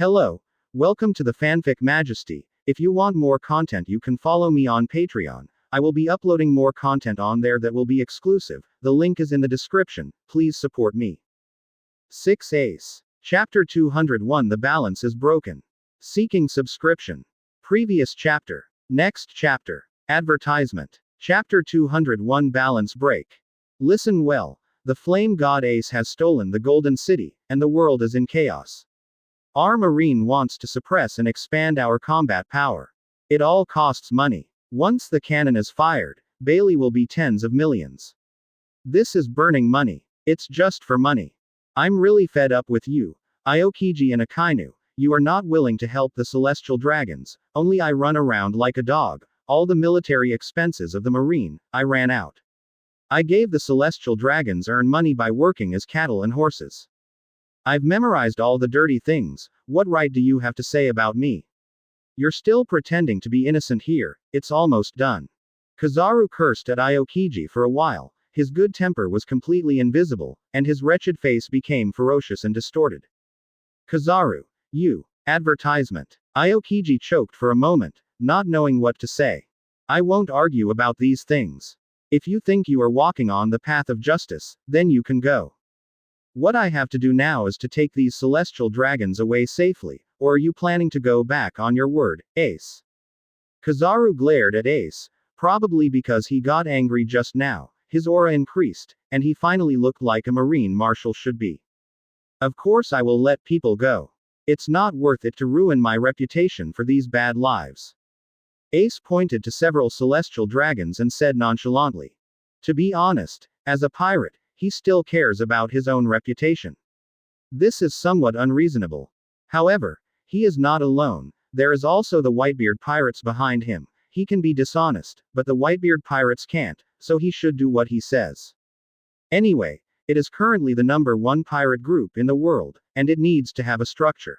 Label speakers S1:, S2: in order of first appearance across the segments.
S1: Hello, welcome to the Fanfic Majesty. If you want more content, you can follow me on Patreon. I will be uploading more content on there that will be exclusive. The link is in the description. Please support me. 6 Ace. Chapter 201 The Balance is Broken. Seeking subscription. Previous chapter. Next chapter. Advertisement. Chapter 201 Balance Break. Listen well. The Flame God Ace has stolen the Golden City, and the world is in chaos. Our Marine wants to suppress and expand our combat power. It all costs money. Once the cannon is fired, Bailey will be tens of millions. This is burning money. It's just for money. I'm really fed up with you, Aokiji and Akainu. You are not willing to help the Celestial Dragons, only I run around like a dog. All the military expenses of the Marine, I ran out. I gave the Celestial Dragons earn money by working as cattle and horses. I've memorized all the dirty things. What right do you have to say about me? You're still pretending to be innocent here. It's almost done. Kizaru cursed at Aokiji for a while. His good temper was completely invisible, and his wretched face became ferocious and distorted. Kizaru, you. Advertisement. Aokiji choked for a moment, not knowing what to say. I won't argue about these things. If you think you are walking on the path of justice, then you can go. What I have to do now is to take these Celestial Dragons away safely, or are you planning to go back on your word, Ace? Kizaru glared at Ace, probably because he got angry just now. His aura increased, and he finally looked like a Marine Marshal should be. Of course I will let people go. It's not worth it to ruin my reputation for these bad lives. Ace pointed to several Celestial Dragons and said nonchalantly. To be honest, as a pirate, he still cares about his own reputation. This is somewhat unreasonable. However, he is not alone. There is also the Whitebeard pirates behind him. He can be dishonest, but the Whitebeard pirates can't, so he should do what he says. Anyway, it is currently the #1 pirate group in the world, and it needs to have a structure.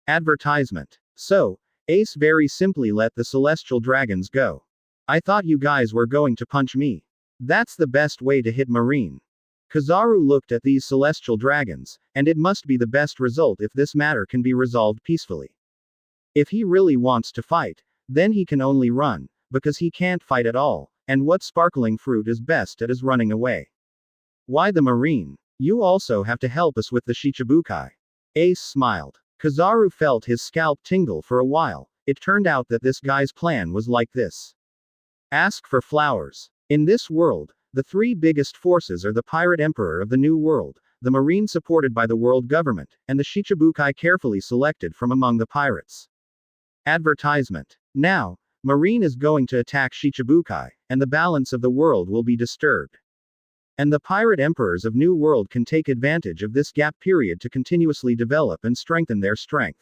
S1: Advertisement. So, Ace very simply let the Celestial Dragons go. I thought you guys were going to punch me. That's the best way to hit Marine. Kizaru looked at these Celestial Dragons, and it must be the best result if this matter can be resolved peacefully. If he really wants to fight, then he can only run, because he can't fight at all, and what sparkling fruit is best at is running away. Why the Marine? You also have to help us with the Shichibukai. Ace smiled. Kizaru felt his scalp tingle for a while. It turned out that this guy's plan was like this. Ask for flowers. In this world, the three biggest forces are the Pirate Emperor of the New World, the Marine supported by the world government, and the Shichibukai carefully selected from among the pirates. Advertisement. Now, Marine is going to attack Shichibukai, and the balance of the world will be disturbed. And the Pirate Emperors of New World can take advantage of this gap period to continuously develop and strengthen their strength.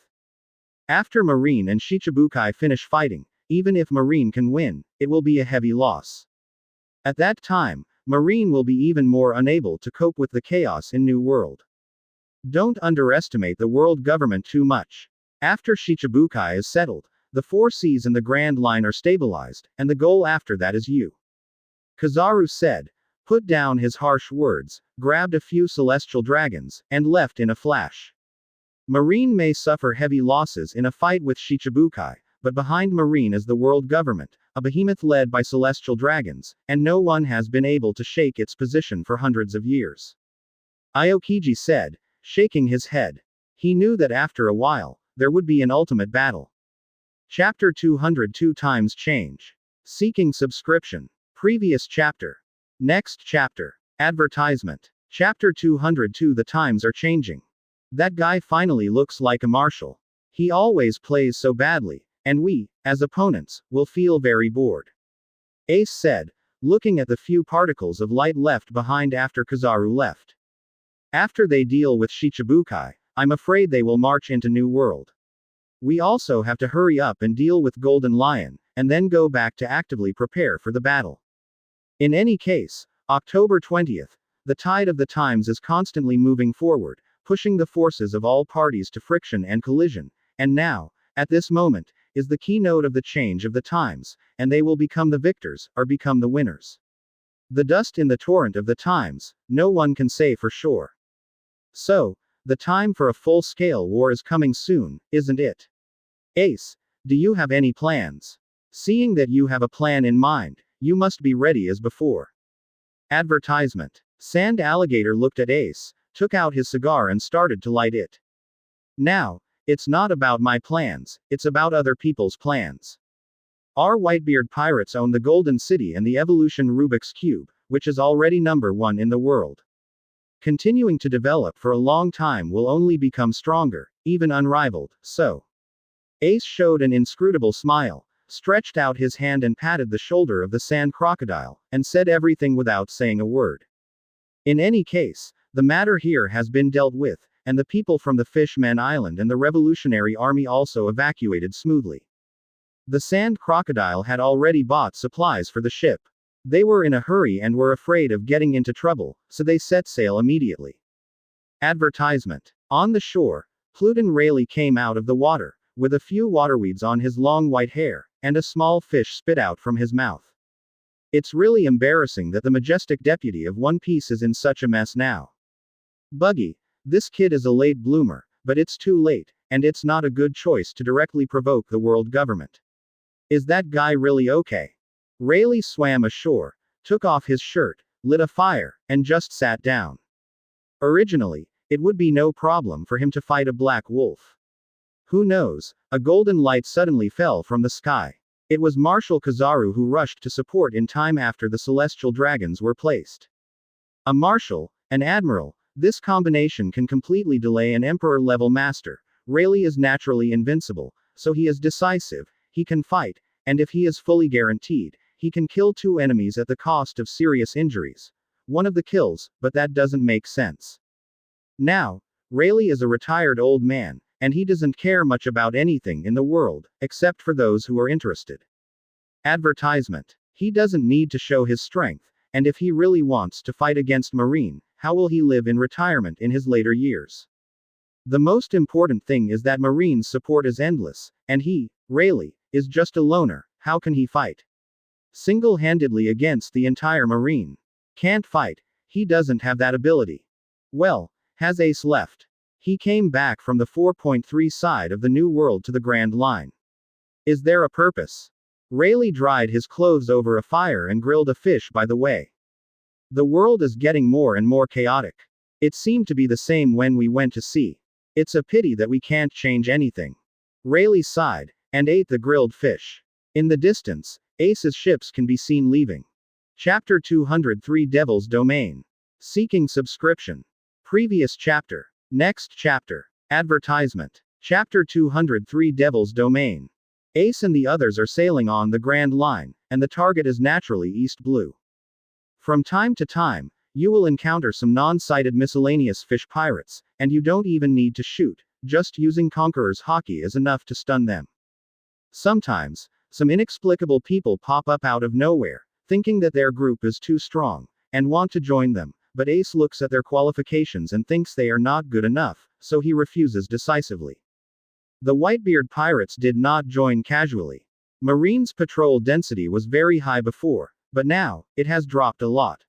S1: After Marine and Shichibukai finish fighting, even if Marine can win, it will be a heavy loss. At that time, Marine will be even more unable to cope with the chaos in New World. Don't underestimate the world government too much. After Shichibukai is settled, the 4 seas and the Grand Line are stabilized, and the goal after that is you. Kizaru said, put down his harsh words, grabbed a few Celestial Dragons, and left in a flash. Marine may suffer heavy losses in a fight with Shichibukai, but behind Marine is the world government, a behemoth led by Celestial Dragons, and no one has been able to shake its position for hundreds of years. Aokiji said, shaking his head. He knew that after a while, there would be an ultimate battle. Chapter 202 Times Change. Seeking subscription. Previous chapter. Next chapter. Advertisement. Chapter 202 The times are changing. That guy finally looks like a marshal. He always plays so badly, and we, as opponents, will feel very bored. Ace said, looking at the few particles of light left behind after Kizaru left. After they deal with Shichibukai, I'm afraid they will march into New World. We also have to hurry up and deal with Golden Lion, and then go back to actively prepare for the battle. In any case, October 20th, the tide of the times is constantly moving forward, pushing the forces of all parties to friction and collision, and now, at this moment, is the keynote of the change of the times, and they will become the victors, or become the winners. The dust in the torrent of the times, no one can say for sure. So, The time for a full-scale war is coming soon, isn't it? Ace, do you have any plans? Seeing that you have a plan in mind, you must be ready as before. Advertisement. Sand Alligator looked at Ace, took out his cigar and started to light it. Now, it's not about my plans, it's about other people's plans. Our Whitebeard pirates own the Golden City and the Evolution Rubik's Cube, which is already #1 in the world. Continuing to develop for a long time will only become stronger, even unrivaled, so. Ace showed an inscrutable smile, stretched out his hand and patted the shoulder of the sand crocodile, and said everything without saying a word. In any case, the matter here has been dealt with, and the people from the Fishman Island and the Revolutionary Army also evacuated smoothly. The sand crocodile had already bought supplies for the ship. They were in a hurry and were afraid of getting into trouble, so they set sail immediately. Advertisement. On the shore, Pluton Rayleigh came out of the water, with a few waterweeds on his long white hair, and a small fish spit out from his mouth. It's really embarrassing that the majestic deputy of One Piece is in such a mess now. Buggy, this kid is a late bloomer, but it's too late, and it's not a good choice to directly provoke the world government. Is that guy really okay? Rayleigh swam ashore, took off his shirt, lit a fire, and just sat down. Originally, it would be no problem for him to fight a black wolf. Who knows, a golden light suddenly fell from the sky. It was Marshal Kizaru who rushed to support in time after the celestial dragons were placed. A marshal, an admiral, this combination can completely delay an emperor-level master. Rayleigh is naturally invincible, so he is decisive, he can fight, and if he is fully guaranteed, he can kill 2 enemies at the cost of serious injuries. One of the kills, but that doesn't make sense. Now, Rayleigh is a retired old man, and he doesn't care much about anything in the world, except for those who are interested. Advertisement. He doesn't need to show his strength, and if he really wants to fight against Marine, how will he live in retirement in his later years? The most important thing is that Marine's support is endless, and he, Rayleigh, is just a loner. How can he fight single-handedly against the entire Marine? Can't fight. He doesn't have that ability. Well, has Ace left? He came back from the 4.3 side of the New World to the Grand Line. Is there a purpose? Rayleigh dried his clothes over a fire and grilled a fish by the way. The world is getting more and more chaotic. It seemed to be the same when we went to sea. It's a pity that we can't change anything. Rayleigh sighed, and ate the grilled fish. In the distance, Ace's ships can be seen leaving. Chapter 203 Devil's Domain. Seeking subscription. Previous chapter. Next chapter. Advertisement. Chapter 203 Devil's Domain. Ace and the others are sailing on the Grand Line, and the target is naturally East Blue. From time to time, you will encounter some non-sighted miscellaneous fish pirates, and you don't even need to shoot, just using Conqueror's Hockey is enough to stun them. Sometimes, some inexplicable people pop up out of nowhere, thinking that their group is too strong, and want to join them, but Ace looks at their qualifications and thinks they are not good enough, so he refuses decisively. The Whitebeard pirates did not join casually. Marine's patrol density was very high before, but now, it has dropped a lot.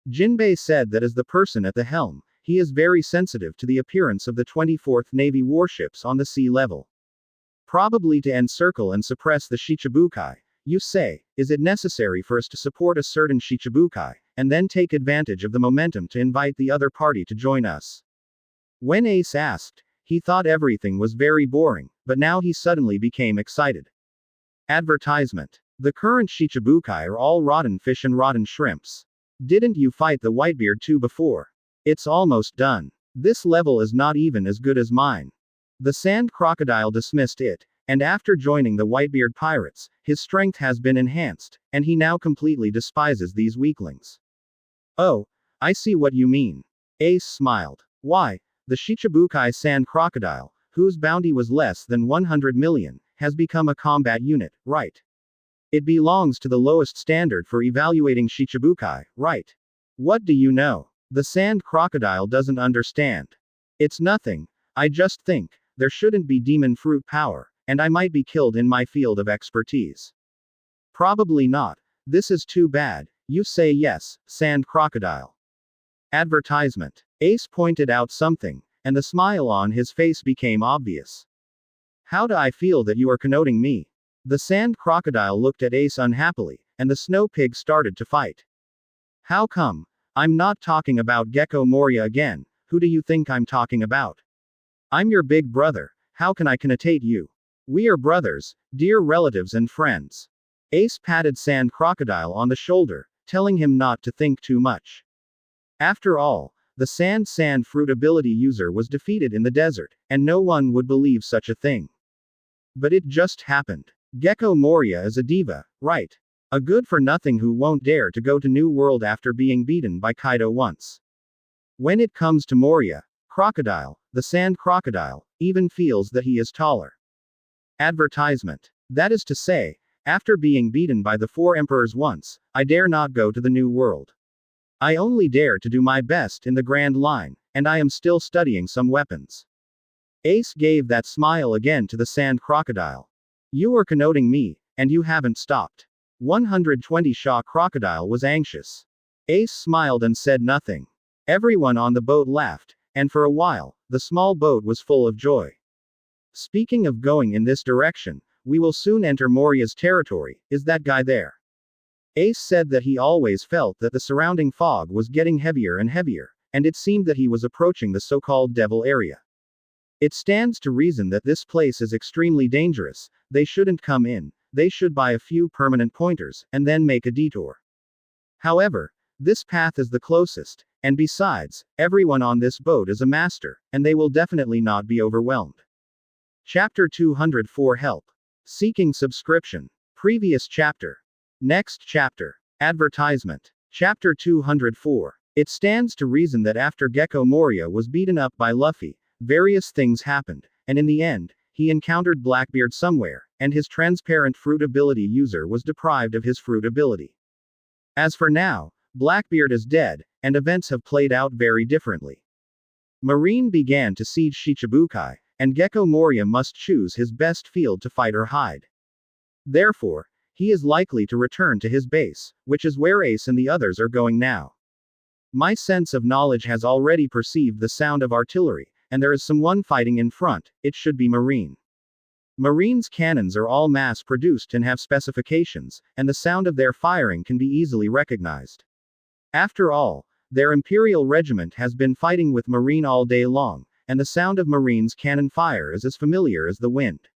S1: Jinbe said that as the person at the helm, he is very sensitive to the appearance of the 24th Navy warships on the sea level. Probably to encircle and suppress the Shichibukai. You say, is it necessary for us to support a certain Shichibukai, and then take advantage of the momentum to invite the other party to join us? When Ace asked, he thought everything was very boring, but now he suddenly became excited. Advertisement. The current Shichibukai are all rotten fish and rotten shrimps. Didn't you fight the Whitebeard too before? It's almost done. This level is not even as good as mine. The sand crocodile dismissed it, and after joining the Whitebeard pirates, his strength has been enhanced, and he now completely despises these weaklings. Oh, I see what you mean. Ace smiled. Why, the Shichibukai sand crocodile, whose bounty was less than 100 million, has become a combat unit, right? It belongs to the lowest standard for evaluating Shichibukai, right? What do you know? The sand crocodile doesn't understand. It's nothing. I just think, there shouldn't be demon fruit power, and I might be killed in my field of expertise. Probably not. This is too bad. You say yes, sand crocodile. Advertisement. Ace pointed out something, and the smile on his face became obvious. How do I feel that you are connoting me? The sand crocodile looked at Ace unhappily, and the snow pig started to fight. How come? I'm not talking about Gecko Moria again. Who do you think I'm talking about? I'm your big brother. How can I connotate you? We are brothers, dear relatives and friends. Ace patted Sand Crocodile on the shoulder, telling him not to think too much. After all, the sand fruit ability user was defeated in the desert, and no one would believe such a thing. But it just happened. Gecko Moria is a diva, right? A good-for-nothing who won't dare to go to New World after being beaten by Kaido once. When it comes to Moria, Crocodile, the sand crocodile, even feels that he is taller. Advertisement. That is to say, after being beaten by the 4 emperors once, I dare not go to the New World. I only dare to do my best in the Grand Line, and I am still studying some weapons. Ace gave that smile again to the sand crocodile. You are connoting me, and you haven't stopped. 120 Shaw Crocodile was anxious. Ace smiled and said nothing. Everyone on the boat laughed, and for a while, the small boat was full of joy. Speaking of going in this direction, we will soon enter Moria's territory. Is that guy there? Ace said that he always felt that the surrounding fog was getting heavier and heavier, and it seemed that he was approaching the so-called devil area. It stands to reason that this place is extremely dangerous. They shouldn't come in. They should buy a few permanent pointers, and then make a detour. However, this path is the closest, and besides, everyone on this boat is a master, and they will definitely not be overwhelmed. Chapter 204 Help. Seeking subscription. Previous chapter. Next chapter. Advertisement. Chapter 204. It stands to reason that after Gecko Moria was beaten up by Luffy, various things happened, and in the end, he encountered Blackbeard somewhere, and his transparent fruit ability user was deprived of his fruit ability. As for now, Blackbeard is dead, and events have played out very differently. Marine began to siege Shichibukai, and Gecko Moria must choose his best field to fight or hide. Therefore, he is likely to return to his base, which is where Ace and the others are going now. My sense of knowledge has already perceived the sound of artillery, and there is someone fighting in front. It should be Marine. Marine's cannons are all mass-produced and have specifications, and the sound of their firing can be easily recognized. After all, their Imperial regiment has been fighting with Marine all day long, and the sound of Marine's cannon fire is as familiar as the wind.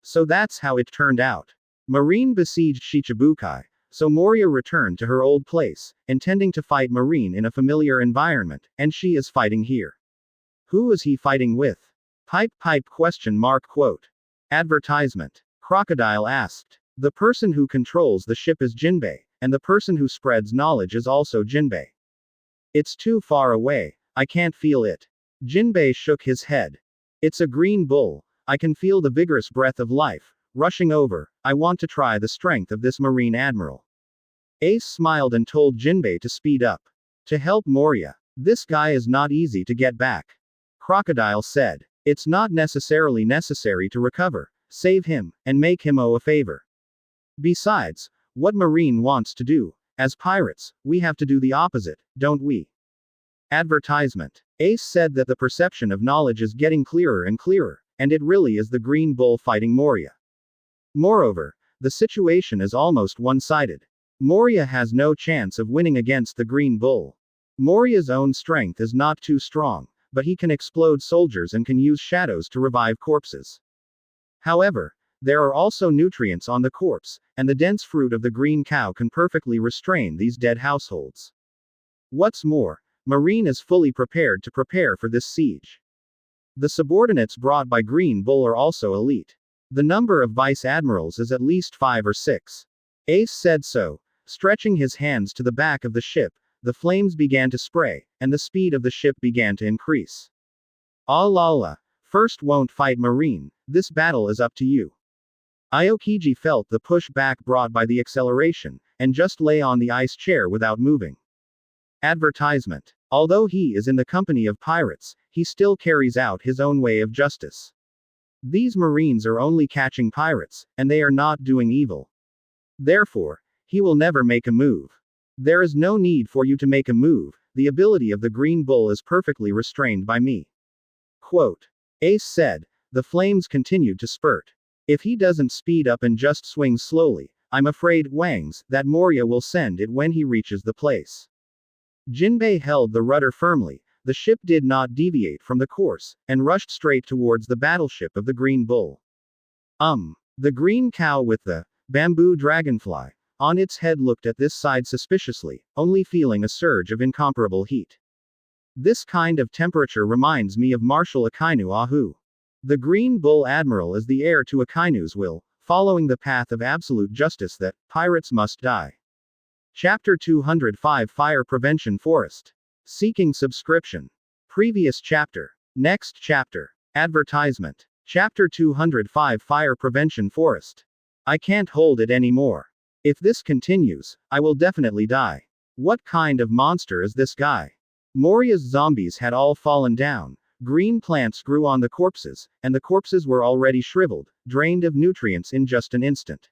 S1: So that's how it turned out. Marine besieged Shichibukai, so Moria returned to her old place, intending to fight Marine in a familiar environment, and she is fighting here. Who is he fighting with? Pipe question mark quote. Advertisement. Crocodile asked. The person who controls the ship is Jinbe, and the person who spreads knowledge is also Jinbe. It's too far away, I can't feel it. Jinbe shook his head. It's a green bull, I can feel the vigorous breath of life, rushing over. I want to try the strength of this Marine Admiral. Ace smiled and told Jinbe to speed up. To help Moria. This guy is not easy to get back. Crocodile said. It's not necessarily necessary to recover, save him, and make him owe a favor. Besides, what Marine wants to do, as pirates, we have to do the opposite, don't we? Advertisement. Ace said that the perception of knowledge is getting clearer and clearer, and it really is the Green Bull fighting Moria. Moreover, the situation is almost one-sided. Moria has no chance of winning against the Green Bull. Moria's own strength is not too strong, but he can explode soldiers and can use shadows to revive corpses. However, there are also nutrients on the corpse, and the dense fruit of the green cow can perfectly restrain these dead households. What's more, Marine is fully prepared to prepare for this siege. The subordinates brought by Green Bull are also elite. The number of vice admirals is at least 5 or 6. Ace said so, stretching his hands to the back of the ship. The flames began to spray, and the speed of the ship began to increase. Ah la la, first won't fight Marine, this battle is up to you. Aokiji felt the push back brought by the acceleration, and just lay on the ice chair without moving. Advertisement. Although he is in the company of pirates, he still carries out his own way of justice. These Marines are only catching pirates, and they are not doing evil. Therefore, he will never make a move. There is no need for you to make a move, the ability of the Green Bull is perfectly restrained by me. Quote. Ace said. The flames continued to spurt. If he doesn't speed up and just swings slowly, I'm afraid, Wangs, that Moria will send it when he reaches the place. Jinbe held the rudder firmly. The ship did not deviate from the course, and rushed straight towards the battleship of the Green Bull. The green cow with the bamboo dragonfly on its head looked at this side suspiciously, only feeling a surge of incomparable heat. This kind of temperature reminds me of Marshal Akainu Ahu. The Green Bull Admiral is the heir to Akainu's will, following the path of absolute justice that pirates must die. Chapter 205 Fire Prevention Forest. Seeking subscription. Previous chapter. Next chapter. Advertisement. Chapter 205 Fire Prevention Forest. I can't hold it anymore. If this continues, I will definitely die. What kind of monster is this guy? Moria's zombies had all fallen down. Green plants grew on the corpses, and the corpses were already shriveled, drained of nutrients in just an instant.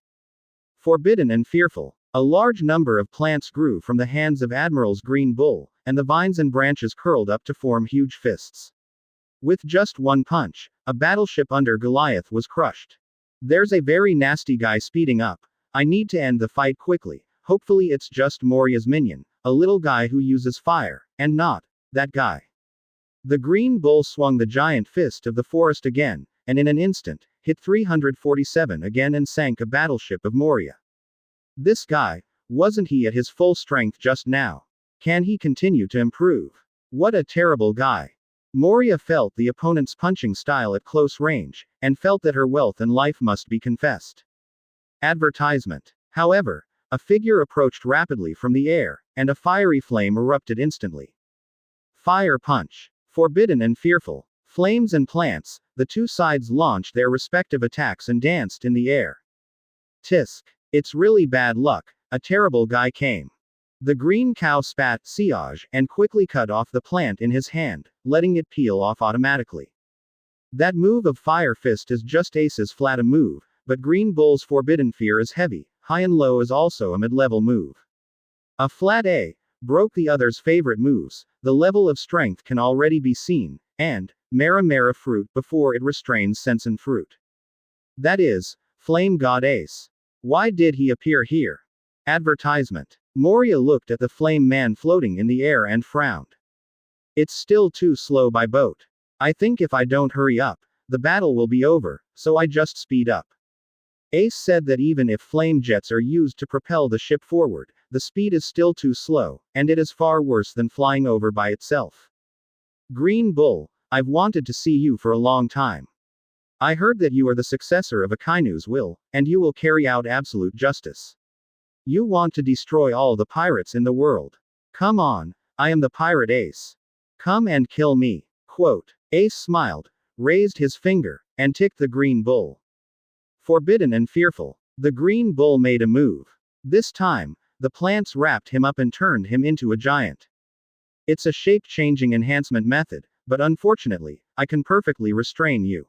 S1: Forbidden and fearful, a large number of plants grew from the hands of Admiral's Green Bull, and the vines and branches curled up to form huge fists. With just one punch, a battleship under Goliath was crushed. There's a very nasty guy speeding up. I need to end the fight quickly. Hopefully it's just Moria's minion, a little guy who uses fire, and not that guy. The Green Bull swung the giant fist of the forest again, and in an instant, hit 347 again and sank a battleship of Moria. This guy, wasn't he at his full strength just now? Can he continue to improve? What a terrible guy. Moria felt the opponent's punching style at close range, and felt that her wealth and life must be confessed. Advertisement. However, a figure approached rapidly from the air, and a fiery flame erupted instantly. Fire punch. Forbidden and fearful. Flames and plants, the two sides launched their respective attacks and danced in the air. Tisk. It's really bad luck, a terrible guy came. The green cow spat sillage and quickly cut off the plant in his hand, letting it peel off automatically. That move of Fire Fist is just Ace's flat a move, but Green Bull's Forbidden Fear is heavy, high and low is also a mid-level move. A flat A broke the other's favorite moves. The level of strength can already be seen, and Mara fruit before it restrains Sensen fruit. That is, Flame God Ace. Why did he appear here? Advertisement. Moria looked at the flame man floating in the air and frowned. It's still too slow by boat. I think if I don't hurry up, the battle will be over, so I just speed up. Ace said that even if flame jets are used to propel the ship forward, the speed is still too slow, and it is far worse than flying over by itself. Green Bull, I've wanted to see you for a long time. I heard that you are the successor of Akainu's will, and you will carry out absolute justice. You want to destroy all the pirates in the world. Come on, I am the pirate Ace. Come and kill me. Quote. Ace smiled, raised his finger, and ticked the Green Bull. Forbidden and fearful, the Green Bull made a move. This time, the plants wrapped him up and turned him into a giant. It's a shape-changing enhancement method, but unfortunately, I can perfectly restrain you.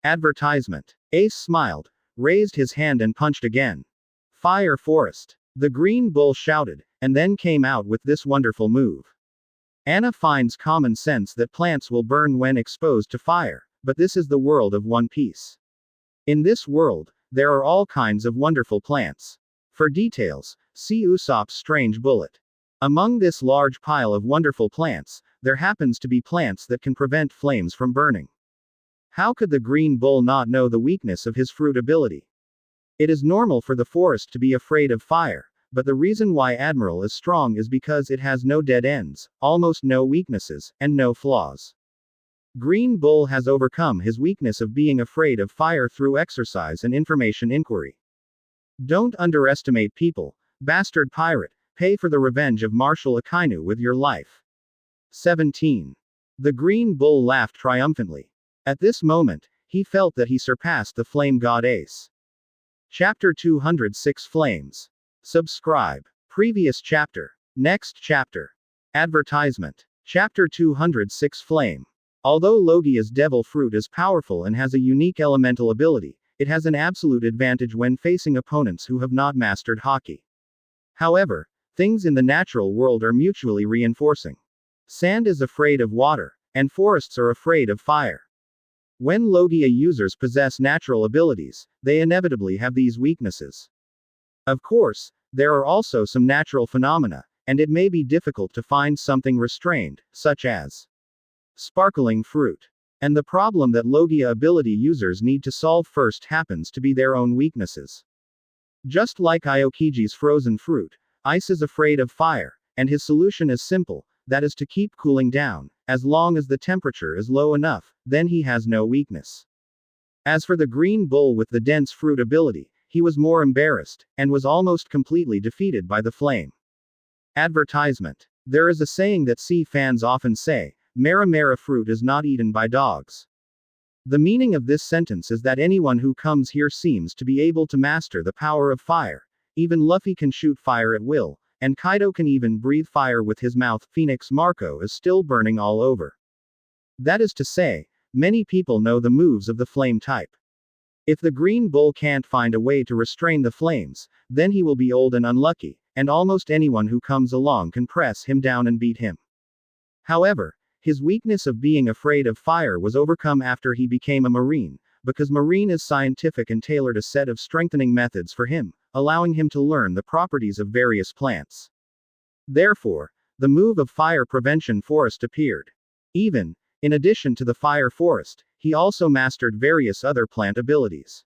S1: Advertisement. Ace smiled, raised his hand and punched again. Fire Forest. The Green Bull shouted, and then came out with this wonderful move. Anna finds common sense that plants will burn when exposed to fire, but this is the world of One Piece. In this world, there are all kinds of wonderful plants. For details, see Usopp's strange bullet. Among this large pile of wonderful plants, there happens to be plants that can prevent flames from burning. How could the Green Bull not know the weakness of his fruit ability? It is normal for the forest to be afraid of fire, but the reason why Admiral is strong is because it has no dead ends, almost no weaknesses, and no flaws. Green Bull has overcome his weakness of being afraid of fire through exercise and information inquiry. Don't underestimate people, bastard pirate, pay for the revenge of Marshal Akainu with your life. 17. The Green Bull laughed triumphantly. At this moment, he felt that he surpassed the Flame God Ace. Chapter 206 Flames. Subscribe. Previous chapter. Next chapter. Advertisement. Chapter 206 Flame. Although Logia's devil fruit is powerful and has a unique elemental ability, it has an absolute advantage when facing opponents who have not mastered Haki. However, things in the natural world are mutually reinforcing. Sand is afraid of water, and forests are afraid of fire. When Logia users possess natural abilities, they inevitably have these weaknesses. Of course, there are also some natural phenomena, and it may be difficult to find something restrained, such as sparkling fruit. And the problem that Logia ability users need to solve first happens to be their own weaknesses. Just like Aokiji's frozen fruit, Ice is afraid of fire, and his solution is simple, that is to keep cooling down, as long as the temperature is low enough, then he has no weakness. As for the green bull with the dense fruit ability, he was more embarrassed, and was almost completely defeated by the flame. Advertisement. There is a saying that sea fans often say, Mara Mara fruit is not eaten by dogs. The meaning of this sentence is that anyone who comes here seems to be able to master the power of fire. Even Luffy can shoot fire at will, and Kaido can even breathe fire with his mouth. Phoenix Marco is still burning all over. That is to say, many people know the moves of the flame type. If the green bull can't find a way to restrain the flames, then he will be old and unlucky, and almost anyone who comes along can press him down and beat him. However, his weakness of being afraid of fire was overcome after he became a Marine, because Marine is scientific and tailored a set of strengthening methods for him, allowing him to learn the properties of various plants. Therefore, the move of Fire Prevention Forest appeared. Even, in addition to the Fire Forest, he also mastered various other plant abilities.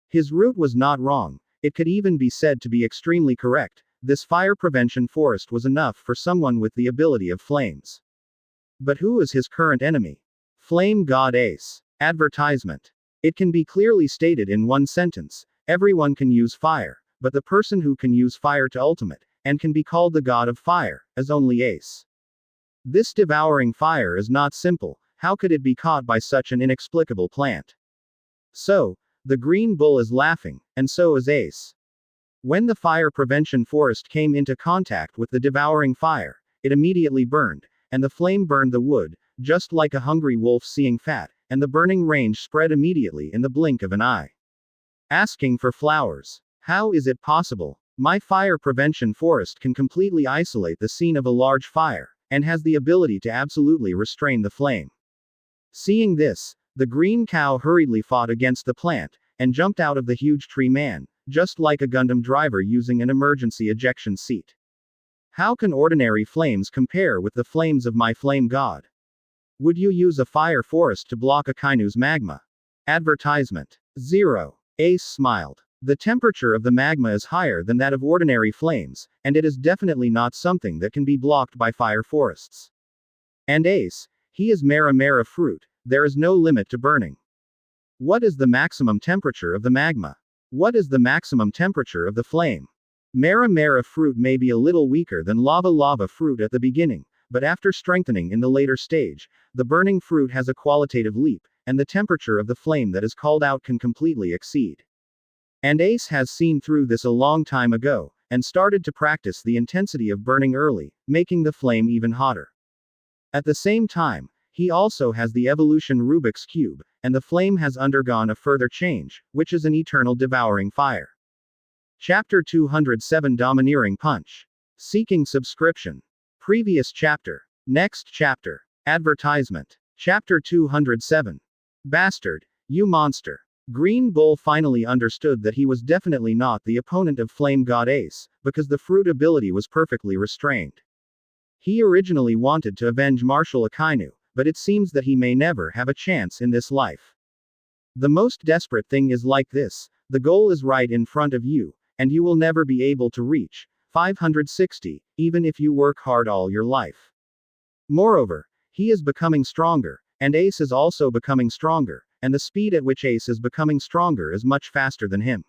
S1: His route was not wrong, it could even be said to be extremely correct. This Fire Prevention Forest was enough for someone with the ability of flames. But who is his current enemy? Flame God Ace. Advertisement. It can be clearly stated in one sentence, everyone can use fire, but the person who can use fire to ultimate, and can be called the god of fire, is only Ace. This devouring fire is not simple, how could it be caught by such an inexplicable plant? So, the green bull is laughing, and so is Ace. When the Fire Prevention Forest came into contact with the devouring fire, it immediately burned, and the flame burned the wood, just like a hungry wolf seeing fat, and the burning range spread immediately in the blink of an eye. Asking for flowers. How is it possible? My Fire Prevention Forest can completely isolate the scene of a large fire, and has the ability to absolutely restrain the flame. Seeing this, the green cow hurriedly fought against the plant, and jumped out of the huge tree man, just like a Gundam driver using an emergency ejection seat. How can ordinary flames compare with the flames of my flame god? Would you use a fire forest to block Akainu's magma? Advertisement. 0. Ace smiled. The temperature of the magma is higher than that of ordinary flames, and it is definitely not something that can be blocked by fire forests. And Ace, he is Mara Mara fruit, there is no limit to burning. What is the maximum temperature of the magma? What is the maximum temperature of the flame? Mara Mara fruit may be a little weaker than lava lava fruit at the beginning, but after strengthening in the later stage, the burning fruit has a qualitative leap, and the temperature of the flame that is called out can completely exceed. And Ace has seen through this a long time ago, and started to practice the intensity of burning early, making the flame even hotter. At the same time, he also has the evolution Rubik's Cube, and the flame has undergone a further change, which is an eternal devouring fire. Chapter 207 Domineering Punch. Seeking subscription. Previous chapter. Next chapter. Advertisement. Chapter 207. Bastard, you monster. Green Bull finally understood that he was definitely not the opponent of Flame God Ace, because the fruit ability was perfectly restrained. He originally wanted to avenge Marshal Akainu, but it seems that he may never have a chance in this life. The most desperate thing is like this, the goal is right in front of you, and you will never be able to reach 560, even if you work hard all your life. Moreover, he is becoming stronger, and Ace is also becoming stronger, and the speed at which Ace is becoming stronger is much faster than him.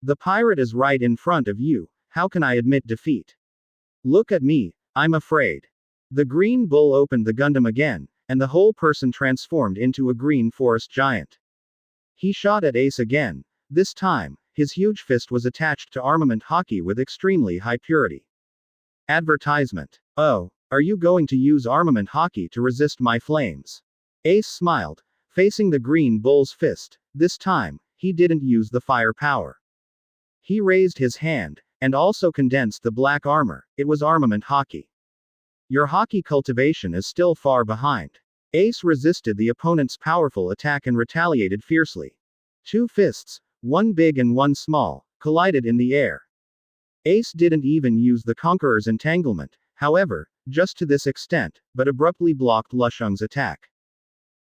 S1: The pirate is right in front of you, how can I admit defeat? Look at me, I'm afraid. The green bull opened the Gundam again, and the whole person transformed into a green forest giant. He shot at Ace again. This time, his huge fist was attached to armament hockey with extremely high purity. Advertisement. Oh, are you going to use armament hockey to resist my flames? Ace smiled, facing the green bull's fist. This time, he didn't use the fire power. He raised his hand, and also condensed the black armor. It was armament hockey. Your hockey cultivation is still far behind. Ace resisted the opponent's powerful attack and retaliated fiercely. Two fists, one big and one small, collided in the air. Ace didn't even use the Conqueror's entanglement, however, just to this extent, but abruptly blocked Lusheng's attack.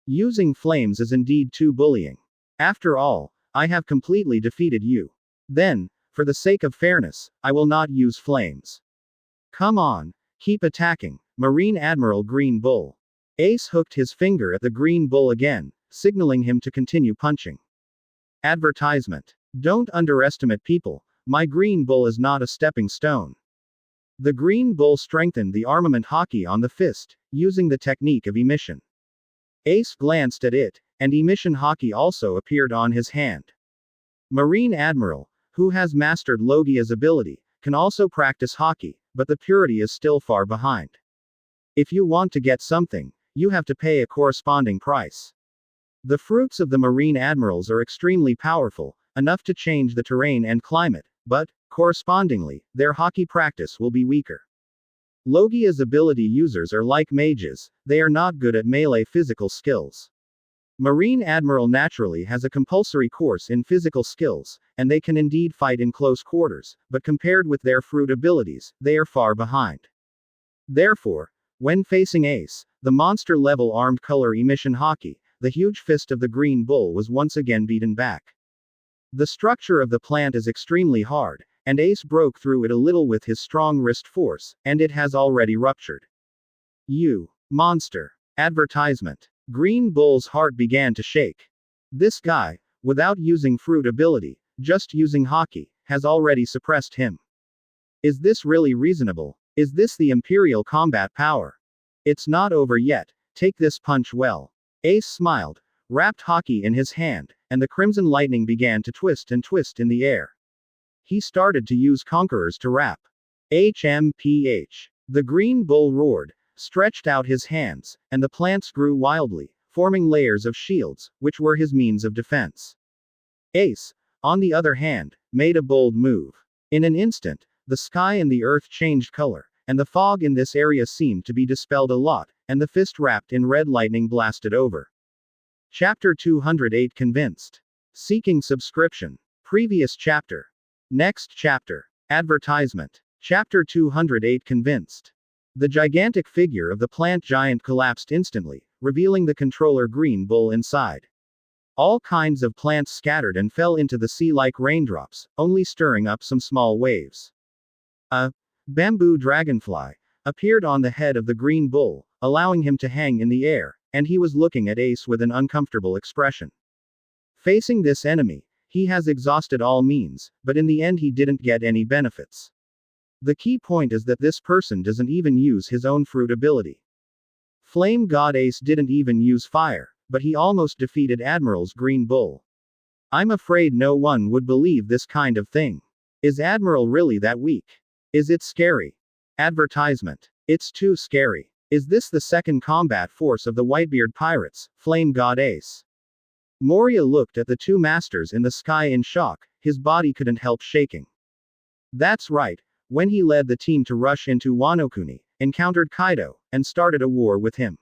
S1: Using flames is indeed too bullying. After all, I have completely defeated you. Then, for the sake of fairness, I will not use flames. Come on, keep attacking, Marine Admiral Green Bull. Ace hooked his finger at the Green Bull again, signaling him to continue punching. Advertisement. Don't underestimate people, my Green Bull is not a stepping stone. The Green Bull strengthened the armament hockey on the fist, using the technique of emission. Ace glanced at it, and emission hockey also appeared on his hand. Marine Admiral, who has mastered Logia's ability, can also practice hockey, but the purity is still far behind. If you want to get something, you have to pay a corresponding price. The fruits of the Marine Admirals are extremely powerful, enough to change the terrain and climate, but, correspondingly, their hockey practice will be weaker. Logia's ability users are like mages, they are not good at melee physical skills. Marine Admiral naturally has a compulsory course in physical skills, and they can indeed fight in close quarters, but compared with their fruit abilities, they are far behind. Therefore, when facing Ace, the monster-level armed color emission hockey, the huge fist of the Green Bull was once again beaten back. The structure of the plant is extremely hard, and Ace broke through it a little with his strong wrist force, and it has already ruptured. You monster. Advertisement. Green Bull's heart began to shake. This guy, without using fruit ability, just using hockey, has already suppressed him. Is this really reasonable? Is this the Imperial combat power? It's not over yet, take this punch well. Ace smiled, wrapped hockey in his hand, and the crimson lightning began to twist and twist in the air. He started to use conquerors to wrap. HMPH. The Green Bull roared, stretched out his hands, and the plants grew wildly, forming layers of shields, which were his means of defense. Ace, on the other hand, made a bold move. In an instant, the sky and the earth changed color, and the fog in this area seemed to be dispelled a lot, and the fist wrapped in red lightning blasted over. Chapter 208 Convinced. Seeking subscription. Previous chapter. Next chapter. Advertisement. Chapter 208 Convinced. The gigantic figure of the plant giant collapsed instantly, revealing the controller Green Bull inside. All kinds of plants scattered and fell into the sea like raindrops, only stirring up some small waves. A bamboo dragonfly appeared on the head of the Green Bull, allowing him to hang in the air, and he was looking at Ace with an uncomfortable expression. Facing this enemy, he has exhausted all means, but in the end he didn't get any benefits. The key point is that this person doesn't even use his own fruit ability. Flame God Ace didn't even use fire, but he almost defeated Admiral's Green Bull. I'm afraid no one would believe this kind of thing. Is Admiral really that weak? Is it scary? Advertisement. It's too scary. Is this the second combat force of the Whitebeard pirates, Flame God Ace? Moria looked at the two masters in the sky in shock, his body couldn't help shaking. That's right, when he led the team to rush into Wano-Kuni, encountered Kaido, and started a war with him.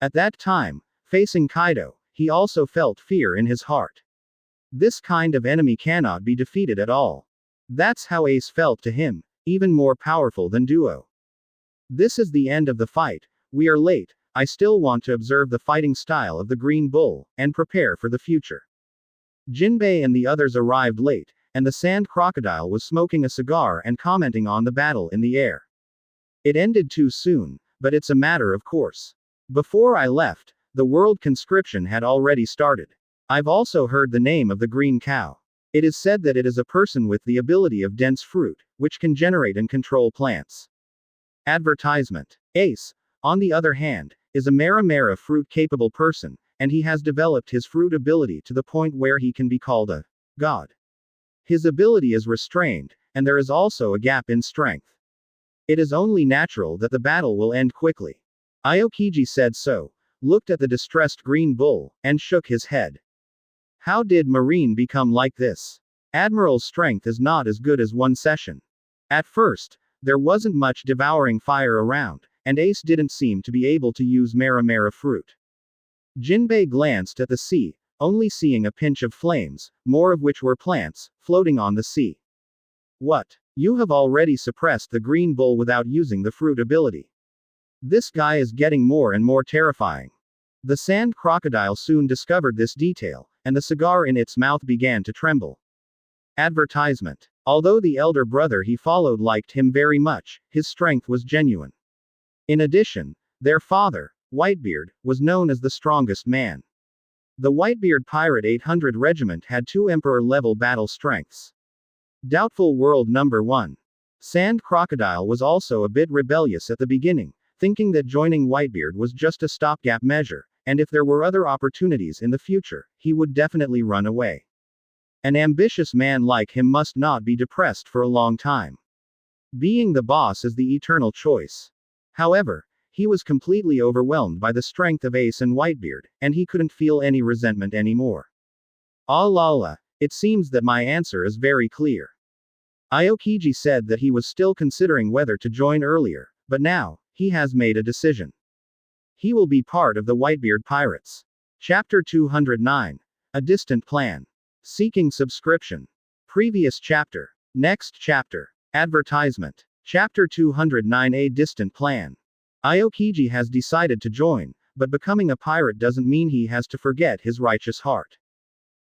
S1: At that time, facing Kaido, he also felt fear in his heart. This kind of enemy cannot be defeated at all. That's how Ace felt to him, even more powerful than Duo. This is the end of the fight, we are late, I still want to observe the fighting style of the Green Bull, and prepare for the future. Jinbe and the others arrived late, and the sand crocodile was smoking a cigar and commenting on the battle in the air. It ended too soon, but it's a matter of course. Before I left, the world conscription had already started. I've also heard the name of the green cow. It is said that it is a person with the ability of dense fruit, which can generate and control plants. Advertisement. Ace, on the other hand, is a Mara fruit-capable person, and he has developed his fruit ability to the point where he can be called a god. His ability is restrained, and there is also a gap in strength. It is only natural that the battle will end quickly. Aokiji said so, looked at the distressed Green Bull, and shook his head. How did Marine become like this? Admiral's strength is not as good as one session. At first, there wasn't much devouring fire around, and Ace didn't seem to be able to use Mara fruit. Jinbe glanced at the sea, only seeing a pinch of flames, more of which were plants, floating on the sea. What? You have already suppressed the green bull without using the fruit ability. This guy is getting more and more terrifying. The sand crocodile soon discovered this detail, and the cigar in its mouth began to tremble. Advertisement. Although the elder brother he followed liked him very much, his strength was genuine. In addition, their father, Whitebeard, was known as the strongest man. The Whitebeard Pirate 800 Regiment had 2 Emperor-level battle strengths. Doubtful World Number 1. Sand Crocodile was also a bit rebellious at the beginning, thinking that joining Whitebeard was just a stopgap measure, and if there were other opportunities in the future, he would definitely run away. An ambitious man like him must not be depressed for a long time. Being the boss is the eternal choice. However, he was completely overwhelmed by the strength of Ace and Whitebeard, and he couldn't feel any resentment anymore. Ah la la, it seems that my answer is very clear. Aokiji said that he was still considering whether to join earlier, but now, he has made a decision. He will be part of the Whitebeard Pirates. Chapter 209. A Distant Plan. Seeking subscription. Previous chapter. Next chapter. Advertisement. Chapter 209. A Distant Plan. Aokiji has decided to join, but becoming a pirate doesn't mean he has to forget his righteous heart.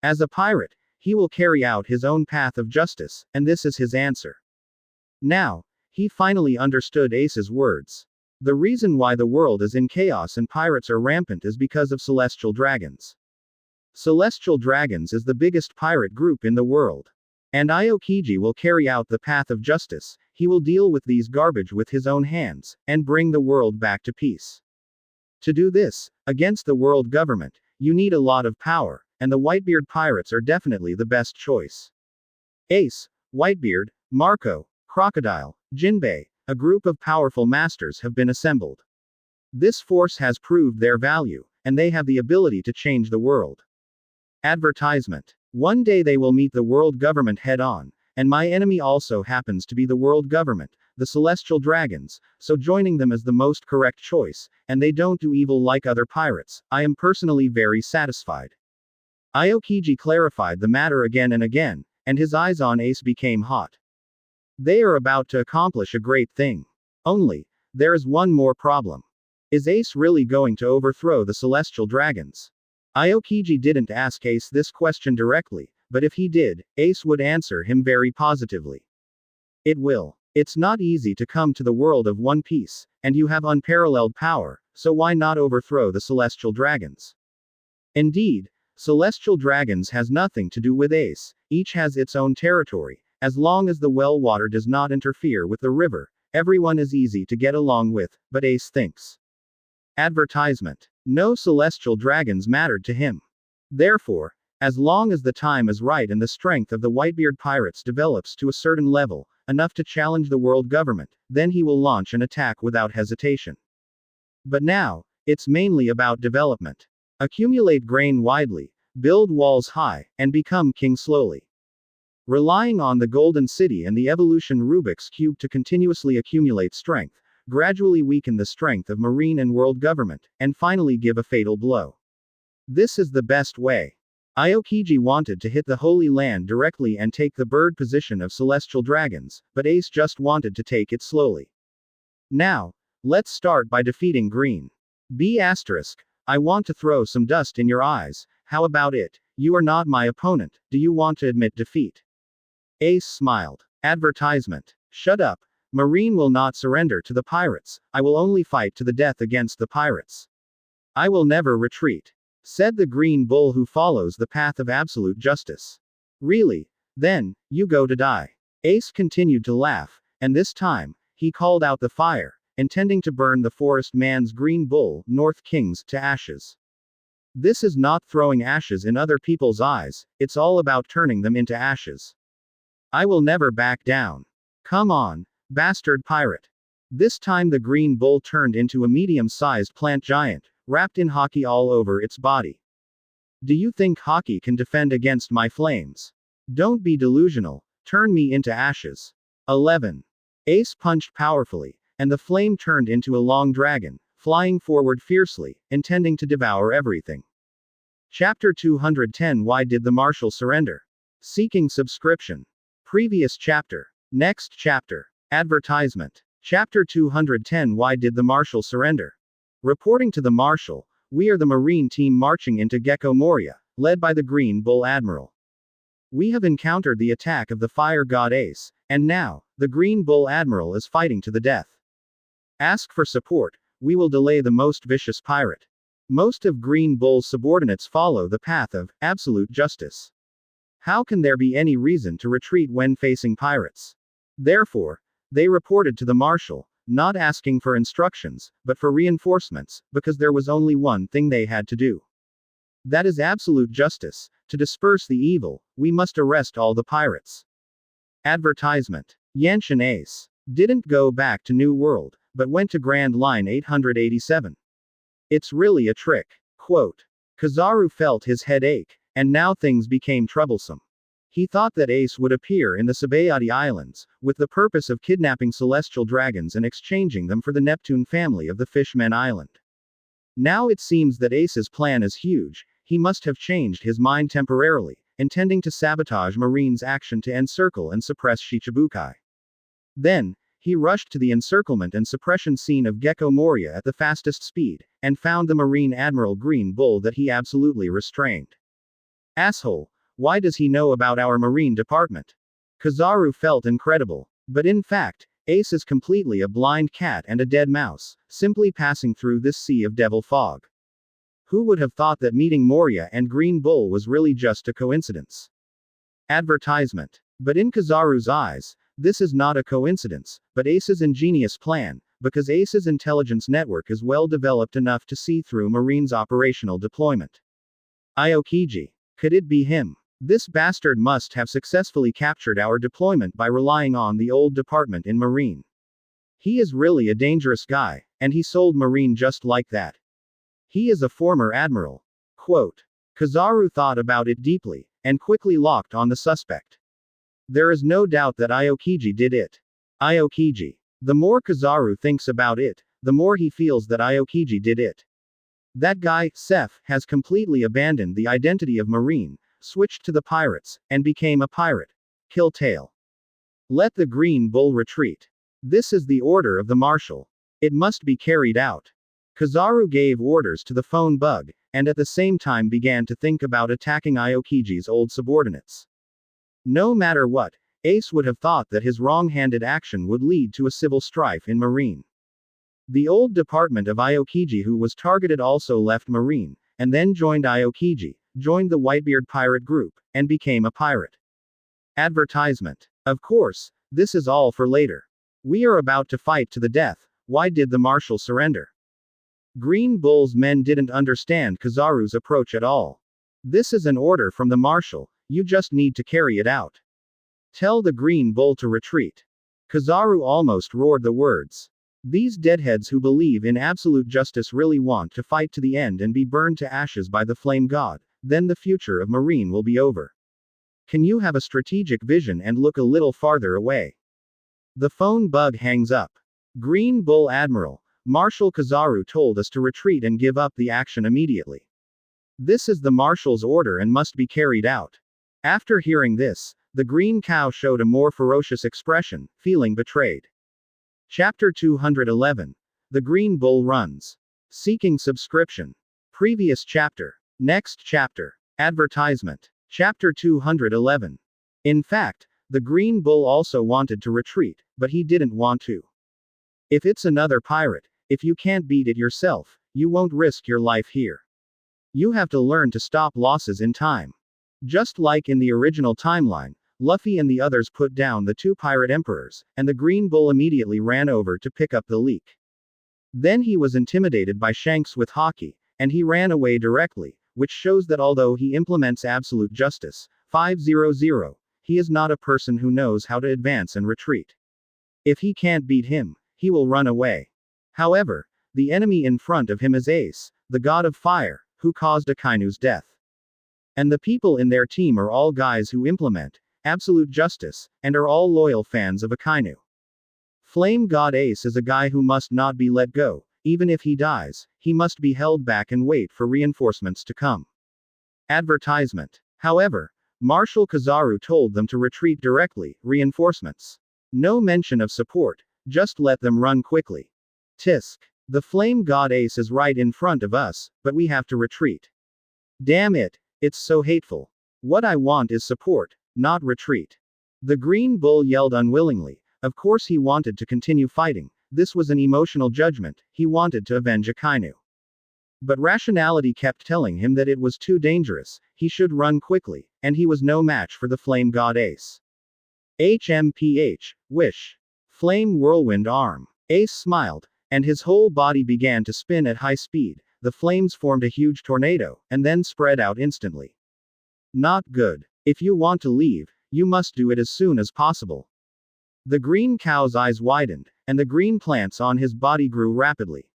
S1: As a pirate, he will carry out his own path of justice, and this is his answer. Now, he finally understood Ace's words. The reason why the world is in chaos and pirates are rampant is because of celestial dragons. Celestial dragons is the biggest pirate group in the world. And Aokiji will carry out the path of justice. He will deal with these garbage with his own hands, and bring the world back to peace. To do this, against the world government, you need a lot of power, and the Whitebeard Pirates are definitely the best choice. Ace, Whitebeard, Marco, Crocodile, Jinbe, a group of powerful masters have been assembled. This force has proved their value, and they have the ability to change the world. Advertisement. One day they will meet the world government head-on, and my enemy also happens to be the world government, the celestial dragons, so joining them is the most correct choice, and they don't do evil like other pirates. I am personally very satisfied. Aokiji clarified the matter again and again, and his eyes on Ace became hot. They are about to accomplish a great thing. Only, there is one more problem. Is Ace really going to overthrow the celestial dragons? Aokiji didn't ask Ace this question directly, but if he did, Ace would answer him very positively. It will. It's not easy to come to the world of One Piece, and you have unparalleled power, so why not overthrow the celestial dragons? Indeed, celestial dragons has nothing to do with Ace, each has its own territory. As long as the well water does not interfere with the river, everyone is easy to get along with, but Ace thinks. Advertisement. No celestial dragons mattered to him. Therefore, as long as the time is right and the strength of the Whitebeard Pirates develops to a certain level, enough to challenge the world government, then he will launch an attack without hesitation. But now, it's mainly about development. Accumulate grain widely, build walls high, and become king slowly. Relying on the Golden City and the evolution Rubik's Cube to continuously accumulate strength, gradually weaken the strength of marine and world government, and finally give a fatal blow. This is the best way. Aokiji wanted to hit the Holy Land directly and take the bird position of celestial dragons, but Ace just wanted to take it slowly. Now, let's start by defeating Green. B***, I want to throw some dust in your eyes. How about it? You are not my opponent. Do you want to admit defeat? Ace smiled. Advertisement. Shut up. Marine will not surrender to the pirates. I will only fight to the death against the pirates. I will never retreat, said the green bull who follows the path of absolute justice. Really? Then, you go to die. Ace continued to laugh, and this time, he called out the fire, intending to burn the forest man's green bull, North Kings, to ashes. This is not throwing ashes in other people's eyes, it's all about turning them into ashes. I will never back down. Come on, bastard pirate. This time the green bull turned into a medium-sized plant giant, wrapped in hockey all over its body. Do you think hockey can defend against my flames? Don't be delusional, turn me into ashes. 11. Ace punched powerfully, and the flame turned into a long dragon, flying forward fiercely, intending to devour everything. Chapter 210 Why did the Marshal surrender? Seeking subscription. Previous chapter. Next chapter. Advertisement. Chapter 210 Why did the Marshal surrender? Reporting to the Marshal, we are the Marine team marching into Gecko Moria, led by the Green Bull Admiral. We have encountered the attack of the fire god Ace, and now, the Green Bull Admiral is fighting to the death. Ask for support, we will delay the most vicious pirate. Most of Green Bull's subordinates follow the path of absolute justice. How can there be any reason to retreat when facing pirates? Therefore, they reported to the Marshal, not asking for instructions, but for reinforcements, because there was only one thing they had to do. That is absolute justice. To disperse the evil, we must arrest all the pirates. Advertisement. Yanshin Ace didn't go back to New World, but went to Grand Line 887. It's really a trick. Quote. Kizaru felt his head ache, and now things became troublesome. He thought that Ace would appear in the Sabayati Islands, with the purpose of kidnapping celestial dragons and exchanging them for the Neptune family of the Fishmen Island. Now it seems that Ace's plan is huge. He must have changed his mind temporarily, intending to sabotage Marine's action to encircle and suppress Shichibukai. Then, he rushed to the encirclement and suppression scene of Gecko Moria at the fastest speed, and found the Marine Admiral Green Bull that he absolutely restrained. Asshole, why does he know about our Marine department? Kizaru felt incredible. But in fact, Ace is completely a blind cat and a dead mouse, simply passing through this sea of devil fog. Who would have thought that meeting Moria and Green Bull was really just a coincidence? Advertisement. But in Kizaru's eyes, this is not a coincidence, but Ace's ingenious plan, because Ace's intelligence network is well developed enough to see through Marine's operational deployment. Aokiji. Could it be him? This bastard must have successfully captured our deployment by relying on the old department in Marine. He is really a dangerous guy, and he sold Marine just like that. He is a former admiral. Quote. Kizaru thought about it deeply, and quickly locked on the suspect. There is no doubt that Aokiji did it. Aokiji. The more Kizaru thinks about it, the more he feels that Aokiji did it. That guy, Seth, has completely abandoned the identity of Marine, switched to the pirates, and became a pirate. Kill Tail. Let the Green Bull retreat. This is the order of the Marshal. It must be carried out. Kizaru gave orders to the phone bug, and at the same time began to think about attacking Aokiji's old subordinates. No matter what, Ace would have thought that his wrong-handed action would lead to a civil strife in Marine. The old department of Aokiji who was targeted also left Marine, and then joined Aokiji, joined the Whitebeard pirate group, and became a pirate. Advertisement. Of course, this is all for later. We are about to fight to the death. Why did the Marshal surrender? Green Bull's men didn't understand Kizaru's approach at all. This is an order from the Marshal, you just need to carry it out. Tell the Green Bull to retreat. Kizaru almost roared the words. These deadheads who believe in absolute justice really want to fight to the end and be burned to ashes by the flame god, then the future of Marine will be over. Can you have a strategic vision and look a little farther away? The phone bug hangs up. Green Bull Admiral, Marshal Kizaru told us to retreat and give up the action immediately. This is the Marshal's order and must be carried out. After hearing this, the green cow showed a more ferocious expression, feeling betrayed. Chapter 211. The Green Bull runs. Seeking subscription. Previous chapter. Next chapter. Advertisement. Chapter 211. In fact, the Green Bull also wanted to retreat, but he didn't want to. If it's another pirate, if you can't beat it yourself, you won't risk your life here. You have to learn to stop losses in time. Just like in the original timeline, Luffy and the others put down the two pirate emperors, and the Green Bull immediately ran over to pick up the leak. Then he was intimidated by Shanks with Haki, and he ran away directly, which shows that although he implements absolute justice, 500, he is not a person who knows how to advance and retreat. If he can't beat him, he will run away. However, the enemy in front of him is Ace, the god of fire, who caused Akainu's death. And the people in their team are all guys who implement absolute justice, and are all loyal fans of Akainu. Flame God Ace is a guy who must not be let go, Even if he dies, he must be held back and wait for reinforcements to come. Advertisement. However, Marshal Kizaru told them to retreat directly, reinforcements. No mention of support, just let them run quickly. Tisk. The flame god Ace is right in front of us, but we have to retreat. Damn it, it's so hateful. What I want is support, not retreat. The green bull yelled unwillingly. Of course he wanted to continue fighting. This was an emotional judgment, he wanted to avenge Akainu. But rationality kept telling him that it was too dangerous, he should run quickly, and he was no match for the flame god Ace. HMPH, wish. Flame whirlwind arm. Ace smiled, and his whole body began to spin at high speed. The flames formed a huge tornado, and then spread out instantly. Not good. If you want to leave, you must do it as soon as possible. The green cow's eyes widened, and the green plants on his body grew rapidly.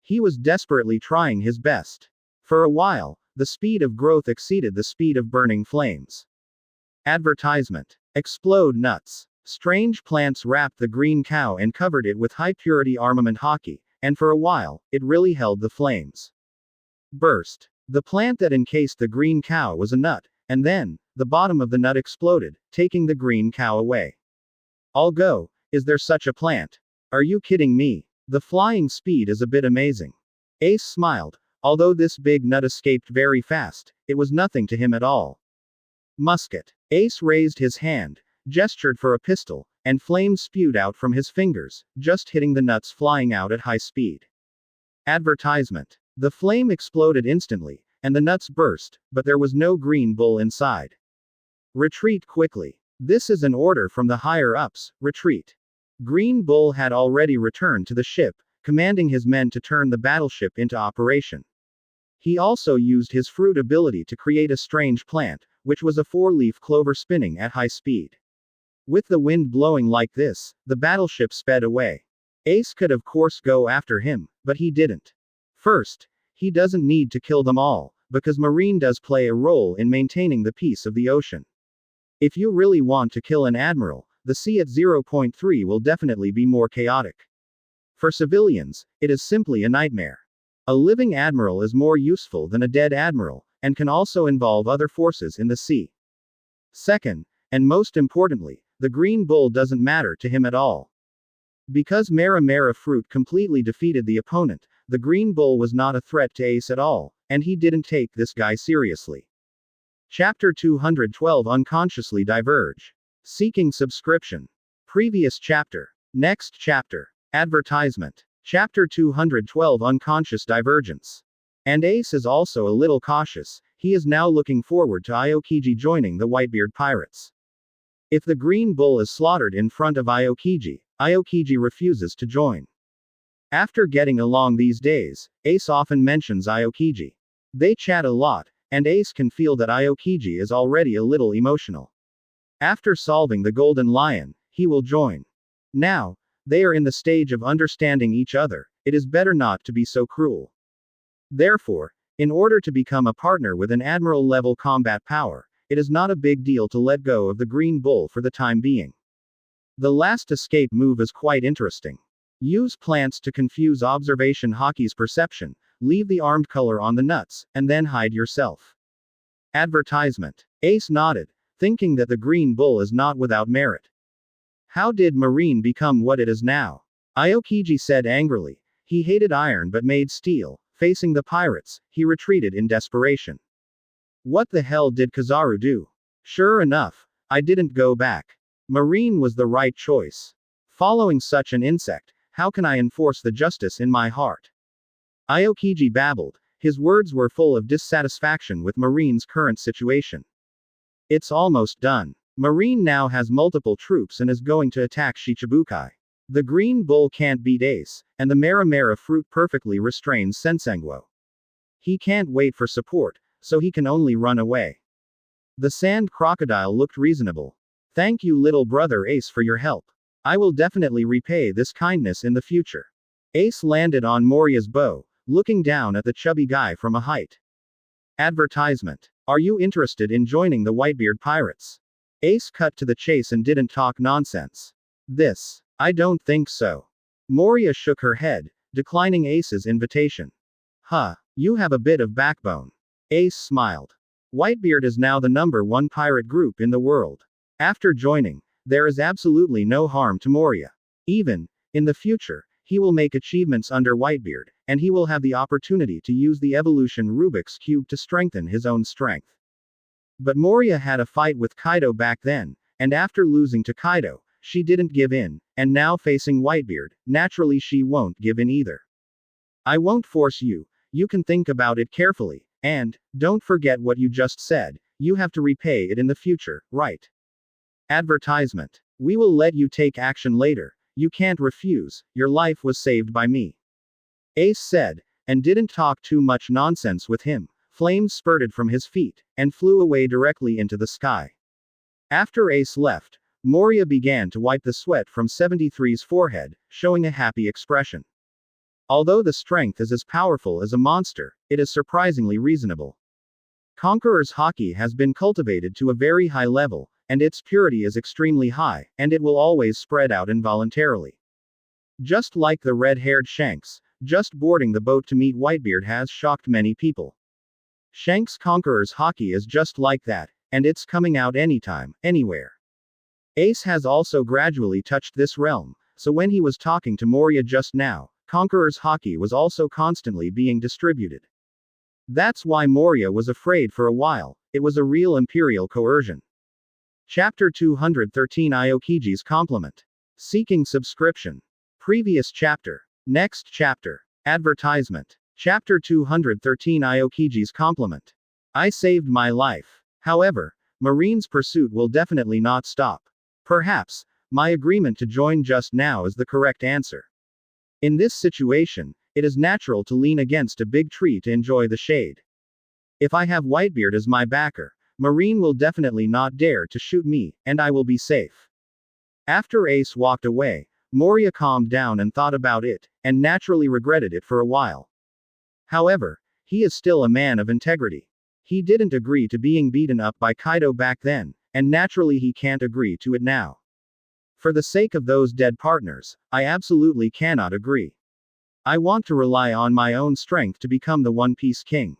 S1: He was desperately trying his best. For a while, the speed of growth exceeded the speed of burning flames. Advertisement. Explode nuts. Strange plants wrapped the green cow and covered it with high-purity armament hockey, and for a while, it really held the flames. Burst. The plant that encased the green cow was a nut, and then, the bottom of the nut exploded, taking the green cow away. I'll go. Is there such a plant? Are you kidding me? The flying speed is a bit amazing. Ace smiled. Although this big nut escaped very fast, it was nothing to him at all. Musket. Ace raised his hand, gestured for a pistol, and flames spewed out from his fingers, just hitting the nuts flying out at high speed. Advertisement. The flame exploded instantly, and the nuts burst, but there was no green bull inside. Retreat quickly. This is an order from the higher-ups, retreat. Green Bull had already returned to the ship, commanding his men to turn the battleship into operation. He also used his fruit ability to create a strange plant, which was a 4-leaf clover spinning at high speed. With the wind blowing like this, the battleship sped away. Ace could of course go after him, but he didn't. First, he doesn't need to kill them all, because Marine does play a role in maintaining the peace of the ocean. If you really want to kill an admiral, the sea at 0.3 will definitely be more chaotic. For civilians, it is simply a nightmare. A living admiral is more useful than a dead admiral, and can also involve other forces in the sea. Second, and most importantly, the green bull doesn't matter to him at all. Because Mera fruit completely defeated the opponent, the green bull was not a threat to Ace at all, and he didn't take this guy seriously. Chapter 212 Unconsciously Diverge. Seeking subscription. Previous chapter. Next chapter. Advertisement. Chapter 212 Unconscious Divergence. And Ace is also a little cautious, he is now looking forward to Aokiji joining the Whitebeard pirates. If the Green Bull is slaughtered in front of Aokiji, Aokiji refuses to join. After getting along these days, Ace often mentions Aokiji. They chat a lot, and Ace can feel that Aokiji is already a little emotional. After solving the Golden Lion, he will join. Now, they are in the stage of understanding each other, it is better not to be so cruel. Therefore, in order to become a partner with an admiral-level combat power, it is not a big deal to let go of the Green Bull for the time being. The last escape move is quite interesting. Use plants to confuse observation hockey's perception, leave the armed color on the nuts, and then hide yourself. Advertisement. Ace nodded, thinking that the Green Bull is not without merit. How did Marine become what it is now? Aokiji said angrily. He hated iron but made steel. Facing the pirates, he retreated in desperation. What the hell did Kizaru do? Sure enough, I didn't go back. Marine was the right choice. Following such an insect, how can I enforce the justice in my heart? Aokiji babbled. His words were full of dissatisfaction with Marine's current situation. It's almost done. Marine now has multiple troops and is going to attack Shichibukai. The Green Bull can't beat Ace, and the Mera fruit perfectly restrains Sensenguo. He can't wait for support, so he can only run away. The sand crocodile looked reasonable. Thank you little brother Ace for your help. I will definitely repay this kindness in the future. Ace landed on Moria's bow, looking down at the chubby guy from a height. Advertisement. Are you interested in joining the Whitebeard pirates? Ace cut to the chase and didn't talk nonsense. I don't think so. Moria shook her head, declining Ace's invitation. Huh, you have a bit of backbone. Ace smiled. Whitebeard is now the #1 pirate group in the world. After joining, there is absolutely no harm to Moria. Even, in the future, he will make achievements under Whitebeard, and he will have the opportunity to use the evolution Rubik's Cube to strengthen his own strength. But Moria had a fight with Kaido back then, and after losing to Kaido, she didn't give in, and now facing Whitebeard, naturally she won't give in either. I won't force you, you can think about it carefully, and, don't forget what you just said, you have to repay it in the future, right? Advertisement. We will let you take action later, you can't refuse, your life was saved by me. Ace said, and didn't talk too much nonsense with him. Flames spurted from his feet, and flew away directly into the sky. After Ace left, Moria began to wipe the sweat from 73's forehead, showing a happy expression. Although the strength is as powerful as a monster, it is surprisingly reasonable. Conqueror's Haki has been cultivated to a very high level, and its purity is extremely high, and it will always spread out involuntarily. Just like the red-haired Shanks, just boarding the boat to meet Whitebeard has shocked many people. Shanks' Conqueror's Haki is just like that, and it's coming out anytime, anywhere. Ace has also gradually touched this realm, so when he was talking to Moria just now, Conqueror's Haki was also constantly being distributed. That's why Moria was afraid for a while, it was a real imperial coercion. Chapter 213 Aokiji's Compliment. Seeking subscription. Previous chapter. Next chapter. Advertisement. Chapter 213 Aokiji's Compliment. I saved my life. However, Marine's pursuit will definitely not stop. Perhaps, my agreement to join just now is the correct answer. In this situation, it is natural to lean against a big tree to enjoy the shade. If I have Whitebeard as my backer, Marine will definitely not dare to shoot me, and I will be safe. After Ace walked away, Moria calmed down and thought about it, and naturally regretted it for a while. However, he is still a man of integrity. He didn't agree to being beaten up by Kaido back then, and naturally he can't agree to it now. For the sake of those dead partners, I absolutely cannot agree. I want to rely on my own strength to become the One Piece King.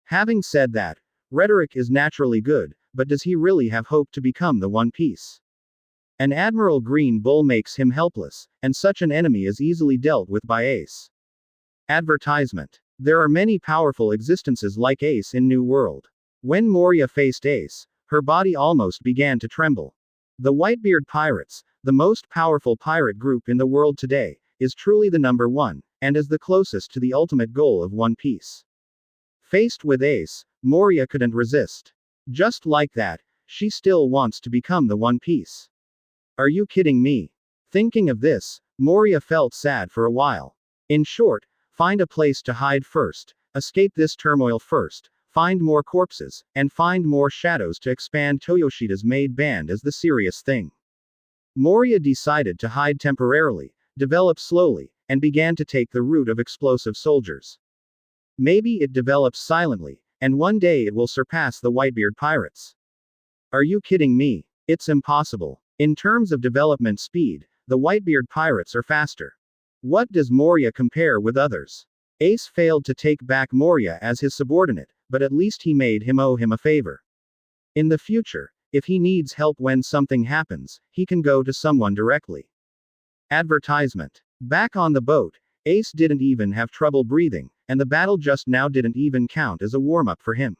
S1: Having said that, rhetoric is naturally good, but does he really have hope to become the One Piece? An Admiral Green Bull makes him helpless, and such an enemy is easily dealt with by Ace. Advertisement. There are many powerful existences like Ace in New World. When Moria faced Ace, her body almost began to tremble. The Whitebeard Pirates, the most powerful pirate group in the world today, is truly the #1, and is the closest to the ultimate goal of One Piece. Faced with Ace, Moria couldn't resist. Just like that, she still wants to become the One Piece. Are you kidding me? Thinking of this, Moria felt sad for a while. In short, find a place to hide first, escape this turmoil first, find more corpses, and find more shadows to expand Toyoshida's maid band as the serious thing. Moria decided to hide temporarily, develop slowly, and began to take the route of explosive soldiers. Maybe it develops silently, and one day it will surpass the Whitebeard Pirates. Are you kidding me? It's impossible. In terms of development speed, the Whitebeard Pirates are faster. What does Moria compare with others? Ace failed to take back Moria as his subordinate, but at least he made him owe him a favor. In the future, if he needs help when something happens, he can go to someone directly. Advertisement. Back on the boat, Ace didn't even have trouble breathing, and the battle just now didn't even count as a warm-up for him.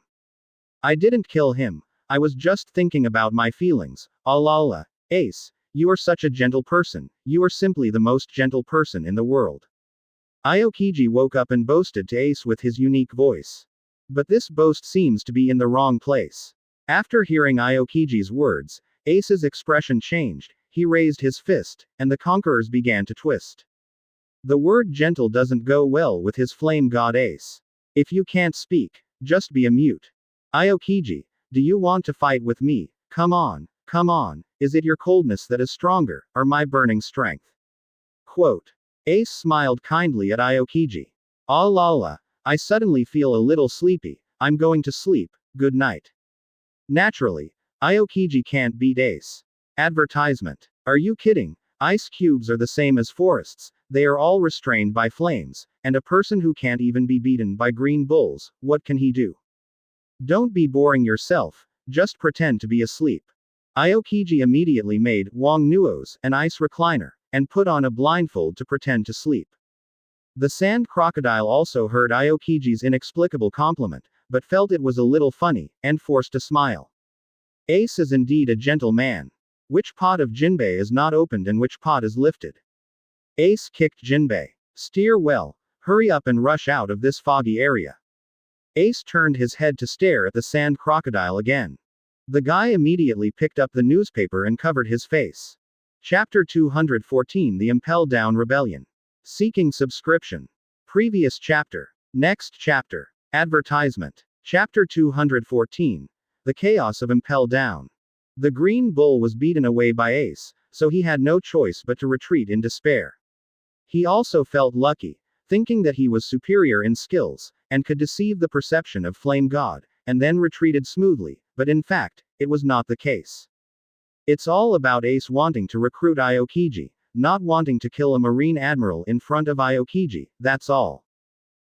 S1: I didn't kill him, I was just thinking about my feelings. Allah, Ace, you are such a gentle person, you are simply the most gentle person in the world. Aokiji woke up and boasted to Ace with his unique voice. But this boast seems to be in the wrong place. After hearing Aokiji's words, Ace's expression changed, he raised his fist, and the conquerors began to twist. The word gentle doesn't go well with his flame god Ace. If you can't speak, just be a mute. Aokiji, do you want to fight with me? Come on, is it your coldness that is stronger, or my burning strength? Quote. Ace smiled kindly at Aokiji. Allah, I suddenly feel a little sleepy, I'm going to sleep, good night. Naturally, Aokiji can't beat Ace. Advertisement. Are you kidding? Ice cubes are the same as forests, They are all restrained by flames, and a person who can't even be beaten by green bulls, what can he do? Don't be boring yourself, just pretend to be asleep. Aokiji immediately made Wang Nuo's an ice recliner, and put on a blindfold to pretend to sleep. The sand crocodile also heard Aokiji's inexplicable compliment, but felt it was a little funny, and forced a smile. Ace is indeed a gentle man. Which pot of Jinbe is not opened and which pot is lifted? Ace kicked Jinbe. Steer well, hurry up and rush out of this foggy area. Ace turned his head to stare at the sand crocodile again. The guy immediately picked up the newspaper and covered his face. Chapter 214 The Impel Down Rebellion. Seeking subscription. Previous chapter. Next chapter. Advertisement. Chapter 214. The Chaos of Impel Down. The Green Bull was beaten away by Ace, so he had no choice but to retreat in despair. He also felt lucky, thinking that he was superior in skills, and could deceive the perception of Flame God, and then retreated smoothly, but in fact, it was not the case. It's all about Ace wanting to recruit Aokiji, not wanting to kill a Marine Admiral in front of Aokiji, that's all.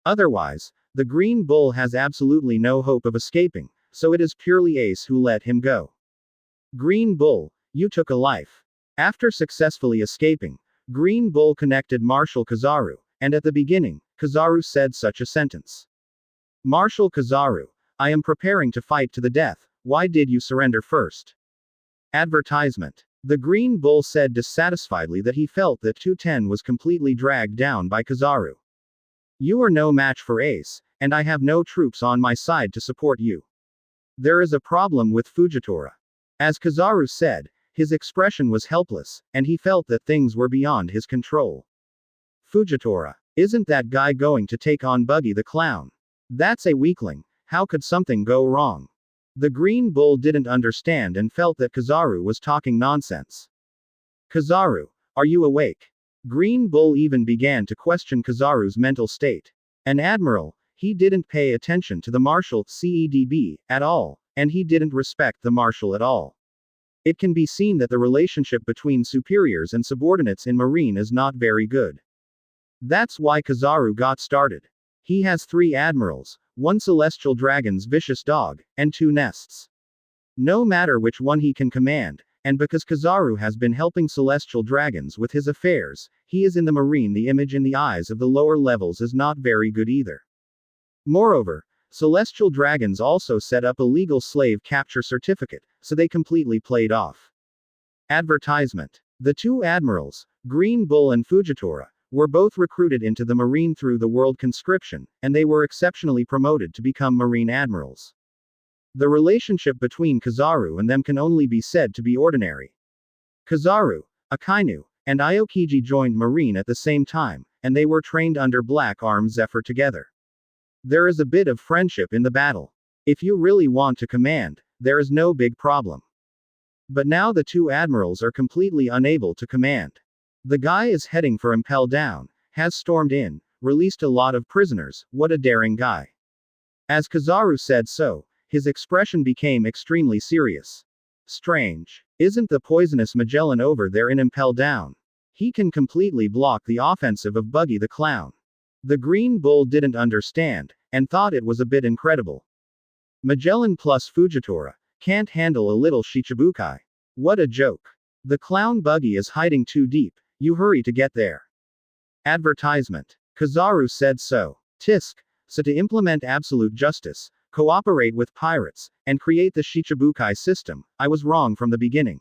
S1: Otherwise, the Green Bull has absolutely no hope of escaping, so it is purely Ace who let him go. Green Bull, you took a life. After successfully escaping, Green Bull connected Marshal Kizaru, and at the beginning, Kizaru said such a sentence. Marshal Kizaru, I am preparing to fight to the death, why did you surrender first? Advertisement. The Green Bull said dissatisfiedly that he felt that 210 was completely dragged down by Kizaru. You are no match for Ace, and I have no troops on my side to support you. There is a problem with Fujitora. As Kizaru said, his expression was helpless, and he felt that things were beyond his control. Fujitora, isn't that guy going to take on Buggy the Clown? That's a weakling, how could something go wrong? The Green Bull didn't understand and felt that Kizaru was talking nonsense. Kizaru, are you awake? Green Bull even began to question Kizaru's mental state. An admiral, he didn't pay attention to the Marshal CEDB at all, and he didn't respect the Marshal at all. It can be seen that the relationship between superiors and subordinates in Marine is not very good. That's why Kizaru got started. He has 3 admirals, 1 celestial dragon's vicious dog, and 2 nests. No matter which one he can command, and because Kizaru has been helping celestial dragons with his affairs, he is in the Marine. The image in the eyes of the lower levels is not very good either. Moreover, celestial dragons also set up a legal slave capture certificate, so they completely played off. Advertisement. The 2 admirals, Green Bull and Fujitora, were both recruited into the Marine through the world conscription, and they were exceptionally promoted to become Marine admirals. The relationship between Kizaru and them can only be said to be ordinary. Kizaru, Akainu, and Aokiji joined Marine at the same time, and they were trained under Black Arm Zephyr together. There is a bit of friendship in the battle. If you really want to command, there is no big problem. But now the 2 admirals are completely unable to command. The guy is heading for Impel Down, has stormed in, released a lot of prisoners, what a daring guy. As Kizaru said so, his expression became extremely serious. Strange. Isn't the poisonous Magellan over there in Impel Down? He can completely block the offensive of Buggy the Clown. The Green Bull didn't understand, and thought it was a bit incredible. Magellan plus Fujitora can't handle a little Shichibukai. What a joke. The clown Buggy is hiding too deep, you hurry to get there. Advertisement. Kizaru said so. Tisk. So to implement absolute justice, cooperate with pirates, and create the Shichibukai system, I was wrong from the beginning.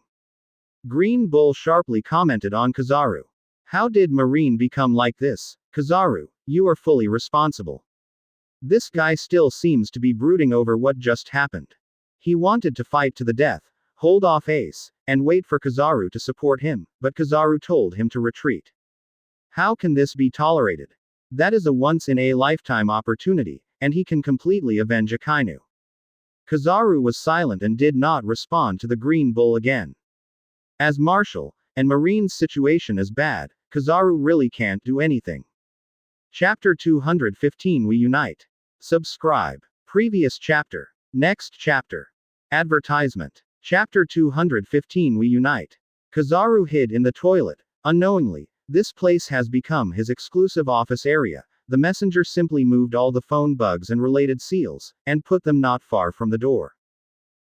S1: Green Bull sharply commented on Kizaru. How did Marine become like this? Kizaru, you are fully responsible. This guy still seems to be brooding over what just happened. He wanted to fight to the death, hold off Ace, and wait for Kizaru to support him, but Kizaru told him to retreat. How can this be tolerated? That is a once-in-a-lifetime opportunity, and he can completely avenge Akainu. Kizaru was silent and did not respond to the Green Bull again. As Marshal, and Marine's situation is bad, Kizaru really can't do anything. Chapter 215 We Unite. Subscribe. Previous chapter. Next chapter. Advertisement. Chapter 215 We Unite. Kizaru hid in the toilet, unknowingly, This place has become his exclusive office area. The messenger simply moved all the phone bugs and related seals, and put them not far from the door.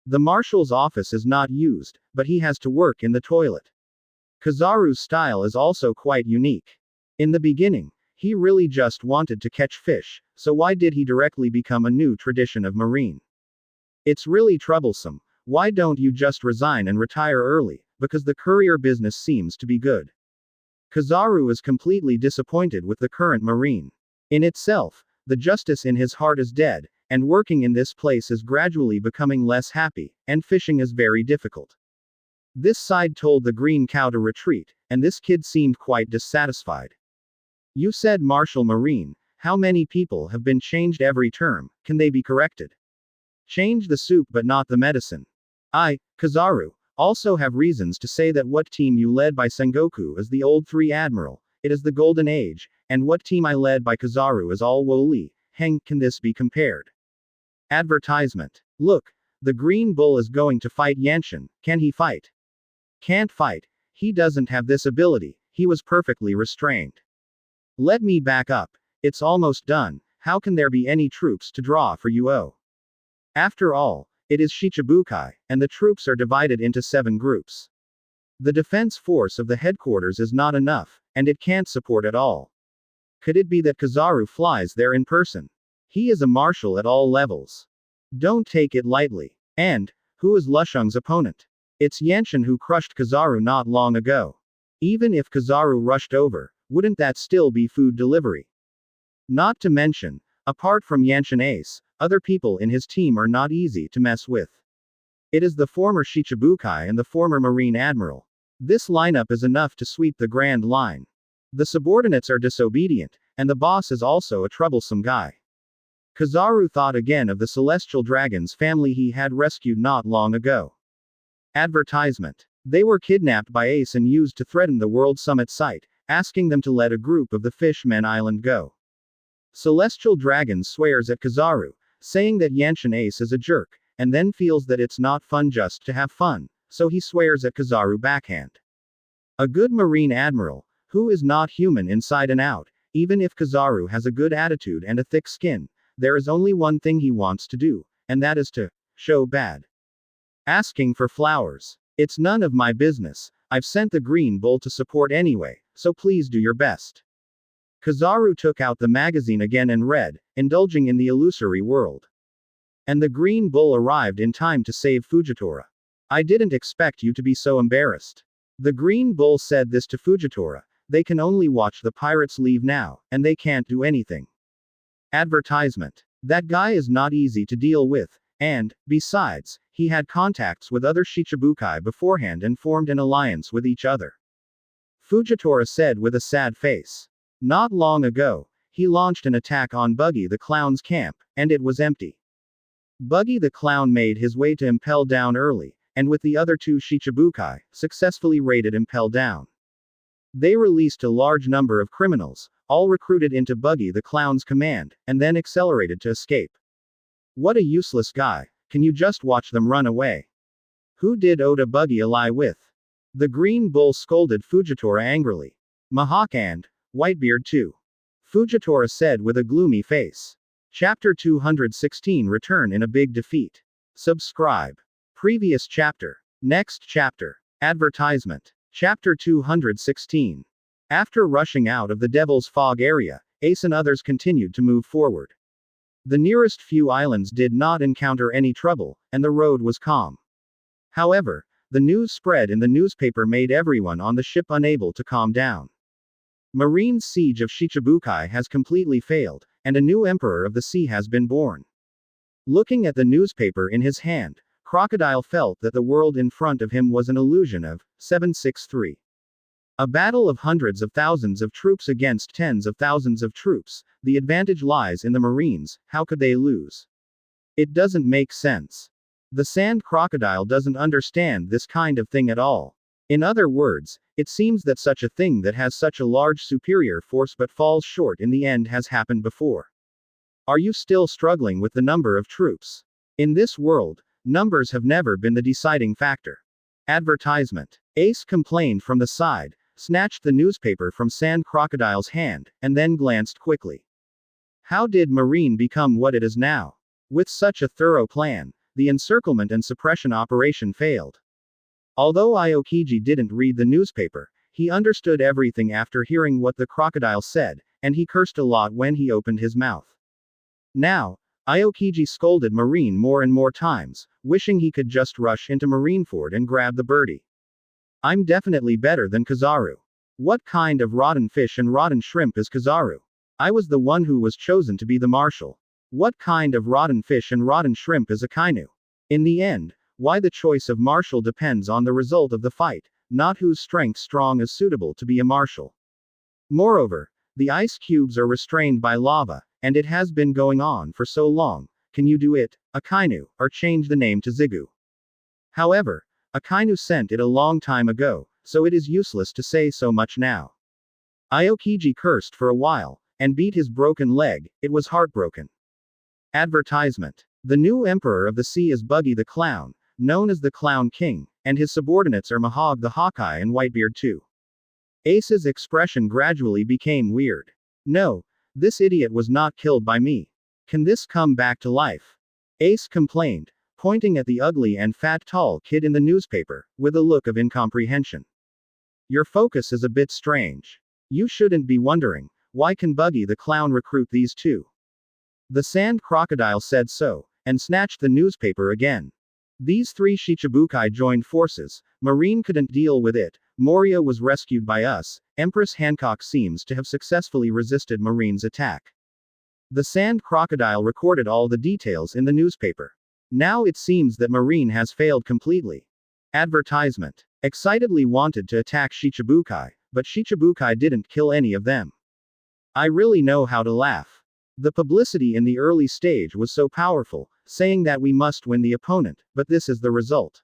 S1: The marshal's office is not used, but he has to work in the toilet. Kizaru's style is also quite unique. In the beginning, he really just wanted to catch fish, so why did he directly become a new tradition of Marine? It's really troublesome. Why don't you just resign and retire early, because the courier business seems to be good. Kizaru is completely disappointed with the current Marine. In itself, the justice in his heart is dead, and working in this place is gradually becoming less happy, and fishing is very difficult. This side told the green cow to retreat, and this kid seemed quite dissatisfied. You said Marshal Marine, how many people have been changed every term, can they be corrected? Change the soup but not the medicine. I, Kizaru, also have reasons to say that what team you led by Sengoku is the old 3 Admiral, it is the golden age, and what team I led by Kizaru is all Woli, heng, can this be compared? Advertisement. Look, the green bull is going to fight Yanshin, can he fight? Can't fight. He doesn't have this ability, he was perfectly restrained. Let me back up. It's almost done, how can there be any troops to draw for Uo? After all, it is Shichibukai, and the troops are divided into 7 groups. The defense force of the headquarters is not enough, and it can't support at all. Could it be that Kizaru flies there in person? He is a marshal at all levels. Don't take it lightly. And, who is Lusheng's opponent? It's Yanshin who crushed Kizaru not long ago. Even if Kizaru rushed over, wouldn't that still be food delivery? Not to mention, apart from Yanshin Ace, other people in his team are not easy to mess with. It is the former Shichibukai and the former Marine Admiral. This lineup is enough to sweep the Grand Line. The subordinates are disobedient, and the boss is also a troublesome guy. Kizaru thought again of the Celestial Dragon's family he had rescued not long ago. Advertisement. They were kidnapped by Ace and used to threaten the World Summit site, asking them to let a group of the Fishmen Island go. Celestial Dragon swears at Kizaru, saying that Yanshin Ace is a jerk, and then feels that it's not fun just to have fun, so he swears at Kizaru backhand. A good Marine Admiral, who is not human inside and out, even if Kizaru has a good attitude and a thick skin, there is only one thing he wants to do, and that is to show bad. Asking for flowers. It's none of my business, I've sent the Green Bull to support anyway, so please do your best. Kizaru took out the magazine again and read, indulging in the illusory world. And the Green Bull arrived in time to save Fujitora. I didn't expect you to be so embarrassed. The Green Bull said this to Fujitora, they can only watch the pirates leave now, and they can't do anything. Advertisement. That guy is not easy to deal with, and, besides, he had contacts with other Shichibukai beforehand and formed an alliance with each other. Fujitora said with a sad face. Not long ago, he launched an attack on Buggy the Clown's camp, and it was empty. Buggy the Clown made his way to Impel Down early, and with the other 2 Shichibukai, successfully raided Impel Down. They released a large number of criminals, all recruited into Buggy the Clown's command, and then accelerated to escape. What a useless guy, can you just watch them run away? Who did Oda Buggy ally with? The Green Bull scolded Fujitora angrily. Mahawk and Whitebeard too. Fujitora said with a gloomy face. Chapter 216 Return in a Big Defeat. Subscribe. Previous chapter. Next chapter. Advertisement. Chapter 216. After rushing out of the Devil's Fog area, Ace and others continued to move forward. The nearest few islands did not encounter any trouble, and the road was calm. However, the news spread in the newspaper made everyone on the ship unable to calm down. Marine's siege of Shichibukai has completely failed, and a new emperor of the sea has been born. Looking at the newspaper in his hand, Crocodile felt that the world in front of him was an illusion of 763. A battle of hundreds of thousands of troops against tens of thousands of troops, the advantage lies in the Marines, how could they lose? It doesn't make sense. The Sand Crocodile doesn't understand this kind of thing at all. In other words, it seems that such a thing that has such a large superior force but falls short in the end has happened before. Are you still struggling with the number of troops? In this world, numbers have never been the deciding factor. Advertisement. Ace complained from the side, snatched the newspaper from Sand Crocodile's hand, and then glanced quickly. How did Marine become what it is now? With such a thorough plan, the encirclement and suppression operation failed. Although Aokiji didn't read the newspaper, he understood everything after hearing what the crocodile said, and he cursed a lot when he opened his mouth. Now, Aokiji scolded Marine more and more times, wishing he could just rush into Marineford and grab the birdie. I'm definitely better than Kizaru. What kind of rotten fish and rotten shrimp is Kizaru? I was the one who was chosen to be the marshal. What kind of rotten fish and rotten shrimp is Akainu? In the end, why the choice of marshal depends on the result of the fight, not whose strength strong is suitable to be a marshal. Moreover, the ice cubes are restrained by lava, and it has been going on for so long. Can you do it, Akainu, or change the name to Zigu? However, Akainu sent it a long time ago, so it is useless to say so much now. Aokiji cursed for a while, and beat his broken leg. It was heartbroken. Advertisement. The new emperor of the sea is Buggy the Clown, known as the Clown King, and his subordinates are Mahog the Hawkeye and Whitebeard too. Ace's expression gradually became weird. No, this idiot was not killed by me. Can this come back to life? Ace complained, pointing at the ugly and fat tall kid in the newspaper, with a look of incomprehension. Your focus is a bit strange. You shouldn't be wondering, why can Buggy the Clown recruit these two? The Sand Crocodile said so, and snatched the newspaper again. These three Shichibukai joined forces. Marine couldn't deal with it. Moria was rescued by us. Empress Hancock seems to have successfully resisted Marine's attack. The Sand Crocodile recorded all the details in the newspaper. Now it seems that Marine has failed completely. Advertisement. Excitedly wanted to attack Shichibukai, but Shichibukai didn't kill any of them. I really know how to laugh. The publicity in the early stage was so powerful, saying that we must win the opponent, but this is the result.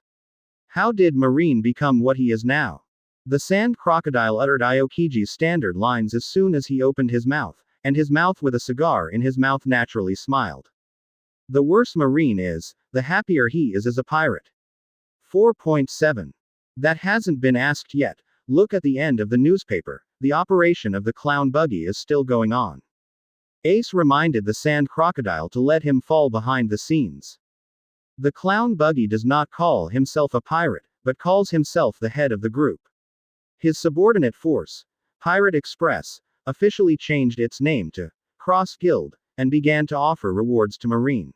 S1: How did Marine become what he is now? The Sand Crocodile uttered Aokiji's standard lines as soon as he opened his mouth, and his mouth with a cigar in his mouth naturally smiled. The worse Marine is, the happier he is as a pirate. 4.7. That hasn't been asked yet. Look at the end of the newspaper. The operation of the clown buggy is still going on. Ace reminded the Sand Crocodile to let him fall behind the scenes. The clown buggy does not call himself a pirate, but calls himself the head of the group. His subordinate force, Pirate Express, officially changed its name to Cross Guild, and began to offer rewards to Marine.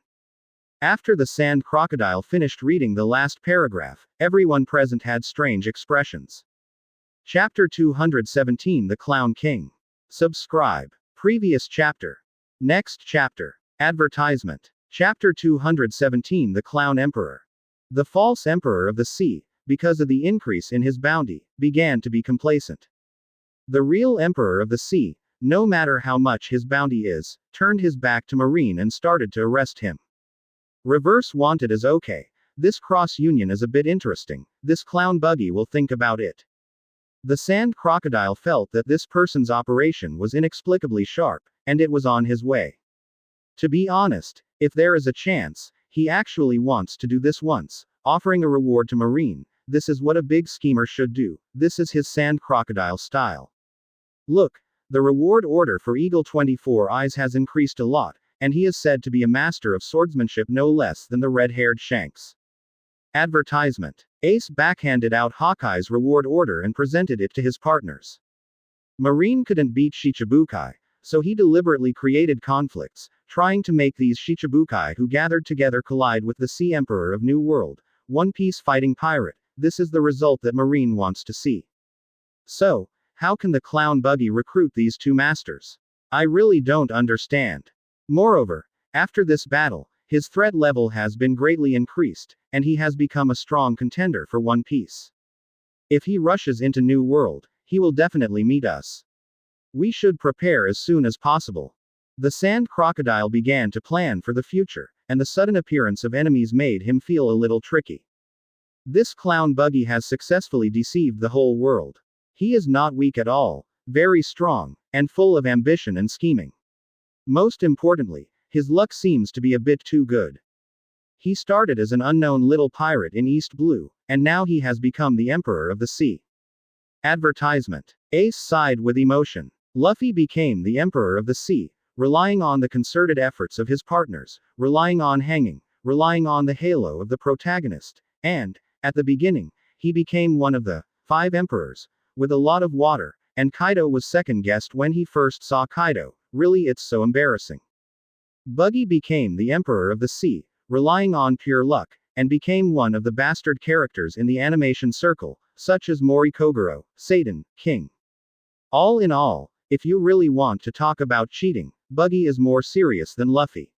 S1: After the Sand Crocodile finished reading the last paragraph, everyone present had strange expressions. Chapter 217 The Clown King. Subscribe. Previous chapter. Next chapter. Advertisement. Chapter 217 The Clown Emperor. The false emperor of the sea, because of the increase in his bounty, began to be complacent. The real emperor of the sea, no matter how much his bounty is, turned his back to Marine and started to arrest him. Reverse wanted as okay. This cross union is a bit interesting. This clown buggy will think about it. The Sand Crocodile felt that this person's operation was inexplicably sharp, and it was on his way. To be honest, if there is a chance, he actually wants to do this once, offering a reward to Marine. This is what a big schemer should do. This is his Sand Crocodile style. Look, the reward order for Eagle 24 Eyes has increased a lot, and he is said to be a master of swordsmanship no less than the red-haired Shanks. Advertisement. Ace backhanded out Hawkeye's reward order and presented it to his partners. Marine couldn't beat Shichibukai, so he deliberately created conflicts, trying to make these Shichibukai who gathered together collide with the Sea Emperor of New World, one-piece fighting pirate. This is the result that Marine wants to see. So, how can the clown buggy recruit these two masters? I really don't understand. Moreover, after this battle, his threat level has been greatly increased, and he has become a strong contender for One Piece. If he rushes into New World, he will definitely meet us. We should prepare as soon as possible. The Sand Crocodile began to plan for the future, and the sudden appearance of enemies made him feel a little tricky. This clown buggy has successfully deceived the whole world. He is not weak at all, very strong, and full of ambition and scheming. Most importantly, his luck seems to be a bit too good. He started as an unknown little pirate in East Blue, and now he has become the Emperor of the Sea. Advertisement. Ace sighed with emotion. Luffy became the Emperor of the Sea, relying on the concerted efforts of his partners, relying on hanging, relying on the halo of the protagonist, and, at the beginning, he became one of the 5 emperors, with a lot of water, and Kaido was second-guessed when he first saw Kaido. Really, it's so embarrassing. Buggy became the Emperor of the Sea, relying on pure luck, and became one of the bastard characters in the animation circle, such as Mori Kogoro, Satan, King. All in all, if you really want to talk about cheating, Buggy is more serious than Luffy.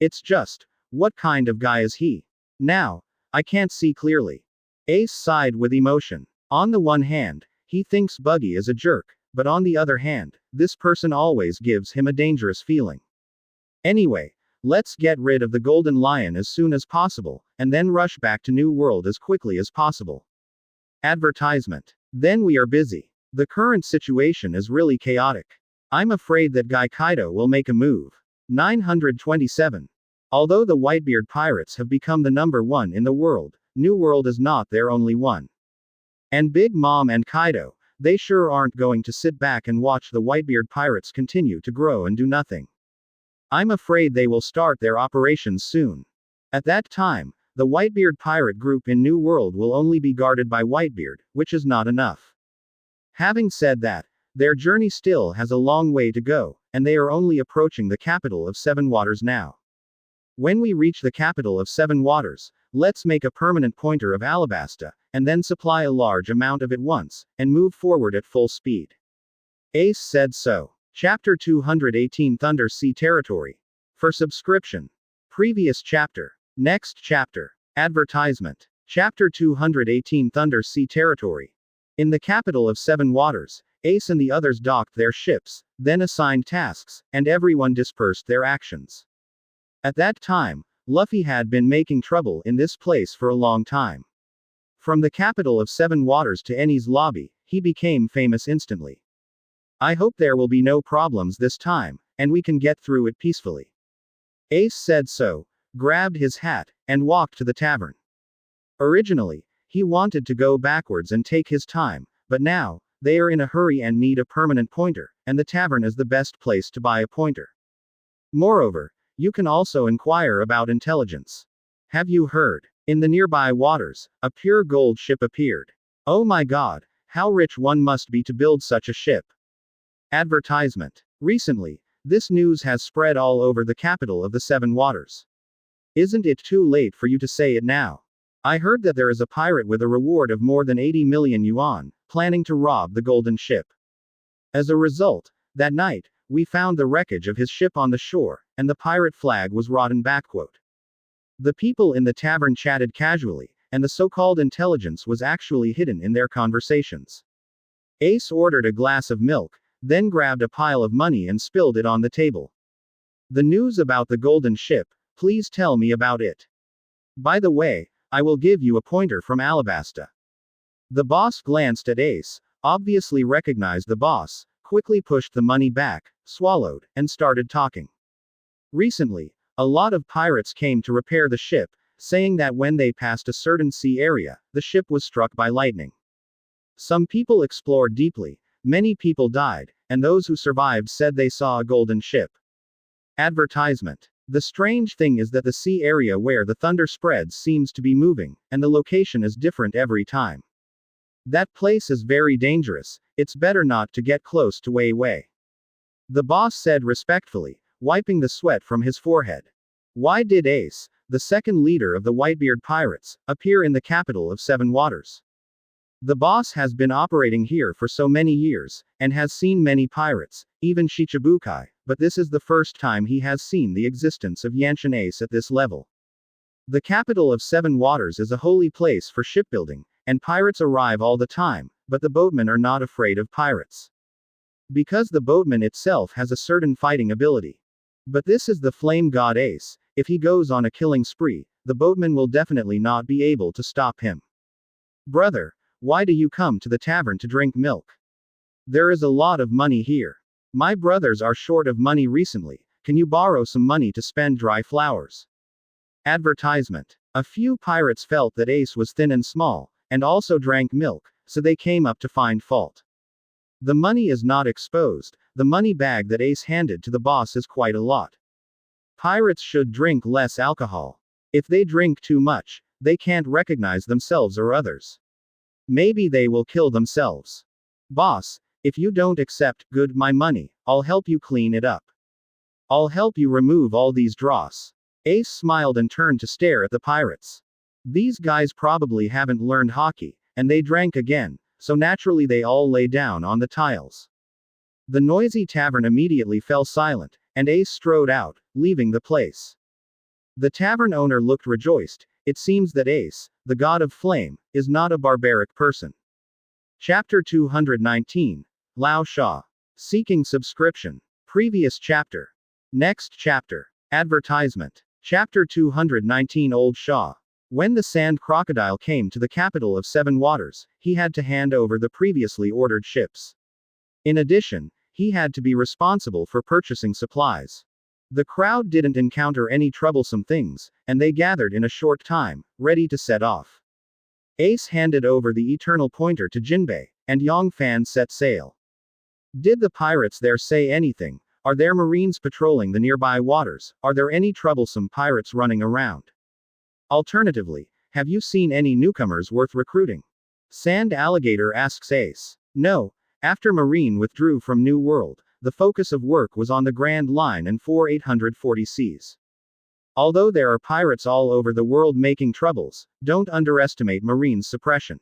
S1: It's just, what kind of guy is he? Now, I can't see clearly. Ace sighed with emotion. On the one hand, he thinks Buggy is a jerk, but on the other hand, this person always gives him a dangerous feeling. Anyway, let's get rid of the Golden Lion as soon as possible, and then rush back to New World as quickly as possible. Advertisement. Then we are busy. The current situation is really chaotic. I'm afraid that Guy Kaido will make a move. 927. Although the Whitebeard pirates have become the number 1 in the world, New World is not their only one. And Big Mom and Kaido, they sure aren't going to sit back and watch the Whitebeard pirates continue to grow and do nothing. I'm afraid they will start their operations soon. At that time, the Whitebeard pirate group in New World will only be guarded by Whitebeard, which is not enough. Having said that, their journey still has a long way to go, and they are only approaching the capital of Seven Waters now. When we reach the capital of Seven Waters, let's make a permanent pointer of Alabasta, and then supply a large amount of it once, and move forward at full speed. Ace said so. Chapter 218 Thunder Sea Territory. For subscription. Previous chapter. Next chapter. Advertisement. Chapter 218 Thunder Sea Territory. In the capital of Seven Waters, Ace and the others docked their ships, then assigned tasks, and everyone dispersed their actions. At that time, Luffy had been making trouble in this place for a long time. From the capital of Seven Waters to Eni's lobby, he became famous instantly. I hope there will be no problems this time, and we can get through it peacefully. Ace said so, grabbed his hat, and walked to the tavern. Originally, he wanted to go backwards and take his time, but now, they are in a hurry and need a permanent pointer, and the tavern is the best place to buy a pointer. Moreover, you can also inquire about intelligence. Have you heard? In the nearby waters, a pure gold ship appeared. Oh my god, how rich one must be to build such a ship. Advertisement. Recently, this news has spread all over the capital of the Seven Waters. Isn't it too late for you to say it now? I heard that there is a pirate with a reward of more than 80 million yuan, planning to rob the golden ship. As a result, that night, we found the wreckage of his ship on the shore, and the pirate flag was rotten. The people in the tavern chatted casually, and the so-called intelligence was actually hidden in their conversations. Ace ordered a glass of milk, then grabbed a pile of money and spilled it on the table. The news about the golden ship, please tell me about it. By the way, I will give you a pointer from Alabasta. The boss glanced at Ace, obviously recognized the boss, quickly pushed the money back, swallowed, and started talking. Recently, a lot of pirates came to repair the ship, saying that when they passed a certain sea area, the ship was struck by lightning. Some people explored deeply, many people died, and those who survived said they saw a golden ship. Advertisement. The strange thing is that the sea area where the thunder spreads seems to be moving, and the location is different every time. That place is very dangerous, it's better not to get close to Wei Wei. The boss said respectfully, wiping the sweat from his forehead. Why did Ace, the second leader of the Whitebeard pirates, appear in the capital of Seven Waters? The boss has been operating here for so many years, and has seen many pirates, even Shichibukai, but this is the first time he has seen the existence of Yanshin Ace at this level. The capital of Seven Waters is a holy place for shipbuilding, and pirates arrive all the time, but the boatmen are not afraid of pirates. Because the boatman itself has a certain fighting ability. But this is the flame god Ace, if he goes on a killing spree, the boatman will definitely not be able to stop him. Brother, why do you come to the tavern to drink milk? There is a lot of money here. My brothers are short of money recently, can you borrow some money to spend dry flowers? Advertisement. A few pirates felt that Ace was thin and small, and also drank milk, so they came up to find fault. The money is not exposed, the money bag that Ace handed to the boss is quite a lot. Pirates should drink less alcohol. If they drink too much, they can't recognize themselves or others. Maybe they will kill themselves. Boss, if you don't accept my money, I'll help you clean it up. I'll help you remove all these dross. Ace smiled and turned to stare at the pirates. These guys probably haven't learned hockey, and they drank again, so naturally they all lay down on the tiles. The noisy tavern immediately fell silent, and Ace strode out, leaving the place. The tavern owner looked rejoiced. It seems that Ace, the god of flame, is not a barbaric person. Chapter 219. Lao Sha. Seeking subscription. Previous chapter. Next chapter. Advertisement. Chapter 219. Old Sha. When the sand crocodile came to the capital of Seven Waters, he had to hand over the previously ordered ships. In addition, he had to be responsible for purchasing supplies. The crowd didn't encounter any troublesome things, and they gathered in a short time, ready to set off. Ace handed over the eternal pointer to Jinbe, and Yongfan set sail. Did the pirates there say anything? Are there marines patrolling the nearby waters? Are there any troublesome pirates running around? Alternatively, have you seen any newcomers worth recruiting? Sand Alligator asks Ace. No, after Marine withdrew from New World, the focus of work was on the Grand Line and 4840 Cs. Although there are pirates all over the world making troubles, don't underestimate Marine's suppression.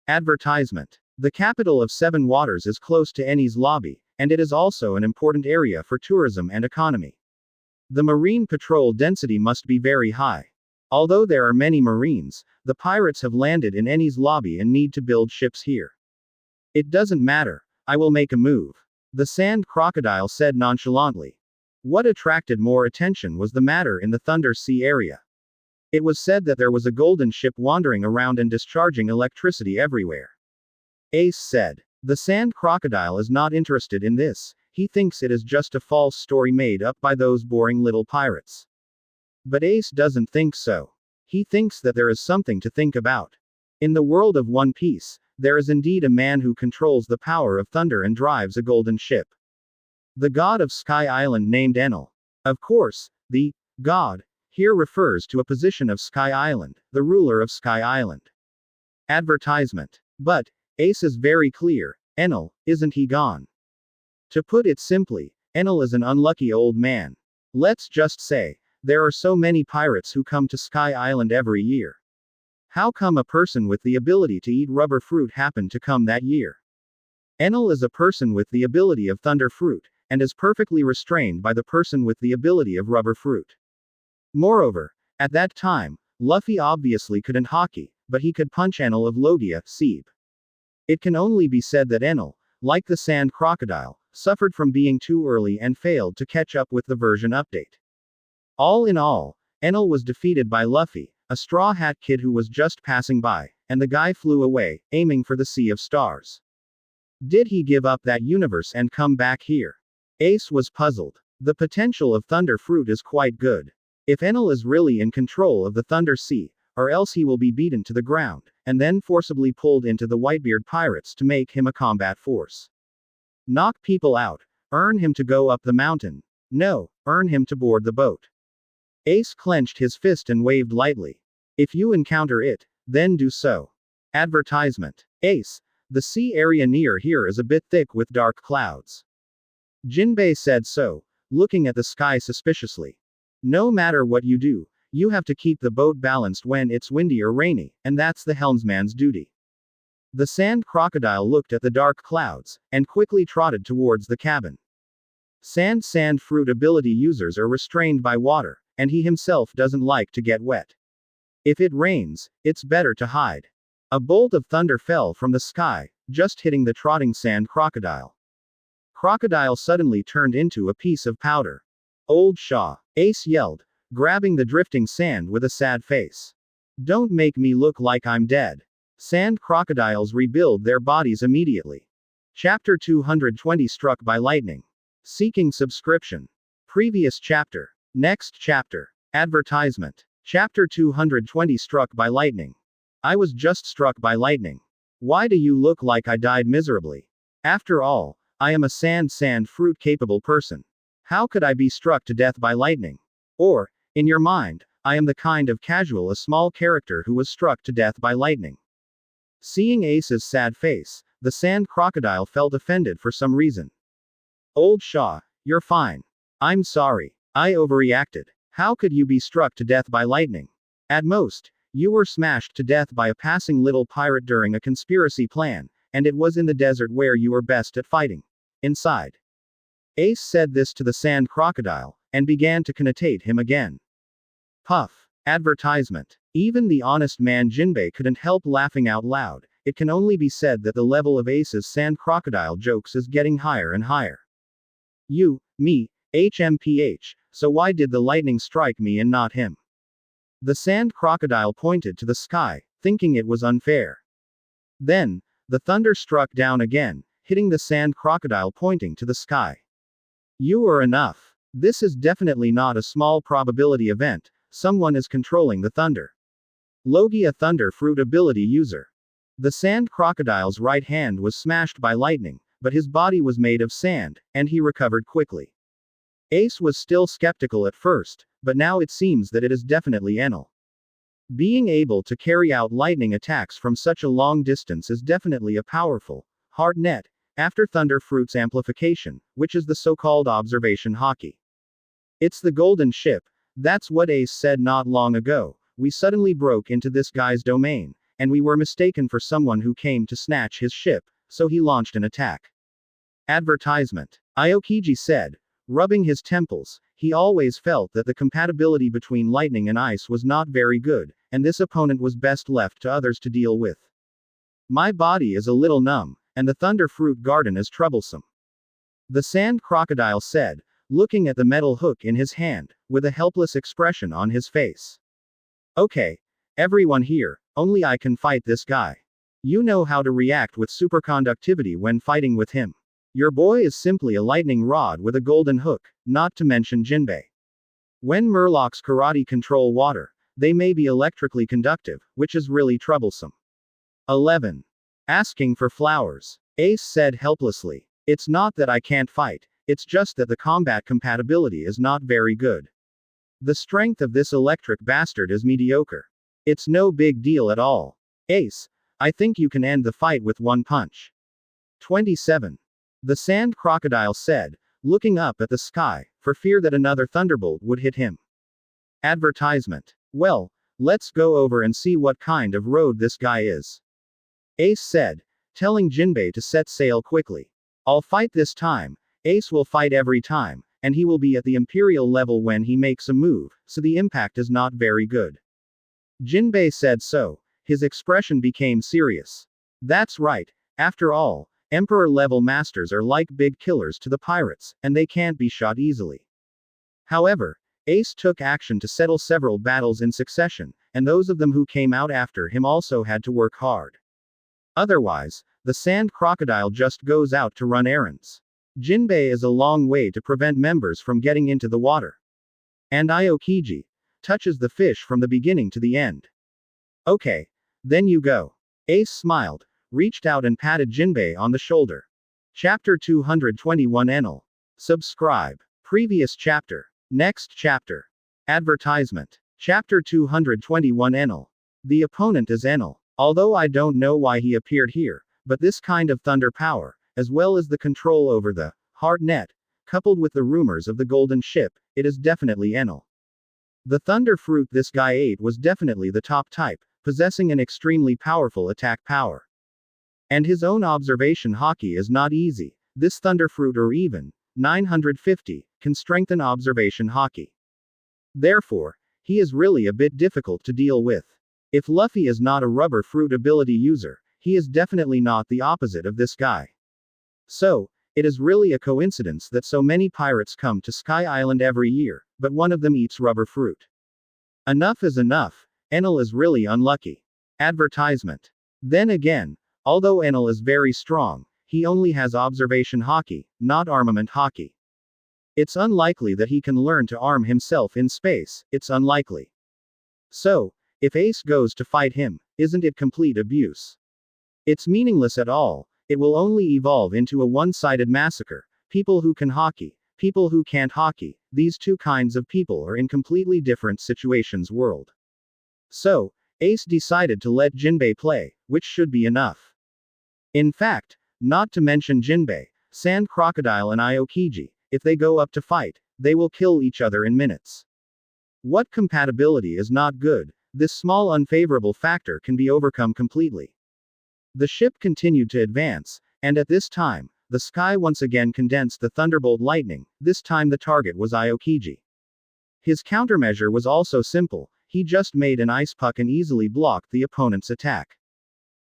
S1: Advertisement. The capital of Seven Waters is close to Eni's lobby, and it is also an important area for tourism and economy. The Marine patrol density must be very high. Although there are many Marines, the pirates have landed in Eni's lobby and need to build ships here. It doesn't matter, I will make a move. The sand crocodile said nonchalantly. What attracted more attention was the matter in the Thunder Sea area. It was said that there was a golden ship wandering around and discharging electricity everywhere. Ace said. The sand crocodile is not interested in this, he thinks it is just a false story made up by those boring little pirates. But Ace doesn't think so. He thinks that there is something to think about. In the world of One Piece, there is indeed a man who controls the power of thunder and drives a golden ship. The god of Sky Island named Enel. Of course, the god here refers to a position of Sky Island, the ruler of Sky Island. Advertisement. But Ace is very clear, Enel, isn't he gone? To put it simply, Enel is an unlucky old man. Let's just say, there are so many pirates who come to Sky Island every year. How come a person with the ability to eat rubber fruit happened to come that year? Enel is a person with the ability of thunder fruit, and is perfectly restrained by the person with the ability of rubber fruit. Moreover, at that time, Luffy obviously couldn't hockey, but he could punch Enel of Logia, Seeb. It can only be said that Enel, like the sand crocodile, suffered from being too early and failed to catch up with the version update. All in all, Enel was defeated by Luffy, a straw hat kid who was just passing by, and the guy flew away, aiming for the Sea of Stars. Did he give up that universe and come back here? Ace was puzzled. The potential of Thunder Fruit is quite good. If Enel is really in control of the Thunder Sea, or else he will be beaten to the ground, and then forcibly pulled into the Whitebeard pirates to make him a combat force. Knock people out. Earn him to go up the mountain. No, earn him to board the boat. Ace clenched his fist and waved lightly. If you encounter it, then do so. Advertisement. Ace, the sea area near here is a bit thick with dark clouds. Jinbe said so, looking at the sky suspiciously. No matter what you do, you have to keep the boat balanced when it's windy or rainy, and that's the helmsman's duty. The sand crocodile looked at the dark clouds, and quickly trotted towards the cabin. Sand fruit ability users are restrained by water, and he himself doesn't like to get wet. If it rains, it's better to hide. A bolt of thunder fell from the sky, just hitting the trotting sand crocodile. Crocodile suddenly turned into a piece of powder. Old Shaw, Ace yelled, grabbing the drifting sand with a sad face. Don't make me look like I'm dead. Sand crocodiles rebuild their bodies immediately. Chapter 220 Struck by Lightning. Seeking subscription. Previous chapter. Next chapter. Advertisement. Chapter 220 Struck by Lightning. I was just struck by lightning. Why do you look like I died miserably? After all, I am a sand fruit capable person. How could I be struck to death by lightning? Or, in your mind, I am the kind of casual a small character who was struck to death by lightning. Seeing Ace's sad face, the sand crocodile felt offended for some reason. Old Shaw, you're fine. I'm sorry. I overreacted. How could you be struck to death by lightning? At most, you were smashed to death by a passing little pirate during a conspiracy plan, and it was in the desert where you were best at fighting. Inside. Ace said this to the sand crocodile, and began to connotate him again. Puff. Advertisement. Even the honest man Jinbe couldn't help laughing out loud. It can only be said that the level of Ace's sand crocodile jokes is getting higher and higher. You, me, HMPH, so why did the lightning strike me and not him? The sand crocodile pointed to the sky, thinking it was unfair. Then, the thunder struck down again, hitting the sand crocodile pointing to the sky. You are enough. This is definitely not a small probability event, someone is controlling the thunder. Logi, a thunder fruit ability user. The sand crocodile's right hand was smashed by lightning, but his body was made of sand, and he recovered quickly. Ace was still skeptical at first, but now it seems that it is definitely Enel. Being able to carry out lightning attacks from such a long distance is definitely a powerful, hard net, after Thunder Fruit's amplification, which is the so-called observation hockey. It's the golden ship, that's what Ace said not long ago. We suddenly broke into this guy's domain, and we were mistaken for someone who came to snatch his ship, so he launched an attack. Advertisement. Aokiji said, rubbing his temples. He always felt that the compatibility between lightning and ice was not very good, and this opponent was best left to others to deal with. My body is a little numb, and the Thunder Fruit Garden is troublesome. The sand crocodile said, looking at the metal hook in his hand, with a helpless expression on his face. Okay. Everyone here, only I can fight this guy. You know how to react with superconductivity when fighting with him. Your boy is simply a lightning rod with a golden hook, not to mention Jinbe. When Murlocs karate control water, they may be electrically conductive, which is really troublesome. 11. Asking for flowers. Ace said helplessly. It's not that I can't fight, it's just that the combat compatibility is not very good. The strength of this electric bastard is mediocre. It's no big deal at all. Ace, I think you can end the fight with one punch. 27. The sand crocodile said, looking up at the sky, for fear that another thunderbolt would hit him. Advertisement. Well, let's go over and see what kind of road this guy is. Ace said, telling Jinbe to set sail quickly. I'll fight this time. Ace will fight every time, and he will be at the Imperial level when he makes a move, so the impact is not very good. Jinbe said so. His expression became serious. That's right. After all, Emperor-level masters are like big killers to the pirates, and they can't be shot easily. However, Ace took action to settle several battles in succession, and those of them who came out after him also had to work hard. Otherwise, the sand crocodile just goes out to run errands. Jinbe is a long way to prevent members from getting into the water. And Aokiji touches the fish from the beginning to the end. Okay. Then you go. Ace smiled, reached out and patted Jinbe on the shoulder. Chapter 221 Enel. Subscribe. Previous chapter. Next chapter. Advertisement. Chapter 221 Enel. The opponent is Enel. Although I don't know why he appeared here, but this kind of thunder power, as well as the control over the hard net, coupled with the rumors of the golden ship, it is definitely Enel. The thunder fruit this guy ate was definitely the top type, possessing an extremely powerful attack power. And his own observation hockey is not easy. This thunder fruit or even 950 can strengthen observation hockey. Therefore, he is really a bit difficult to deal with. If Luffy is not a rubber fruit ability user, he is definitely not the opposite of this guy. So, it is really a coincidence that so many pirates come to Sky Island every year, but one of them eats rubber fruit. Enough is enough. Enel is really unlucky. Advertisement. Then again, although Enel is very strong, he only has observation hockey, not armament hockey. It's unlikely that he can learn to arm himself in space, it's unlikely. So, if Ace goes to fight him, isn't it complete abuse? It's meaningless at all. It will only evolve into a one-sided massacre. People who can hockey, people who can't hockey, these two kinds of people are in completely different situations world. So, Ace decided to let Jinbe play, which should be enough. In fact, not to mention Jinbe, Sand Crocodile and Aokiji, if they go up to fight, they will kill each other in minutes. What compatibility is not good, this small unfavorable factor can be overcome completely. The ship continued to advance, and at this time, the sky once again condensed the thunderbolt lightning, this time the target was Aokiji. His countermeasure was also simple, he just made an ice puck and easily blocked the opponent's attack.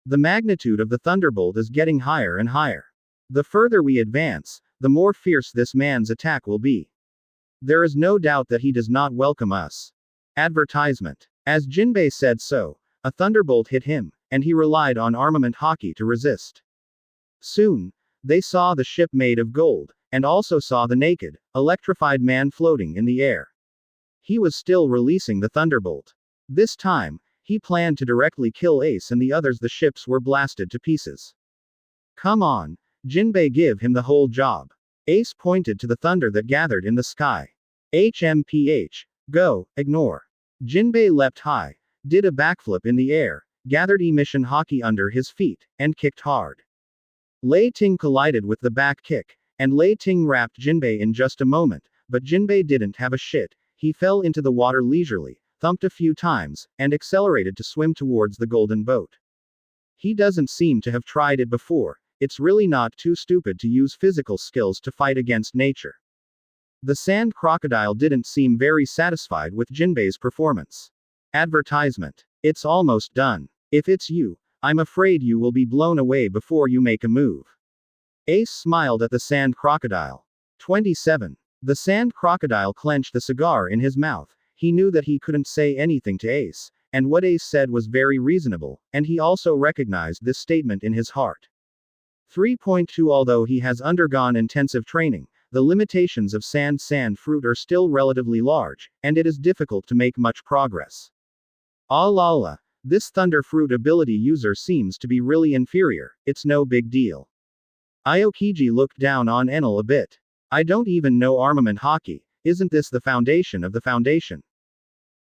S1: The magnitude of the thunderbolt is getting higher and higher. The further we advance, the more fierce this man's attack will be. There is no doubt that he does not welcome us. Advertisement. As Jinbe said so, a thunderbolt hit him, and he relied on armament hockey to resist. Soon, they saw the ship made of gold, and also saw the naked, electrified man floating in the air. He was still releasing the thunderbolt. This time, he planned to directly kill Ace and the others. The ships were blasted to pieces. Come on, Jinbe, give him the whole job. Ace pointed to the thunder that gathered in the sky. HMPH. Go, ignore. Jinbe leapt high, did a backflip in the air, gathered emission hockey under his feet, and kicked hard. Lei Ting collided with the back kick, and Lei Ting wrapped Jinbe in just a moment, but Jinbe didn't have a shit, he fell into the water leisurely, thumped a few times, and accelerated to swim towards the golden boat. He doesn't seem to have tried it before, it's really not too stupid to use physical skills to fight against nature. The sand crocodile didn't seem very satisfied with Jinbe's performance. Advertisement. It's almost done. If it's you, I'm afraid you will be blown away before you make a move. Ace smiled at the sand crocodile. 27. The sand crocodile clenched the cigar in his mouth. He knew that he couldn't say anything to Ace, and what Ace said was very reasonable, and he also recognized this statement in his heart. 3.2 Although he has undergone intensive training, the limitations of sand fruit are still relatively large, and it is difficult to make much progress. Ah la la, this thunder fruit ability user seems to be really inferior, it's no big deal. Aokiji looked down on Enel a bit. I don't even know armament hockey, isn't this the foundation of the foundation?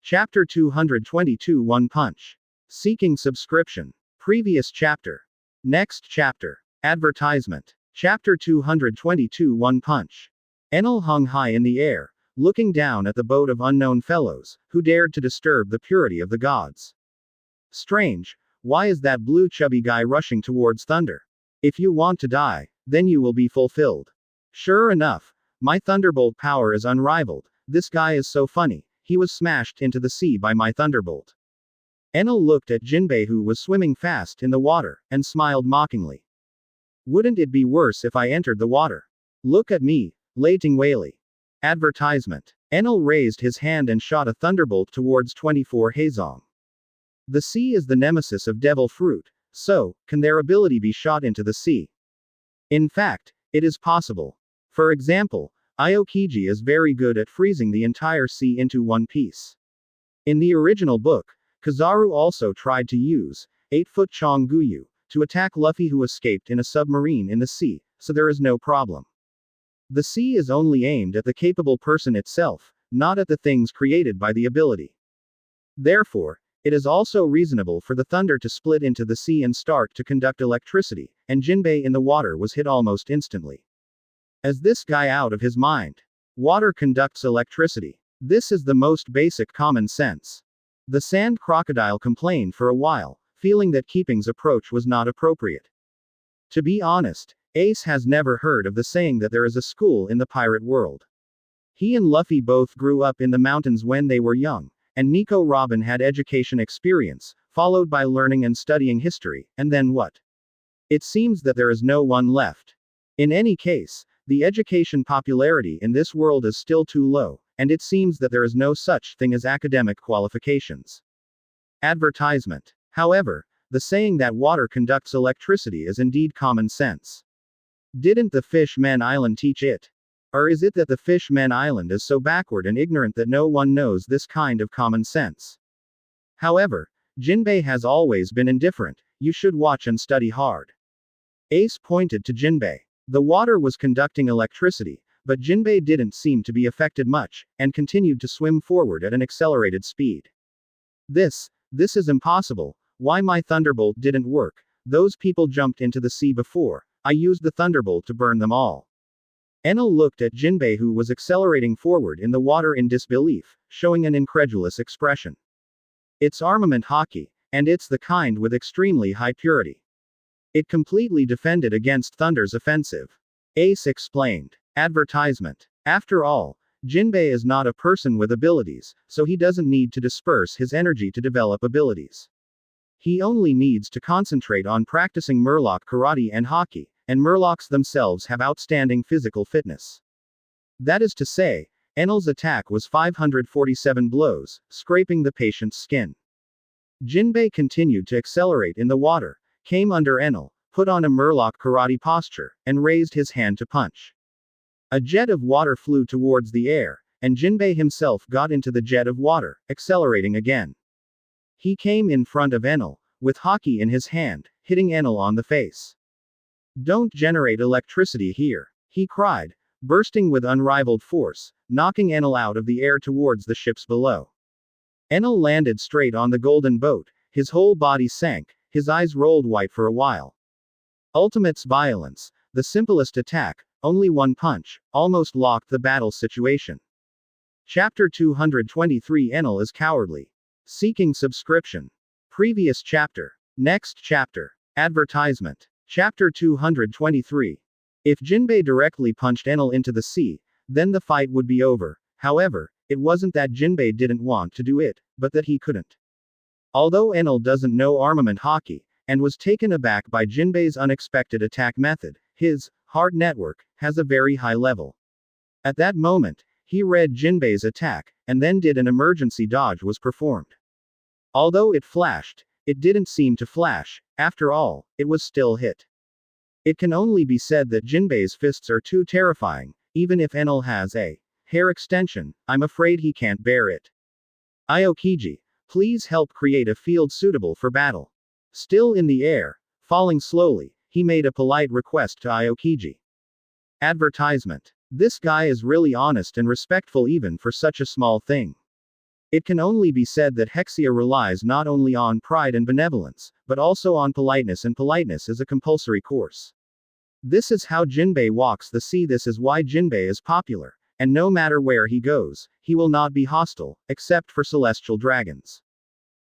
S1: Chapter 222 One Punch. Seeking subscription. Previous chapter. Next chapter. Advertisement. Chapter 222 One Punch. Enel hung high in the air, looking down at the boat of unknown fellows, who dared to disturb the purity of the gods. Strange, why is that blue chubby guy rushing towards thunder? If you want to die, then you will be fulfilled. Sure enough, my thunderbolt power is unrivaled, this guy is so funny, he was smashed into the sea by my thunderbolt. Enel looked at Jinbe who was swimming fast in the water, and smiled mockingly. Wouldn't it be worse if I entered the water? Look at me, Lei Ting Whaley. Advertisement. Enel raised his hand and shot a thunderbolt towards 24 Hazong. The sea is the nemesis of devil fruit, so, can their ability be shot into the sea? In fact, it is possible. For example, Aokiji is very good at freezing the entire sea into one piece. In the original book, Kizaru also tried to use 8-foot Chong Guyu to attack Luffy who escaped in a submarine in the sea, so there is no problem. The sea is only aimed at the capable person itself, not at the things created by the ability. Therefore, it is also reasonable for the thunder to split into the sea and start to conduct electricity, and Jinbe in the water was hit almost instantly. Is this guy out of his mind? Water conducts electricity. This is the most basic common sense. The sand crocodile complained for a while, feeling that Keeping's approach was not appropriate. To be honest, Ace has never heard of the saying that there is a school in the pirate world. He and Luffy both grew up in the mountains when they were young, and Nico Robin had education experience, followed by learning and studying history, and then what? It seems that there is no one left. In any case, the education popularity in this world is still too low, and it seems that there is no such thing as academic qualifications. Advertisement. However, the saying that water conducts electricity is indeed common sense. Didn't the Fish-Men Island teach it? Or is it that the Fish-Men Island is so backward and ignorant that no one knows this kind of common sense? However, Jinbe has always been indifferent, you should watch and study hard. Ace pointed to Jinbe. The water was conducting electricity, but Jinbe didn't seem to be affected much, and continued to swim forward at an accelerated speed. This is impossible. Why my thunderbolt didn't work? Those people jumped into the sea before. I used the thunderbolt to burn them all. Enel looked at Jinbe, who was accelerating forward in the water in disbelief, showing an incredulous expression. It's armament hockey, and it's the kind with extremely high purity. It completely defended against Thunder's offensive. Ace explained. Advertisement. After all, Jinbe is not a person with abilities, so he doesn't need to disperse his energy to develop abilities. He only needs to concentrate on practicing Murloc karate and hockey, and Murlocs themselves have outstanding physical fitness. That is to say, Enel's attack was 547 blows, scraping the patient's skin. Jinbe continued to accelerate in the water, came under Enel, put on a Murloc karate posture, and raised his hand to punch. A jet of water flew towards the air, and Jinbe himself got into the jet of water, accelerating again. He came in front of Enel, with hockey in his hand, hitting Enel on the face. Don't generate electricity here, he cried, bursting with unrivaled force, knocking Enel out of the air towards the ships below. Enel landed straight on the golden boat, his whole body sank, his eyes rolled white for a while. Ultimate's violence, the simplest attack, only one punch, almost locked the battle situation. Chapter 223 Enel is cowardly. Seeking subscription. Previous chapter. Next chapter. Advertisement. Chapter 223. If Jinbe directly punched Enel into the sea, then the fight would be over. However, it wasn't that Jinbe didn't want to do it, but that he couldn't. Although Enel doesn't know armament hockey, and was taken aback by Jinbe's unexpected attack method, his hard network has a very high level. At that moment, he read Jinbe's attack, and then did an emergency dodge was performed. Although it flashed, it didn't seem to flash. After all, it was still hit. It can only be said that Jinbe's fists are too terrifying. Even if Enel has a hair extension, I'm afraid he can't bear it. Aokiji, please help create a field suitable for battle. Still in the air, falling slowly, he made a polite request to Aokiji. Advertisement. This guy is really honest and respectful even for such a small thing. It can only be said that Hexia relies not only on pride and benevolence, but also on politeness, and politeness is a compulsory course. This is how Jinbe walks the sea. This is why Jinbe is popular, and no matter where he goes, he will not be hostile, except for celestial dragons.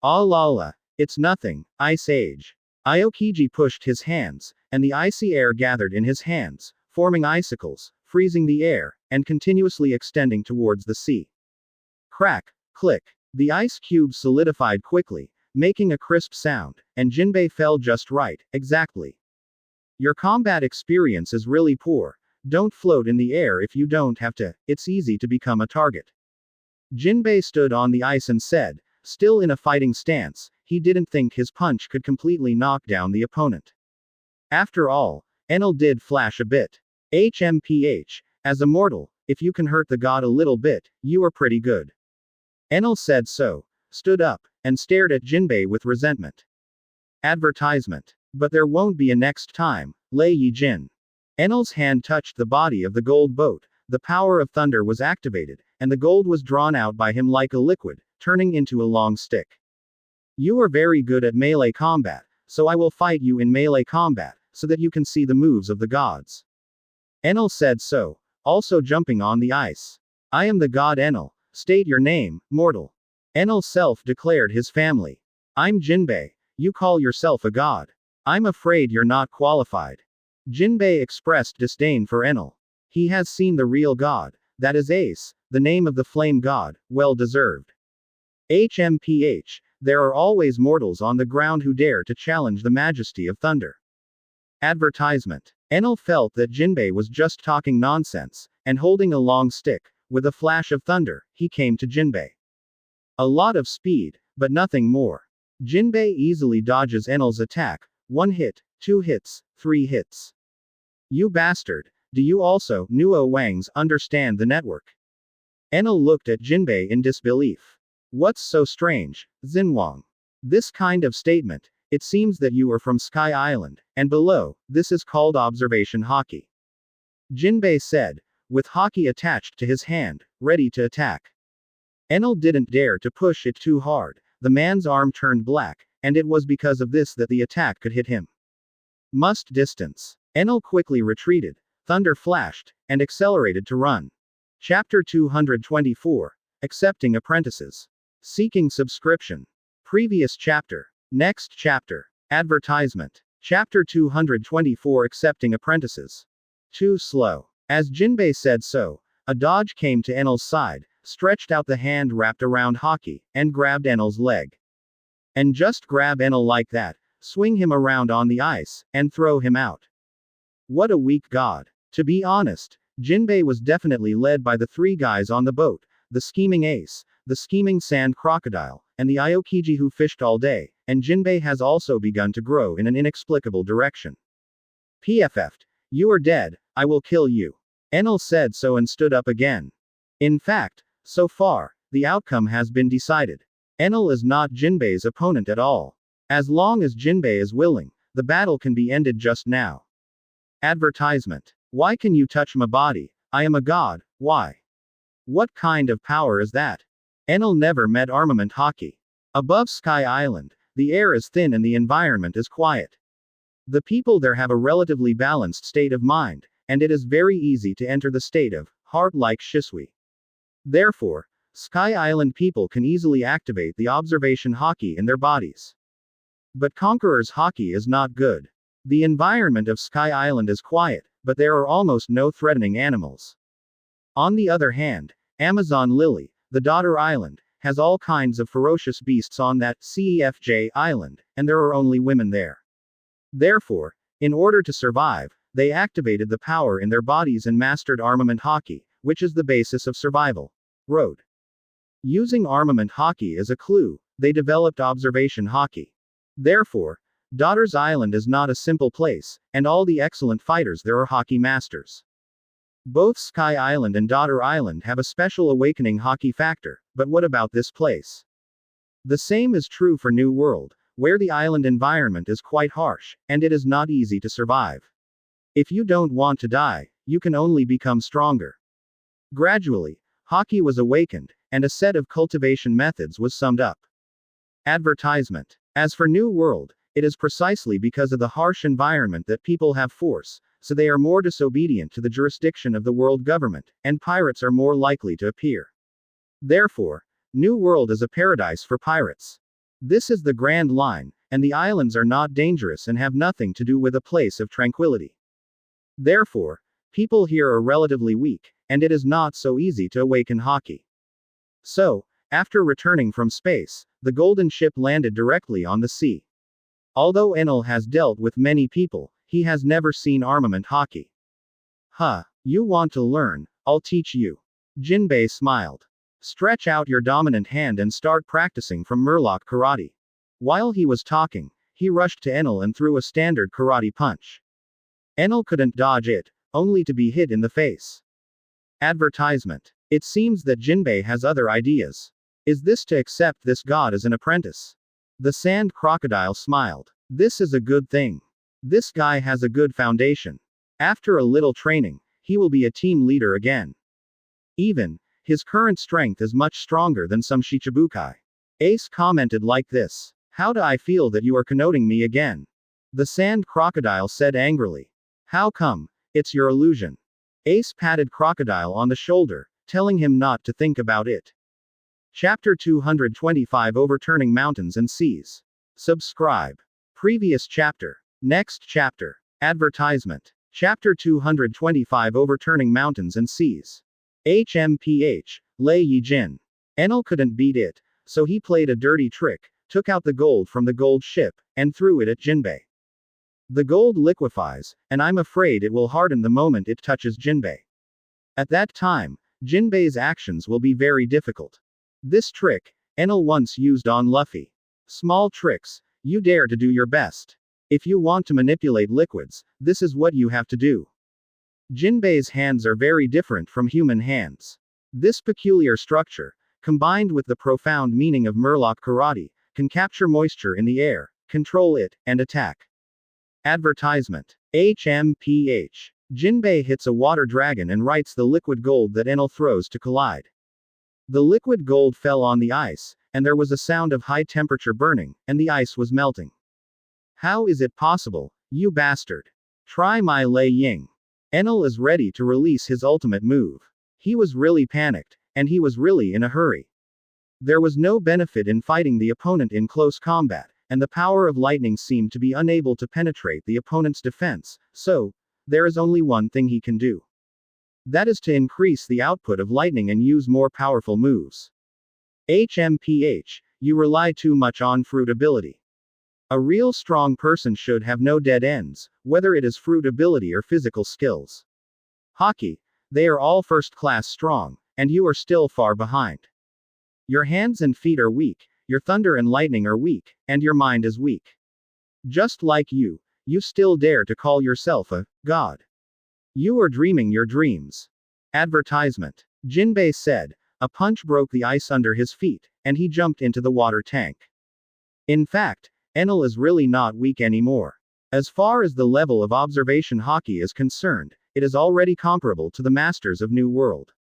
S1: Ah la la, it's nothing, Ice Age. Aokiji pushed his hands, and the icy air gathered in his hands, forming icicles, freezing the air, and continuously extending towards the sea. Crack. Click. The ice cubes solidified quickly, making a crisp sound, and Jinbe fell just right, exactly. Your combat experience is really poor. Don't float in the air if you don't have to, it's easy to become a target. Jinbe stood on the ice and said, still in a fighting stance, he didn't think his punch could completely knock down the opponent. After all, Enel did flash a bit. HMPH, as Immortal, if you can hurt the god a little bit, you are pretty good. Enel said so, stood up, and stared at Jinbe with resentment. Advertisement. But there won't be a next time, Lei Yijin. Enel's hand touched the body of the gold boat, the power of thunder was activated, and the gold was drawn out by him like a liquid, turning into a long stick. You are very good at melee combat, so I will fight you in melee combat, so that you can see the moves of the gods. Enel said so, also jumping on the ice. I am the god Enel. State your name, mortal. Enel self-declared his family. I'm Jinbe. You call yourself a god. I'm afraid you're not qualified. Jinbe expressed disdain for Enel. He has seen the real god, that is Ace, the name of the flame god, well deserved. HMPH, there are always mortals on the ground who dare to challenge the majesty of thunder. Advertisement. Enel felt that Jinbe was just talking nonsense, and holding a long stick, with a flash of thunder, he came to Jinbe. A lot of speed, but nothing more. Jinbe easily dodges Enel's attack, 1 hit, 2 hits, 3 hits. You bastard, do you also, Nuo Wangs, understand the network? Enel looked at Jinbe in disbelief. What's so strange, Xinwang? This kind of statement, It seems that you are from Sky Island, and below, this is called observation haki. Jinbe said, with haki attached to his hand, ready to attack. Enel didn't dare to push it too hard. The man's arm turned black, and it was because of this that the attack could hit him. Must distance. Enel quickly retreated, thunder flashed, and accelerated to run. Chapter 224. Accepting Apprentices. Seeking subscription. Previous chapter. Next chapter. Advertisement. Chapter 224 Accepting Apprentices. Too slow. As Jinbe said so, a dodge came to Enel's side, stretched out the hand wrapped around haki, and grabbed Enel's leg. And just grab Enel like that, swing him around on the ice, and throw him out. What a weak god. To be honest, Jinbe was definitely led by the three guys on the boat, the scheming ace, the scheming sand crocodile, and the Aokiji who fished all day, and Jinbe has also begun to grow in an inexplicable direction. PFF'd. You are dead, I will kill you. Enel said so and stood up again. In fact, so far, the outcome has been decided. Enel is not Jinbe's opponent at all. As long as Jinbe is willing, the battle can be ended just now. Advertisement. Why can you touch my body? I am a god, why? What kind of power is that? Enel never met armament haki. Above Sky Island, the air is thin and the environment is quiet. The people there have a relatively balanced state of mind, and it is very easy to enter the state of heart like Shisui. Therefore, Sky Island people can easily activate the observation haki in their bodies. But Conqueror's haki is not good. The environment of Sky Island is quiet, but there are almost no threatening animals. On the other hand, Amazon Lily, the daughter island, has all kinds of ferocious beasts on that CEFJ island, and there are only women there. Therefore, in order to survive, they activated the power in their bodies and mastered armament haki, which is the basis of survival. Road. Using armament haki as a clue, they developed observation haki. Therefore, Daughter's Island is not a simple place, and all the excellent fighters there are haki masters. Both Sky Island and Daughter Island have a special awakening haki factor, but what about this place? The same is true for New World, where the island environment is quite harsh, and it is not easy to survive. If you don't want to die, you can only become stronger. Gradually, haki was awakened, and a set of cultivation methods was summed up. Advertisement. As for New World, it is precisely because of the harsh environment that people have force, so they are more disobedient to the jurisdiction of the world government, and pirates are more likely to appear. Therefore, New World is a paradise for pirates. This is the grand line, and the islands are not dangerous and have nothing to do with a place of tranquility. Therefore, people here are relatively weak, and it is not so easy to awaken haki. So, after returning from space, the golden ship landed directly on the sea. Although Enel has dealt with many people, he has never seen armament haki. Huh, you want to learn, I'll teach you. Jinbe smiled. Stretch out your dominant hand and start practicing from Murloc karate. While he was talking, he rushed to Enel and threw a standard karate punch. Enel couldn't dodge it, only to be hit in the face. Advertisement. It seems that Jinbe has other ideas. Is this to accept this god as an apprentice? The sand crocodile smiled. This is a good thing. This guy has a good foundation. After a little training, he will be a team leader again. Even, his current strength is much stronger than some Shichibukai. Ace commented like this. How do I feel that you are connoting me again? The sand crocodile said angrily. How come? It's your illusion. Ace patted Crocodile on the shoulder, telling him not to think about it. Chapter 225 Overturning Mountains and Seas. Subscribe. Previous chapter. Next chapter. Advertisement. Chapter 225 Overturning Mountains and Seas. HMPH. Lei Yijin. Enel couldn't beat it, so he played a dirty trick, took out the gold from the gold ship, and threw it at Jinbe. The gold liquefies, and I'm afraid it will harden the moment it touches Jinbe. At that time, Jinbe's actions will be very difficult. This trick, Enel once used on Luffy. Small tricks, you dare to do your best. If you want to manipulate liquids, this is what you have to do. Jinbe's hands are very different from human hands. This peculiar structure, combined with the profound meaning of Murloc karate, can capture moisture in the air, control it, and attack. Advertisement. HMPH. Jinbe hits a water dragon and writes the liquid gold that Enel throws to collide. The liquid gold fell on the ice, and there was a sound of high temperature burning, and the ice was melting. How is it possible, you bastard? Try my Lei Ying. Enel is ready to release his ultimate move. He was really panicked, and he was really in a hurry. There was no benefit in fighting the opponent in close combat, and the power of lightning seemed to be unable to penetrate the opponent's defense, so, there is only one thing he can do. That is to increase the output of lightning and use more powerful moves. HMPH, you rely too much on fruit ability. A real strong person should have no dead ends, whether it is fruit ability or physical skills. Hockey, they are all first class strong, and you are still far behind. Your hands and feet are weak, your thunder and lightning are weak, and your mind is weak. Just like you still dare to call yourself a god. You are dreaming your dreams. Advertisement. Jinbe said. A punch broke the ice under his feet, and he jumped into the water tank. In fact, Enel is really not weak anymore. As far as the level of observation hockey is concerned, it is already comparable to the Masters of New World.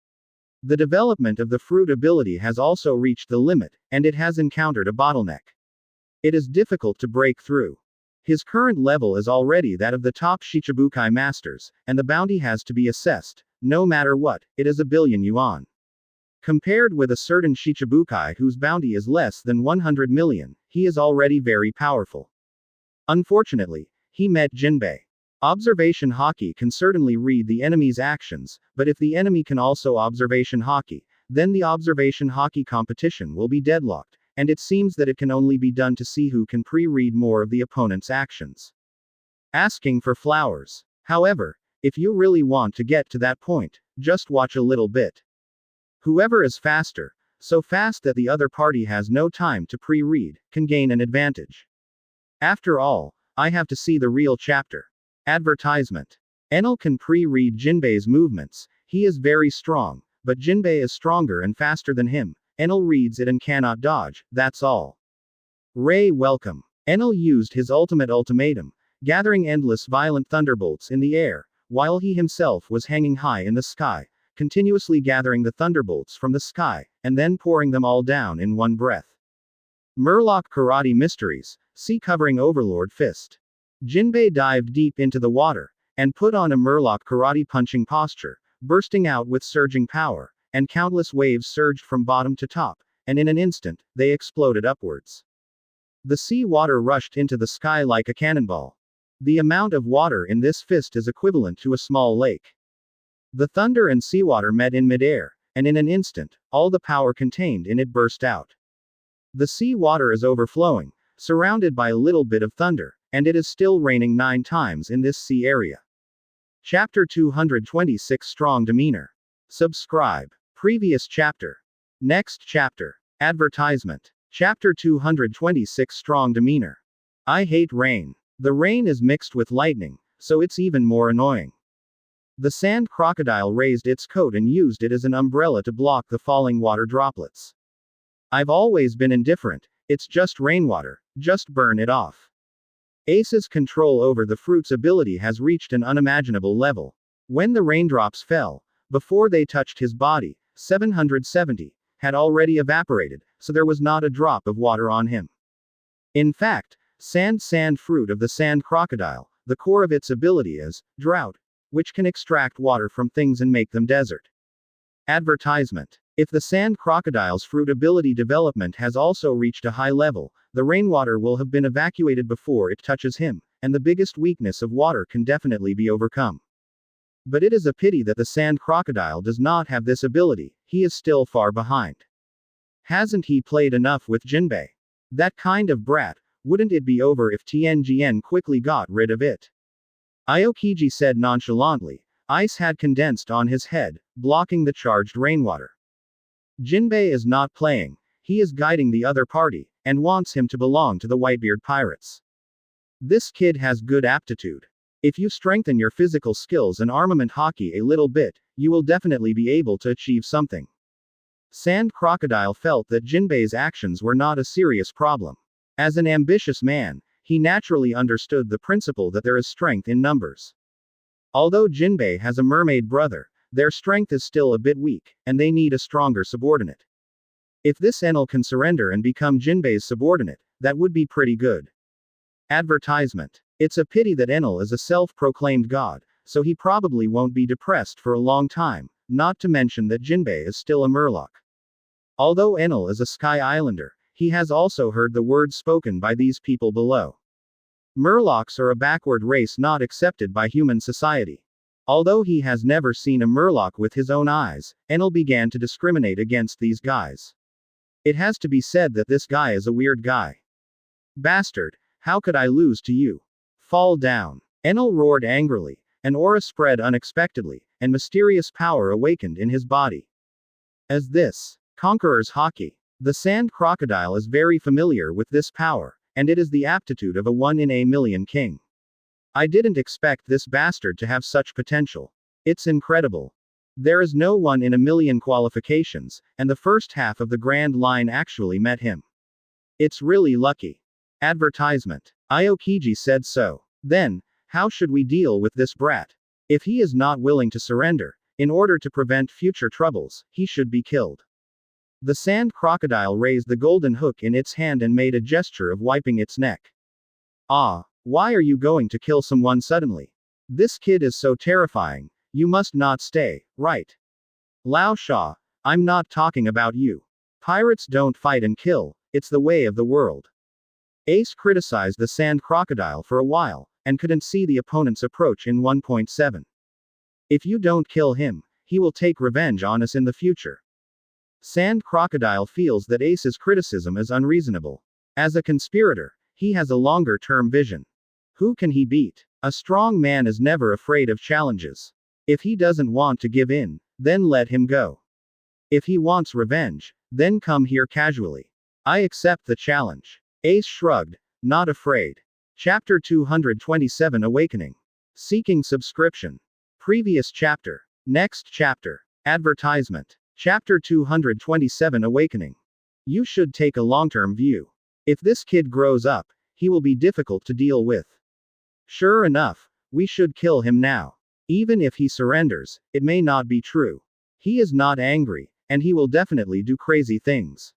S1: The development of the fruit ability has also reached the limit, and it has encountered a bottleneck. It is difficult to break through. His current level is already that of the top Shichibukai masters, and the bounty has to be assessed, no matter what, it is 1 billion yuan. Compared with a certain Shichibukai whose bounty is less than 100 million, he is already very powerful. Unfortunately, he met Jinbe. Observation hockey can certainly read the enemy's actions, but if the enemy can also observation hockey, then the observation hockey competition will be deadlocked, and it seems that it can only be done to see who can pre-read more of the opponent's actions. Asking for flowers. However, if you really want to get to that point, just watch a little bit. Whoever is faster, so fast that the other party has no time to pre-read, can gain an advantage. After all, I have to see the real chapter. Advertisement. Enel can pre-read Jinbe's movements, he is very strong, but Jinbe is stronger and faster than him. Enel reads it and cannot dodge, that's all. Ray welcome. Enel used his ultimate ultimatum, gathering endless violent thunderbolts in the air, while he himself was hanging high in the sky, continuously gathering the thunderbolts from the sky, and then pouring them all down in one breath. Murloc Karate Mysteries, sea covering Overlord Fist. Jinbe dived deep into the water, and put on a Murloc Karate punching posture, bursting out with surging power, and countless waves surged from bottom to top, and in an instant, they exploded upwards. The sea water rushed into the sky like a cannonball. The amount of water in this fist is equivalent to a small lake. The thunder and seawater met in midair, and in an instant, all the power contained in it burst out. The sea water is overflowing, surrounded by a little bit of thunder, and it is still raining 9 times in this sea area. Chapter 226 Strong Demeanor. Subscribe. Previous chapter. Next chapter. Advertisement. Chapter 226 Strong Demeanor. I hate rain. The rain is mixed with lightning, so it's even more annoying. The sand crocodile raised its coat and used it as an umbrella to block the falling water droplets. I've always been indifferent, it's just rainwater, just burn it off. Ace's control over the fruit's ability has reached an unimaginable level. When the raindrops fell, before they touched his body, 770 had already evaporated, so there was not a drop of water on him. In fact, sand fruit of the sand crocodile, the core of its ability is drought, which can extract water from things and make them desert. Advertisement. If the sand crocodile's fruit ability development has also reached a high level, the rainwater will have been evacuated before it touches him, and the biggest weakness of water can definitely be overcome. But it is a pity that the sand crocodile does not have this ability, he is still far behind. Hasn't he played enough with Jinbe? That kind of brat, wouldn't it be over if Tianjian quickly got rid of it? Aokiji said nonchalantly. Ice had condensed on his head, blocking the charged rainwater. Jinbe is not playing, he is guiding the other party, and wants him to belong to the Whitebeard pirates. This kid has good aptitude. If you strengthen your physical skills and armament hockey a little bit, you will definitely be able to achieve something. Sand Crocodile felt that Jinbe's actions were not a serious problem. As an ambitious man, he naturally understood the principle that there is strength in numbers. Although Jinbe has a mermaid brother, their strength is still a bit weak, and they need a stronger subordinate. If this Enel can surrender and become Jinbe's subordinate, that would be pretty good. Advertisement. It's a pity that Enel is a self-proclaimed god, so he probably won't be depressed for a long time, not to mention that Jinbe is still a Murloc. Although Enel is a Sky Islander, he has also heard the words spoken by these people below. Murlocs are a backward race not accepted by human society. Although he has never seen a Murloc with his own eyes, Enel began to discriminate against these guys. It has to be said that this guy is a weird guy. Bastard, how could I lose to you? Fall down. Enel roared angrily. An aura spread unexpectedly, and mysterious power awakened in his body. As this Conqueror's Haki. The sand crocodile is very familiar with this power, and it is the aptitude of a 1 in a million king. I didn't expect this bastard to have such potential. It's incredible. There is no 1 in a million qualifications, and the first half of the Grand Line actually met him. It's really lucky. Advertisement. Aokiji said so. Then, how should we deal with this brat? If he is not willing to surrender, in order to prevent future troubles, he should be killed. The sand crocodile raised the golden hook in its hand and made a gesture of wiping its neck. Ah, why are you going to kill someone suddenly? This kid is so terrifying. You must not stay, right? Lao Sha, I'm not talking about you. Pirates don't fight and kill, it's the way of the world. Ace criticized the sand crocodile for a while, and couldn't see the opponent's approach in 1.7. If you don't kill him, he will take revenge on us in the future. Sand crocodile feels that Ace's criticism is unreasonable. As a conspirator, he has a longer-term vision. Who can he beat? A strong man is never afraid of challenges. If he doesn't want to give in, then let him go. If he wants revenge, then come here casually. I accept the challenge. Ace shrugged, not afraid. Chapter 227 Awakening. Seeking subscription. Previous chapter. Next chapter. Advertisement. Chapter 227 Awakening. You should take a long-term view. If this kid grows up, he will be difficult to deal with. Sure enough, we should kill him now. Even if he surrenders, it may not be true. He is not angry, and he will definitely do crazy things.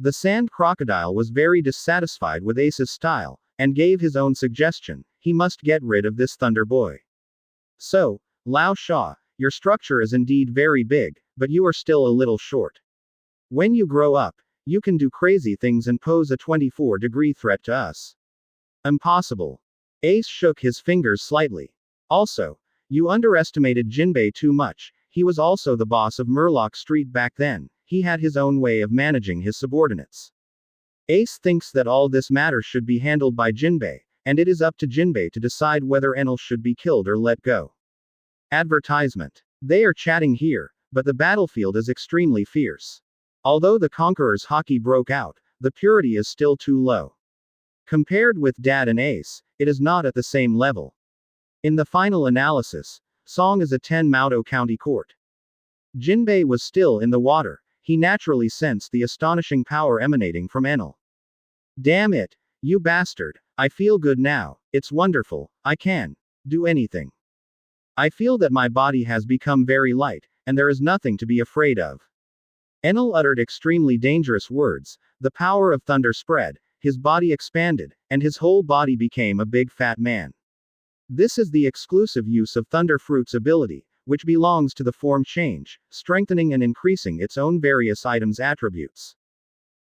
S1: The sand crocodile was very dissatisfied with Ace's style, and gave his own suggestion: he must get rid of this Thunder Boy. So, Lao Sha, your structure is indeed very big, but you are still a little short. When you grow up, you can do crazy things and pose a 24-degree threat to us. Impossible. Ace shook his fingers slightly. Also, you underestimated Jinbe too much. He was also the boss of Murloc Street back then. He had his own way of managing his subordinates. Ace thinks that all this matter should be handled by Jinbe, and it is up to Jinbe to decide whether Enel should be killed or let go. Advertisement. They are chatting here, but the battlefield is extremely fierce. Although the Conqueror's Haki broke out, the purity is still too low. Compared with Dad and Ace, it is not at the same level. In the final analysis, Song is a 10 Maudo County court. Jinbe was still in the water. He naturally sensed the astonishing power emanating from Enel. Damn it, you bastard. I feel good now. It's wonderful. I can do anything. I feel that my body has become very light, and there is nothing to be afraid of. Enel uttered extremely dangerous words. The power of thunder spread, his body expanded, and his whole body became a big fat man. This is the exclusive use of Thunder Fruit's ability, which belongs to the form change, strengthening and increasing its own various items' attributes.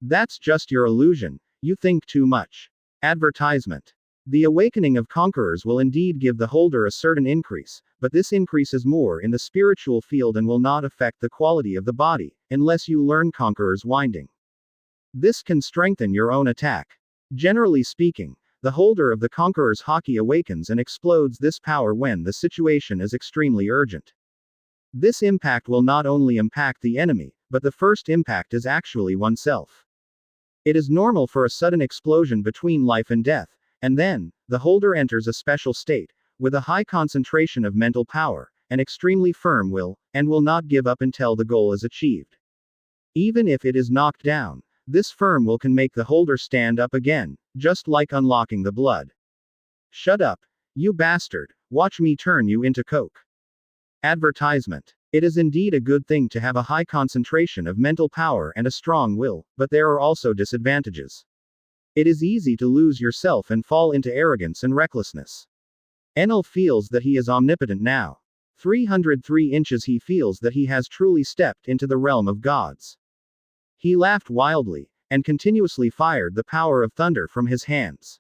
S1: That's just your illusion, you think too much. Advertisement. The awakening of conquerors will indeed give the holder a certain increase, but this increase is more in the spiritual field and will not affect the quality of the body, unless you learn Conqueror's Winding. This can strengthen your own attack. Generally speaking, the holder of the Conqueror's Haki awakens and explodes this power when the situation is extremely urgent. This impact will not only impact the enemy, but the first impact is actually oneself. It is normal for a sudden explosion between life and death, and then, the holder enters a special state, with a high concentration of mental power, an extremely firm will, and will not give up until the goal is achieved. Even if it is knocked down, This firm will can make the holder stand up again, just like unlocking the blood. Shut up, you bastard, watch me turn you into coke. Advertisement. It is indeed a good thing to have a high concentration of mental power and a strong will, but there are also disadvantages. It is easy to lose yourself and fall into arrogance and recklessness. Enel feels that he is omnipotent now. 303 inches he feels that he has truly stepped into the realm of gods. He laughed wildly, and continuously fired the power of thunder from his hands.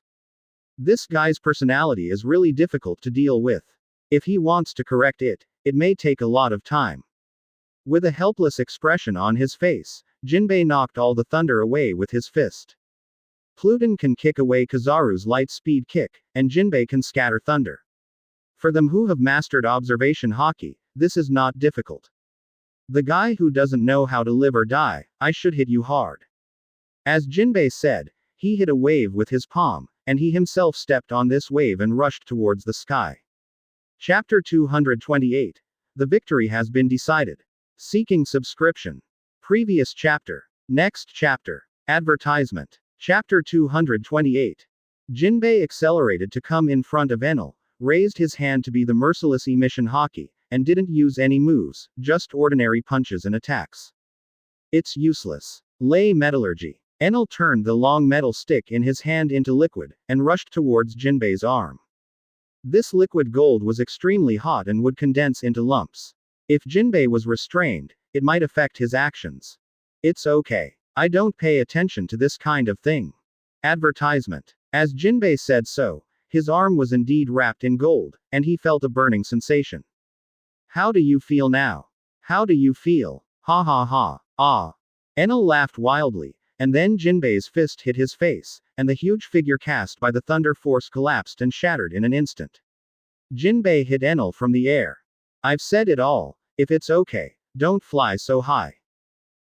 S1: This guy's personality is really difficult to deal with. If he wants to correct it, it may take a lot of time. With a helpless expression on his face, Jinbe knocked all the thunder away with his fist. Pluton can kick away Kizaru's light speed kick, and Jinbe can scatter thunder. For them who have mastered observation hockey, this is not difficult. The guy who doesn't know how to live or die, I should hit you hard. As Jinbe said, he hit a wave with his palm, and he himself stepped on this wave and rushed towards the sky. Chapter 228. The victory has been decided. Seeking subscription. Previous chapter. Next chapter. Advertisement. Chapter 228. Jinbe accelerated to come in front of Enel, raised his hand to be the merciless emission hockey, and didn't use any moves, just ordinary punches and attacks. It's useless. Lay metallurgy. Enel turned the long metal stick in his hand into liquid, and rushed towards Jinbe's arm. This liquid gold was extremely hot and would condense into lumps. If Jinbe was restrained, it might affect his actions. It's okay. I don't pay attention to this kind of thing. Advertisement. As Jinbe said so, his arm was indeed wrapped in gold, and he felt a burning sensation. How do you feel now? How do you feel? Ha ha ha. Ah. Enel laughed wildly, and then Jinbe's fist hit his face, and the huge figure cast by the thunder force collapsed and shattered in an instant. Jinbe hit Enel from the air. I've said it all. If it's okay, don't fly so high.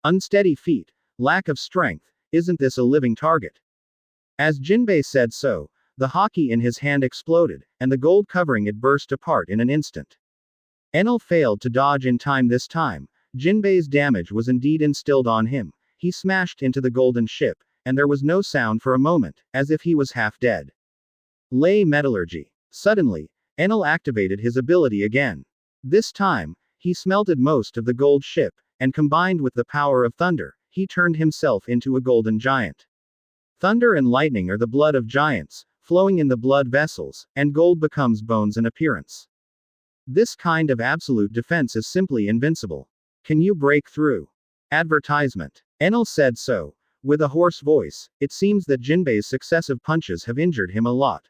S1: Unsteady feet, lack of strength, isn't this a living target? As Jinbe said so, the hockey in his hand exploded, and the gold covering it burst apart in an instant. Enel failed to dodge in time this time. Jinbe's damage was indeed instilled on him. He smashed into the golden ship, and there was no sound for a moment, as if he was half dead. Lay metallurgy. Suddenly, Enel activated his ability again. This time, he smelted most of the gold ship, and combined with the power of thunder, he turned himself into a golden giant. Thunder and lightning are the blood of giants, flowing in the blood vessels, and gold becomes bones in appearance. This kind of absolute defense is simply invincible. Can you break through? Advertisement. Enel said so, with a hoarse voice. It seems that Jinbe's successive punches have injured him a lot.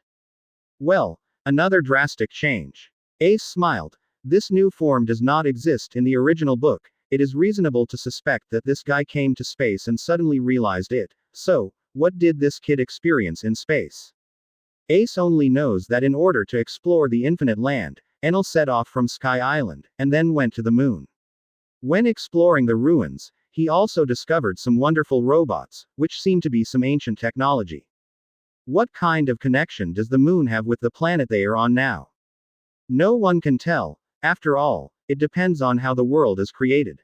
S1: Well, another drastic change. Ace smiled. This new form does not exist in the original book. It is reasonable to suspect that this guy came to space and suddenly realized it. So, what did this kid experience in space? Ace only knows that in order to explore the infinite land, Enel set off from Sky Island, and then went to the moon. When exploring the ruins, he also discovered some wonderful robots, which seem to be some ancient technology. What kind of connection does the moon have with the planet they are on now? No one can tell. After all, it depends on how the world is created.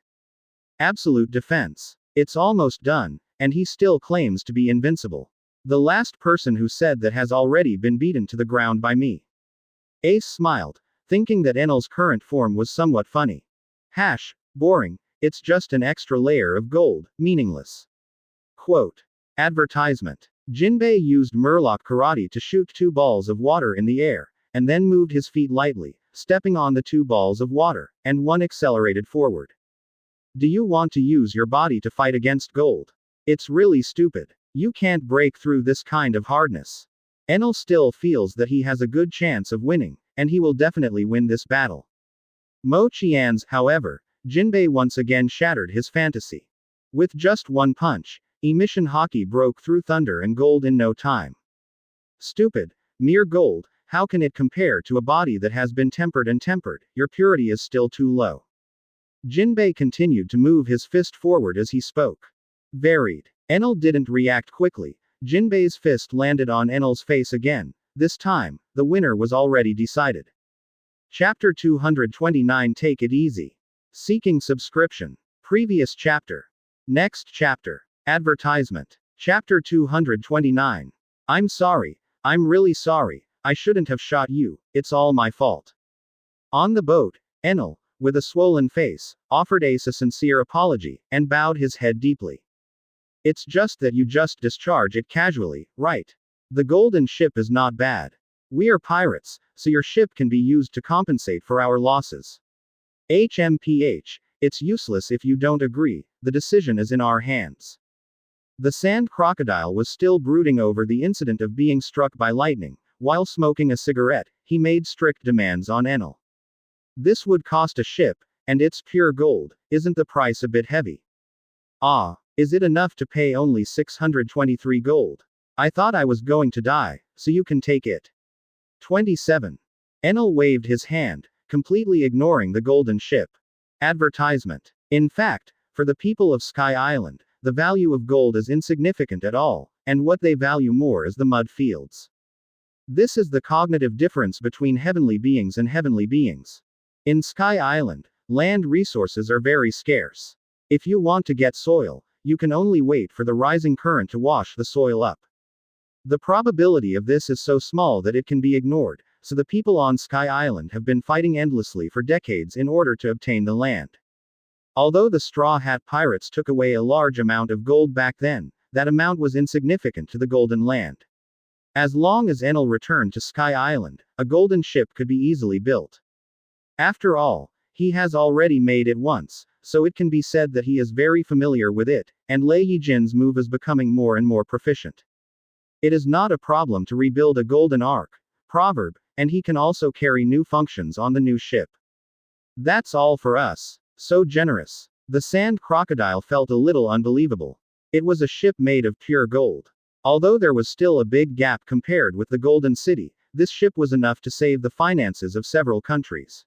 S1: Absolute defense. It's almost done, and he still claims to be invincible. The last person who said that has already been beaten to the ground by me. Ace smiled, thinking that Enel's current form was somewhat funny. Boring, it's just an extra layer of gold, meaningless. Quote. Advertisement. Jinbe used Murloc karate to shoot 2 balls of water in the air, and then moved his feet lightly, stepping on the 2 balls of water, and one accelerated forward. Do you want to use your body to fight against gold? It's really stupid. You can't break through this kind of hardness. Enel still feels that he has a good chance of winning, and he will definitely win this battle. Mo Qian's, however, Jinbe once again shattered his fantasy. With just one punch, emission hockey broke through thunder and gold in no time. Stupid. Mere gold, how can it compare to a body that has been tempered and tempered? Your purity is still too low. Jinbe continued to move his fist forward as he spoke. Varied. Enel didn't react quickly. Jinbe's fist landed on Enel's face again. This time, the winner was already decided. Chapter 229. Take it easy. Seeking subscription. Previous chapter. Next chapter. Advertisement. Chapter 229. I'm sorry. I'm really sorry. I shouldn't have shot you. It's all my fault. On the boat, Enel, with a swollen face, offered Ace a sincere apology, and bowed his head deeply. It's just that you just discharge it casually, right? The golden ship is not bad. We are pirates, so your ship can be used to compensate for our losses. HMPH, it's useless if you don't agree, the decision is in our hands. The sand crocodile was still brooding over the incident of being struck by lightning. While smoking a cigarette, he made strict demands on Enel. This would cost a ship, and it's pure gold. Isn't the price a bit heavy? Ah, is it enough to pay only 623 gold? I thought I was going to die, so you can take it. 27. Enel waved his hand, completely ignoring the golden ship. Advertisement. In fact, for the people of Sky Island, the value of gold is insignificant at all, and what they value more is the mud fields. This is the cognitive difference between heavenly beings and heavenly beings. In Sky Island, land resources are very scarce. If you want to get soil, you can only wait for the rising current to wash the soil up. The probability of this is so small that it can be ignored, so the people on Sky Island have been fighting endlessly for decades in order to obtain the land. Although the Straw Hat Pirates took away a large amount of gold back then, that amount was insignificant to the Golden Land. As long as Enel returned to Sky Island, a golden ship could be easily built. After all, he has already made it once, so it can be said that he is very familiar with it, and Lei Yijin's move is becoming more and more proficient. It is not a problem to rebuild a golden ark, proverb, and he can also carry new functions on the new ship. That's all for us. So generous. The sand crocodile felt a little unbelievable. It was a ship made of pure gold. Although there was still a big gap compared with the Golden City, this ship was enough to save the finances of several countries.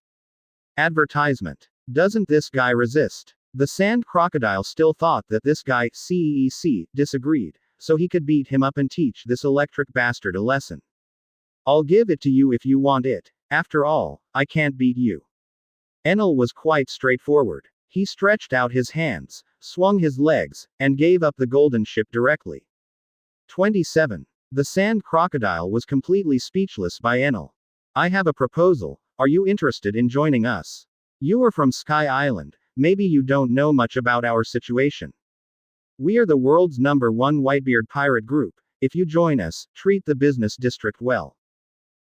S1: Advertisement. Doesn't this guy resist? The sand crocodile still thought that this guy, CEC, disagreed, so he could beat him up and teach this electric bastard a lesson. I'll give it to you if you want it. After all, I can't beat you. Enel was quite straightforward. He stretched out his hands, swung his legs, and gave up the golden ship directly. 27. The sand crocodile was completely speechless by Enel. I have a proposal. Are you interested in joining us? You are from Sky Island. Maybe you don't know much about our situation. We are the world's #1 Whitebeard pirate group. If you join us, treat the business district well.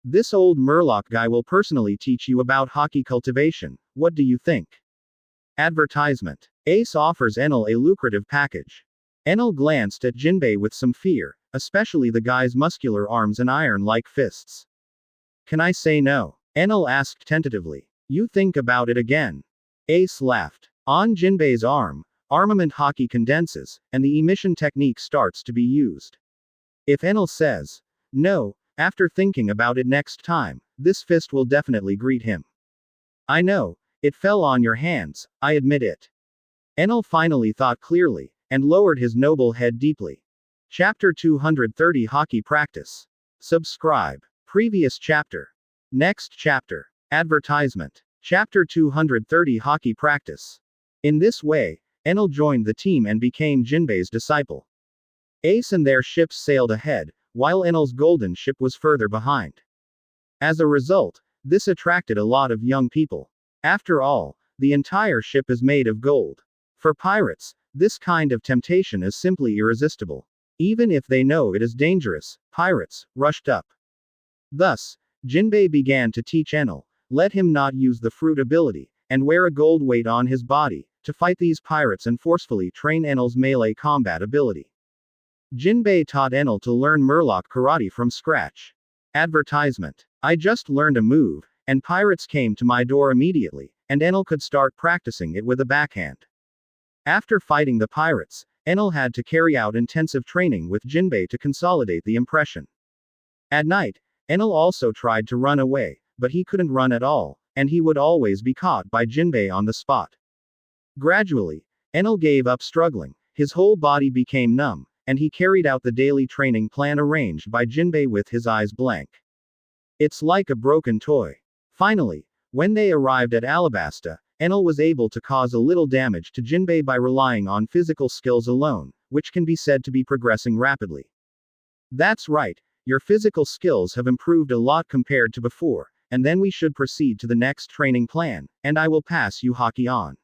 S1: This old Murloc guy will personally teach you about hockey cultivation. What do you think? Advertisement. Ace offers Enel a lucrative package. Enel glanced at Jinbe with some fear, especially the guy's muscular arms and iron-like fists. Can I say no? Enel asked tentatively. You think about it again. Ace laughed. On Jinbe's arm, armament hockey condenses, and the emission technique starts to be used. If Enel says no, after thinking about it next time, this fist will definitely greet him. I know, it fell on your hands, I admit it. Enel finally thought clearly, and lowered his noble head deeply. Chapter 230 Hockey Practice. Subscribe. Previous chapter. Next chapter. Advertisement. Chapter 230 Hockey Practice. In this way, Enel joined the team and became Jinbe's disciple. Ace and their ships sailed ahead, while Enel's golden ship was further behind. As a result, this attracted a lot of young people. After all, the entire ship is made of gold. For pirates, this kind of temptation is simply irresistible. Even if they know it is dangerous, pirates rushed up. Thus, Jinbe began to teach Enel, let him not use the fruit ability, and wear a gold weight on his body, to fight these pirates and forcefully train Enel's melee combat ability. Jinbe taught Enel to learn Murloc karate from scratch. Advertisement. I just learned a move, and pirates came to my door immediately, and Enel could start practicing it with a backhand. After fighting the pirates, Enel had to carry out intensive training with Jinbe to consolidate the impression. At night, Enel also tried to run away, but he couldn't run at all, and he would always be caught by Jinbe on the spot. Gradually, Enel gave up struggling, his whole body became numb, and he carried out the daily training plan arranged by Jinbe with his eyes blank. It's like a broken toy. Finally, when they arrived at Alabasta, Enel was able to cause a little damage to Jinbe by relying on physical skills alone, which can be said to be progressing rapidly. That's right, your physical skills have improved a lot compared to before, and then we should proceed to the next training plan, and I will pass you hockey on.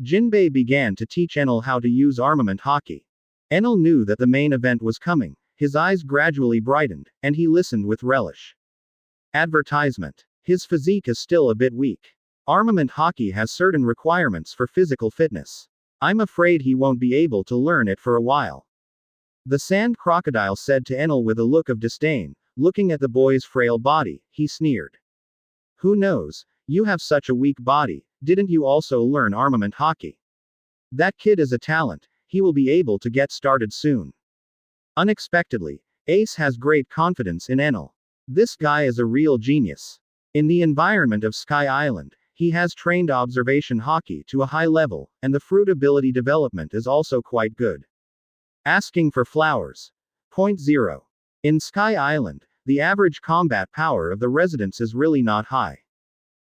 S1: Jinbe began to teach Enel how to use armament hockey. Enel knew that the main event was coming, his eyes gradually brightened, and he listened with relish. Advertisement. His physique is still a bit weak. Armament hockey has certain requirements for physical fitness. I'm afraid he won't be able to learn it for a while. The sand crocodile said to Enel with a look of disdain, looking at the boy's frail body, he sneered. Who knows, you have such a weak body, didn't you also learn armament hockey? That kid is a talent, he will be able to get started soon. Unexpectedly, Ace has great confidence in Enel. This guy is a real genius. In the environment of Sky Island, he has trained observation hockey to a high level, and the fruit ability development is also quite good. Asking for flowers. Point 0. In Sky Island, the average combat power of the residents is really not high.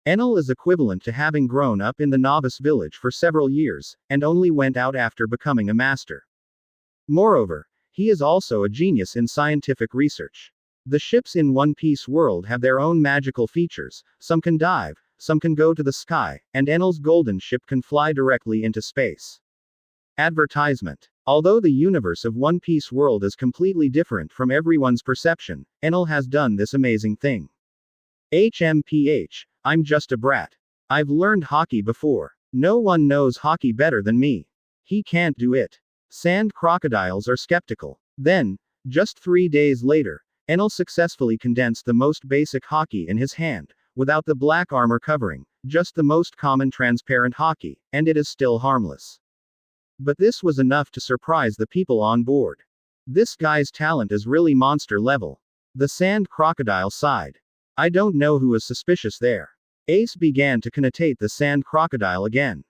S1: Enel is equivalent to having grown up in the novice village for several years, and only went out after becoming a master. Moreover, he is also a genius in scientific research. The ships in One Piece world have their own magical features, some can dive, some can go to the sky, and Enel's golden ship can fly directly into space. Advertisement. Although the universe of One Piece world is completely different from everyone's perception, Enel has done this amazing thing. HMPH, I'm just a brat. I've learned hockey before. No one knows hockey better than me. He can't do it. Sand crocodiles are skeptical. Then, just 3 days later, Enel successfully condensed the most basic hockey in his hand, without the black armor covering, just the most common transparent hockey, and it is still harmless. But this was enough to surprise the people on board. This guy's talent is really monster level. The sand crocodile sighed. I don't know who is suspicious there. Ace began to connotate the sand crocodile again.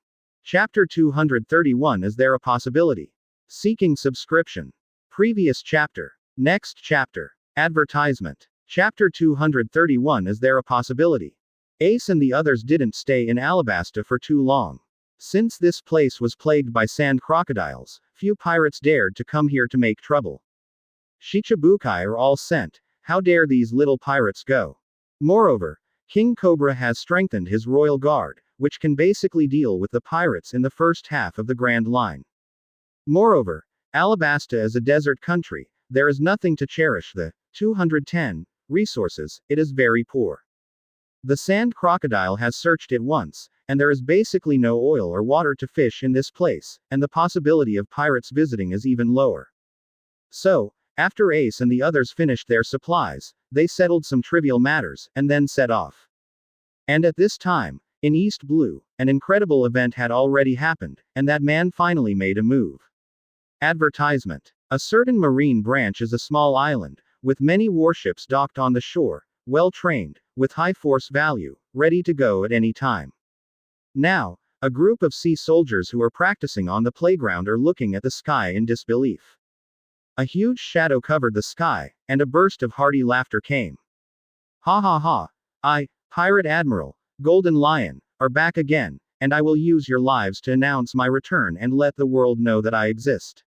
S1: Chapter 231. Is there a possibility? Seeking subscription. Previous chapter. Next chapter. Advertisement. Chapter 231. Is there a possibility? Ace and the others didn't stay in Alabasta for too long. Since this place was plagued by sand crocodiles, few pirates dared to come here to make trouble. Shichibukai are all sent. How dare these little pirates go? Moreover, King Cobra has strengthened his royal guard, which can basically deal with the pirates in the first half of the Grand Line. Moreover, Alabasta is a desert country, there is nothing to cherish the 210 resources, it is very poor. The sand crocodile has searched it once, and there is basically no oil or water to fish in this place, and the possibility of pirates visiting is even lower. So, after Ace and the others finished their supplies, they settled some trivial matters, and then set off. And at this time, in East Blue, an incredible event had already happened, and that man finally made a move. Advertisement. A certain marine branch is a small island, with many warships docked on the shore, well trained, with high force value, ready to go at any time. Now, a group of sea soldiers who are practicing on the playground are looking at the sky in disbelief. A huge shadow covered the sky, and a burst of hearty laughter came. Ha ha ha! I, Pirate Admiral, Golden Lion, are back again, and I will use your lives to announce my return and let the world know that I exist.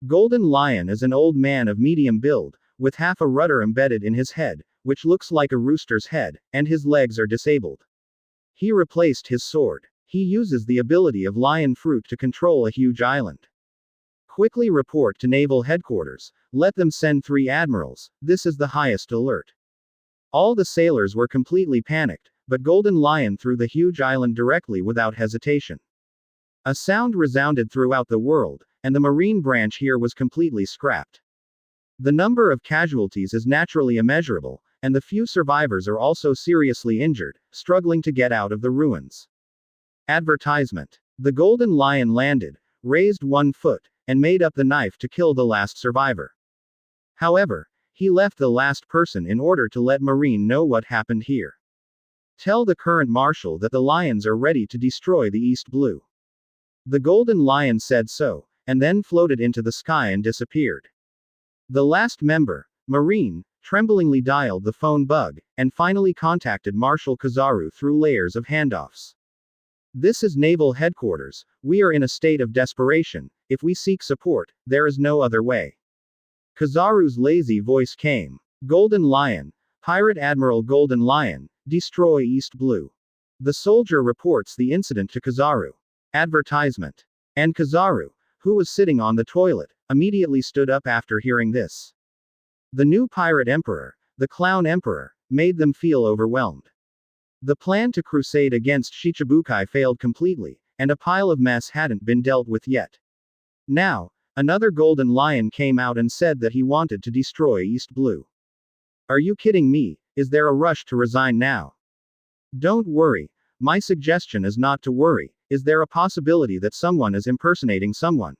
S1: Golden Lion is an old man of medium build, with half a rudder embedded in his head, which looks like a rooster's head, and his legs are disabled. He replaced his sword. He uses the ability of lion fruit to control a huge island. Quickly report to Naval Headquarters, let them send 3 admirals, this is the highest alert. All the sailors were completely panicked, but Golden Lion threw the huge island directly without hesitation. A sound resounded throughout the world, and the marine branch here was completely scrapped. The number of casualties is naturally immeasurable, and the few survivors are also seriously injured, struggling to get out of the ruins. Advertisement. The Golden Lion landed, raised 1 foot, and made up the knife to kill the last survivor. However, he left the last person in order to let Marine know what happened here. Tell the current marshal that the lions are ready to destroy the East Blue. The Golden Lion said so, and then floated into the sky and disappeared. The last member, Marine, tremblingly dialed the phone bug, and finally contacted Marshal Kizaru through layers of handoffs. This is Naval Headquarters. We are in a state of desperation. If we seek support, there is no other way. Kizaru's lazy voice came. Golden Lion. Pirate Admiral Golden Lion. Destroy East Blue. The soldier reports the incident to Kizaru. Advertisement. And Kizaru, who was sitting on the toilet, immediately stood up after hearing this. The new pirate emperor, the clown emperor, made them feel overwhelmed. The plan to crusade against Shichibukai failed completely, and a pile of mess hadn't been dealt with yet. Now, another Golden Lion came out and said that he wanted to destroy East Blue. Are you kidding me? Is there a rush to resign now? Don't worry. My suggestion is not to worry. Is there a possibility that someone is impersonating someone?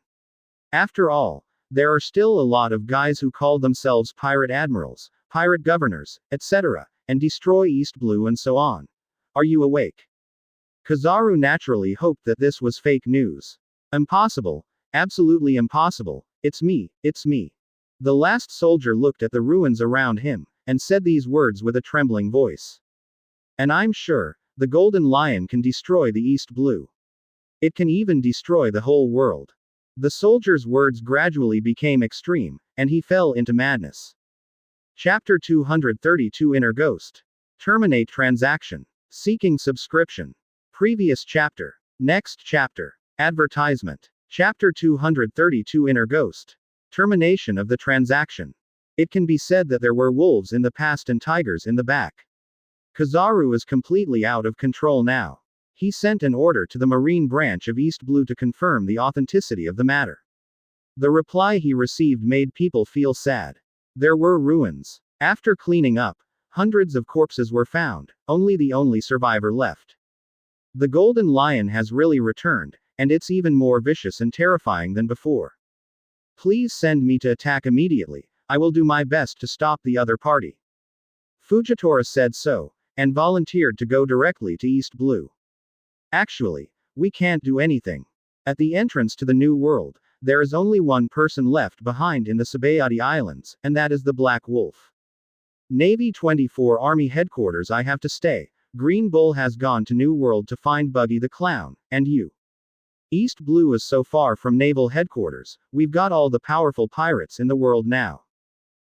S1: After all, there are still a lot of guys who call themselves pirate admirals, pirate governors, etc., and destroy East Blue and so on. Are you awake? Kizaru naturally hoped that this was fake news. Impossible. Absolutely impossible. It's me. It's me. The last soldier looked at the ruins around him, and said these words with a trembling voice. And I'm sure, the Golden Lion can destroy the East Blue. It can even destroy the whole world. The soldier's words gradually became extreme, and he fell into madness. Chapter 232 Inner Ghost. Terminate transaction. Seeking subscription. Previous chapter. Next chapter. Advertisement. Chapter 232 Inner Ghost. Termination of the transaction. It can be said that there were wolves in the past and tigers in the back. Kizaru is completely out of control now. He sent an order to the Marine branch of East Blue to confirm the authenticity of the matter. The reply he received made people feel sad. There were ruins. After cleaning up, hundreds of corpses were found, only the only survivor left. The Golden Lion has really returned, and it's even more vicious and terrifying than before. Please send me to attack immediately. I will do my best to stop the other party. Fujitora said so, and volunteered to go directly to East Blue. Actually, we can't do anything. At the entrance to the New World, there is only one person left behind in the Sabayati Islands, and that is the Black Wolf. Navy 24 Army Headquarters. I have to stay. Green Bull has gone to New World to find Buggy the Clown, and you. East Blue is so far from Naval Headquarters, we've got all the powerful pirates in the world now.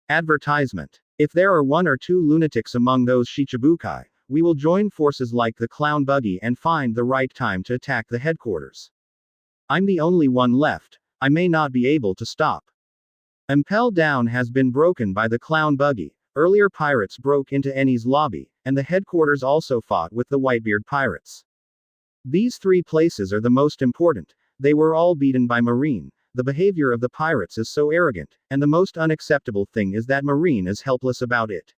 S1: Advertisement. If there are one or two lunatics among those Shichibukai, we will join forces like the Clown Buggy and find the right time to attack the headquarters. I'm the only one left. I may not be able to stop. Impel Down has been broken by the Clown Buggy. Earlier pirates broke into Eni's lobby, and the headquarters also fought with the Whitebeard pirates. These three places are the most important. They were all beaten by Marine. The behavior of the pirates is so arrogant, and the most unacceptable thing is that Marine is helpless about it.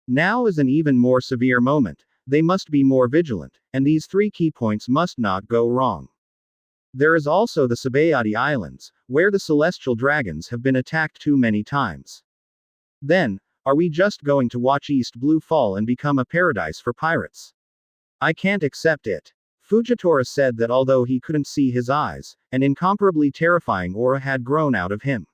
S1: Now is an even more severe moment. They must be more vigilant, and these three key points must not go wrong. There is also the Sabayati Islands, where the celestial dragons have been attacked too many times. Then, are we just going to watch East Blue fall and become a paradise for pirates? I can't accept it. Fujitora said that although he couldn't see his eyes, an incomparably terrifying aura had grown out of him.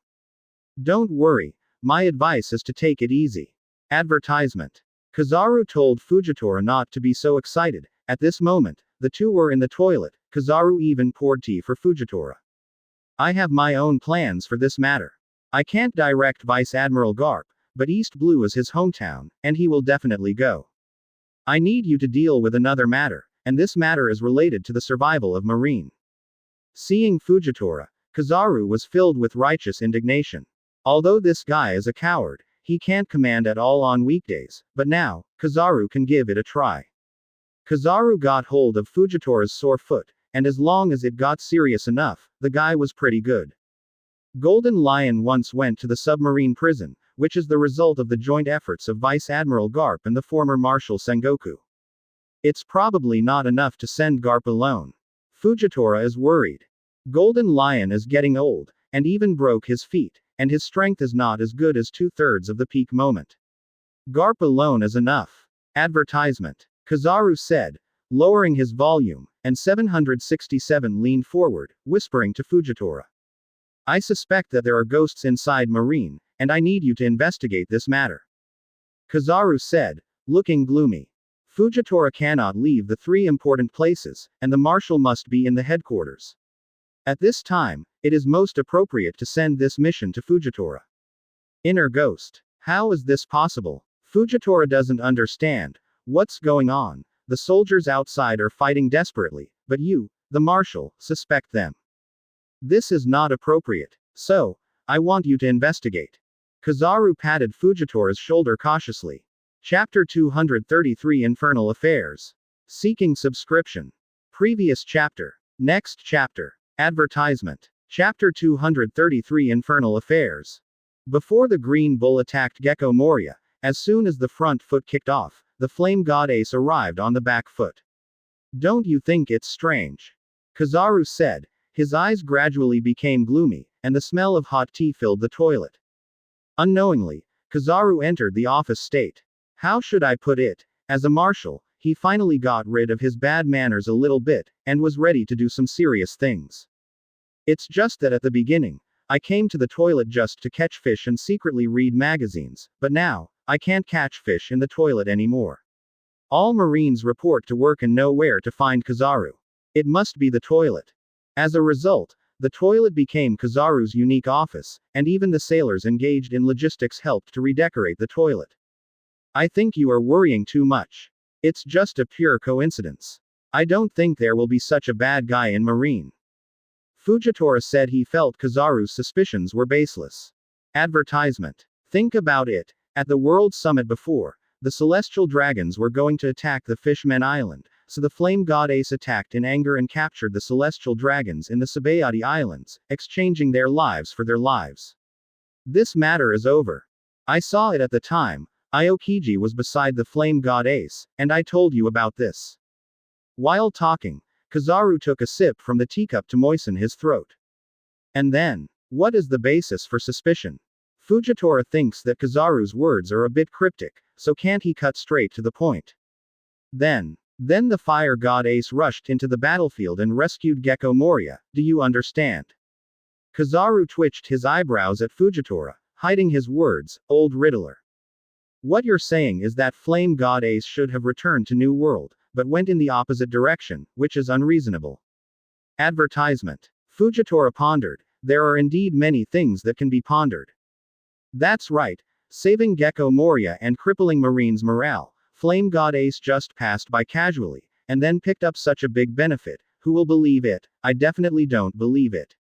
S1: Don't worry, my advice is to take it easy. Advertisement. Kizaru told Fujitora not to be so excited. At this moment, the two were in the toilet. Kizaru even poured tea for Fujitora. I have my own plans for this matter. I can't direct Vice Admiral Garp, but East Blue is his hometown, and he will definitely go. I need you to deal with another matter, and this matter is related to the survival of Marine. Seeing Fujitora, Kizaru was filled with righteous indignation. Although this guy is a coward, he can't command at all on weekdays, but now, Kizaru can give it a try. Kizaru got hold of Fujitora's sore foot, and as long as it got serious enough, the guy was pretty good. Golden Lion once went to the submarine prison, which is the result of the joint efforts of Vice Admiral Garp and the former Marshal Sengoku. It's probably not enough to send Garp alone. Fujitora is worried. Golden Lion is getting old, and even broke his feet, and his strength is not as good as 2/3 of the peak moment. Garp alone is enough. Advertisement. Kizaru said, lowering his volume, and 767 leaned forward, whispering to Fujitora. I suspect that there are ghosts inside Marine, and I need you to investigate this matter. Kizaru said, looking gloomy. Fujitora cannot leave the 3 important places, and the marshal must be in the headquarters. At this time, it is most appropriate to send this mission to Fujitora. Inner Ghost. How is this possible? Fujitora doesn't understand. What's going on? The soldiers outside are fighting desperately, but you, the marshal, suspect them. This is not appropriate. So, I want you to investigate. Kizaru patted Fujitora's shoulder cautiously. Chapter 233 Infernal Affairs. Seeking subscription. Previous chapter. Next chapter. Advertisement. Chapter 233 Infernal Affairs. Before the Green Bull attacked Gecko Moria, as soon as the front foot kicked off, the Flame God Ace arrived on the back foot. Don't you think it's strange? Kizaru said. His eyes gradually became gloomy, and the smell of hot tea filled the toilet. Unknowingly, Kizaru entered the office state. How should I put it? As a marshal, he finally got rid of his bad manners a little bit, and was ready to do some serious things. It's just that at the beginning, I came to the toilet just to catch fish and secretly read magazines, but now, I can't catch fish in the toilet anymore. All Marines report to work and know where to find Kizaru. It must be the toilet. As a result, the toilet became Kizaru's unique office, and even the sailors engaged in logistics helped to redecorate the toilet. I think you are worrying too much. It's just a pure coincidence. I don't think there will be such a bad guy in Marine. Fujitora said he felt Kizaru's suspicions were baseless. Advertisement. Think about it. At the World Summit before, the Celestial Dragons were going to attack the Fishmen Island, so the Flame God Ace attacked in anger and captured the Celestial Dragons in the Sabayati Islands, exchanging their lives for their lives. This matter is over. I saw it at the time. Aokiji was beside the Flame God Ace, and I told you about this. While talking, Kizaru took a sip from the teacup to moisten his throat. And then, what is the basis for suspicion? Fujitora thinks that Kizaru's words are a bit cryptic, so can't he cut straight to the point? Then the Fire God Ace rushed into the battlefield and rescued Gecko Moria, do you understand? Kizaru twitched his eyebrows at Fujitora, hiding his words, old riddler. What you're saying is that Flame God Ace should have returned to New World, but went in the opposite direction, which is unreasonable. Advertisement. Fujitora pondered. There are indeed many things that can be pondered. That's right. Saving Gecko Moria and crippling Marine's morale, Flame God Ace just passed by casually, and then picked up such a big benefit. Who will believe it? I definitely don't believe it.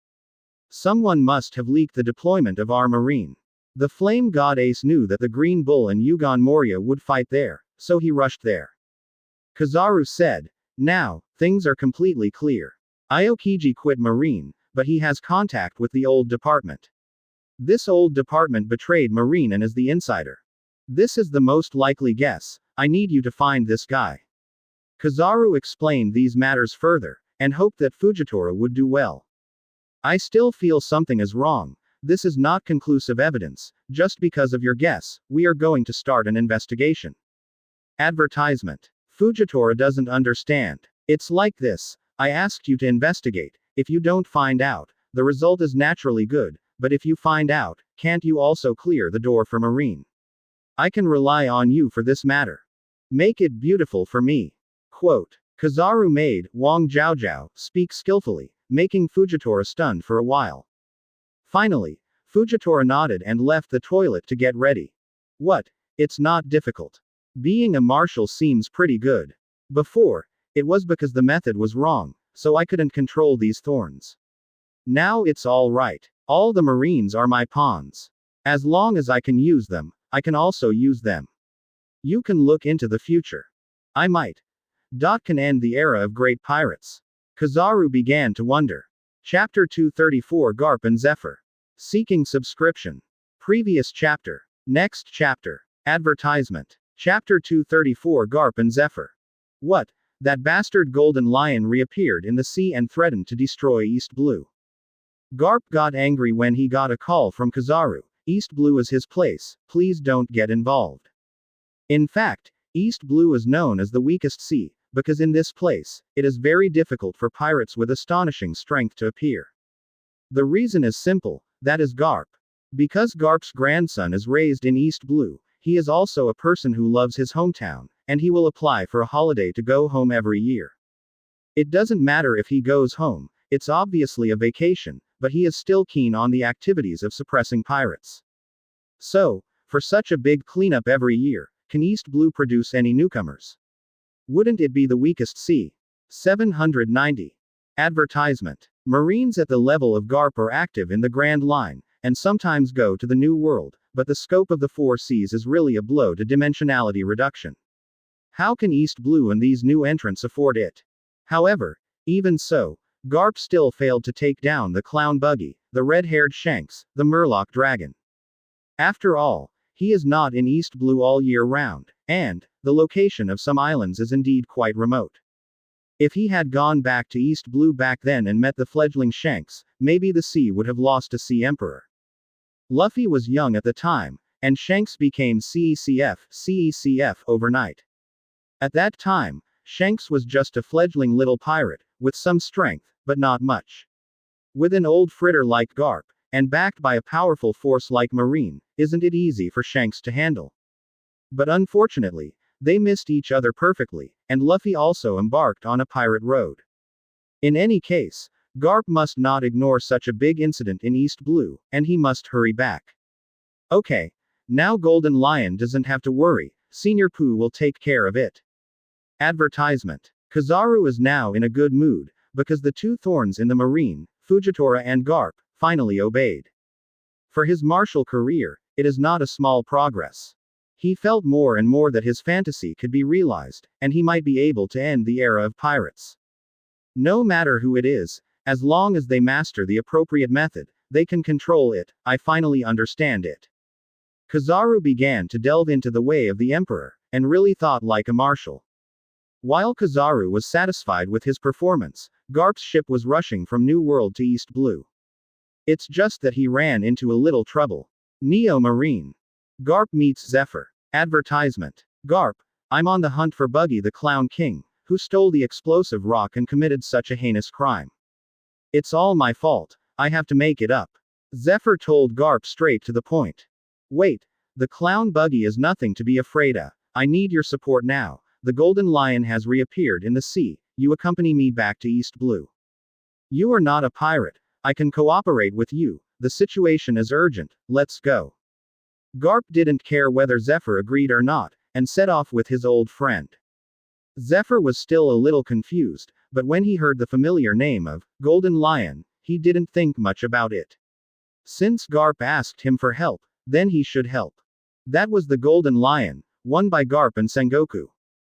S1: Someone must have leaked the deployment of our Marine. The Flame God Ace knew that the Green Bull and Yugon Moria would fight there, so he rushed there. Kizaru said. Now, things are completely clear. Aokiji quit Marine, but he has contact with the old department. This old department betrayed Marine and is the insider. This is the most likely guess. I need you to find this guy. Kizaru explained these matters further, and hoped that Fujitora would do well. I still feel something is wrong. This is not conclusive evidence. Just because of your guess, we are going to start an investigation. Advertisement. Fujitora doesn't understand. It's like this. I asked you to investigate. If you don't find out, the result is naturally good, but if you find out, can't you also clear the door for Marine? I can rely on you for this matter. Make it beautiful for me. Quote. Kizaru made Wang Zhaozhao speak skillfully, making Fujitora stunned for a while. Finally, Fujitora nodded and left the toilet to get ready. What? It's not difficult. Being a marshal seems pretty good. Before, it was because the method was wrong, so I couldn't control these thorns. Now it's all right. All the Marines are my pawns. As long as I can use them, I can also use them. You can look into the future. I might. Can end the era of great pirates. Kizaru began to wonder. Chapter 234 Garp and Zephyr. Seeking subscription. Previous chapter. Next chapter. Advertisement. Chapter 234 Garp and Zephyr. What? That bastard golden lion reappeared in the sea and threatened to destroy East Blue. Garp got angry when he got a call from Kizaru. East Blue is his place, please don't get involved. In fact, East Blue is known as the weakest sea, because in this place, it is very difficult for pirates with astonishing strength to appear. The reason is simple, that is Garp. Because Garp's grandson is raised in East Blue, he is also a person who loves his hometown, and he will apply for a holiday to go home every year. It doesn't matter if he goes home, it's obviously a vacation, but he is still keen on the activities of suppressing pirates. So, for such a big cleanup every year, can East Blue produce any newcomers? Wouldn't it be the weakest sea? 790. Advertisement. Marines at the level of Garp are active in the Grand Line, and sometimes go to the New World, but the scope of the four seas is really a blow to dimensionality reduction. How can East Blue and these new entrants afford it? However, even so, Garp still failed to take down the clown buggy, the red-haired Shanks, the Murloc dragon. After all, he is not in East Blue all year round, and the location of some islands is indeed quite remote. If he had gone back to East Blue back then and met the fledgling Shanks, maybe the sea would have lost a Sea Emperor. Luffy was young at the time, and Shanks became CECF overnight. At that time, Shanks was just a fledgling little pirate, with some strength, but not much. With an old fritter like Garp, and backed by a powerful force like Marine, isn't it easy for Shanks to handle? But unfortunately, they missed each other perfectly, and Luffy also embarked on a pirate road. In any case, Garp must not ignore such a big incident in East Blue, and he must hurry back. Okay, now Golden Lion doesn't have to worry, Senior Pooh will take care of it. Advertisement. Kizaru is now in a good mood, because the two thorns in the Marine, Fujitora and Garp, finally obeyed. For his martial career, it is not a small progress. He felt more and more that his fantasy could be realized, and he might be able to end the era of pirates. No matter who it is, as long as they master the appropriate method, they can control it. I finally understand it. Kizaru began to delve into the way of the Emperor, and really thought like a marshal. While Kizaru was satisfied with his performance, Garp's ship was rushing from New World to East Blue. It's just that he ran into a little trouble. Neo Marine. Garp meets Zephyr. Advertisement. Garp, I'm on the hunt for Buggy the Clown King, who stole the explosive rock and committed such a heinous crime. It's all my fault, I have to make it up. Zephyr told Garp straight to the point. Wait, the clown buggy is nothing to be afraid of. I need your support now. The Golden Lion has reappeared in the sea, you accompany me back to East Blue. You are not a pirate, I can cooperate with you, the situation is urgent, let's go. Garp didn't care whether Zephyr agreed or not, and set off with his old friend. Zephyr was still a little confused, but when he heard the familiar name of Golden Lion, he didn't think much about it. Since Garp asked him for help, then he should help. That was the Golden Lion, won by Garp and Sengoku.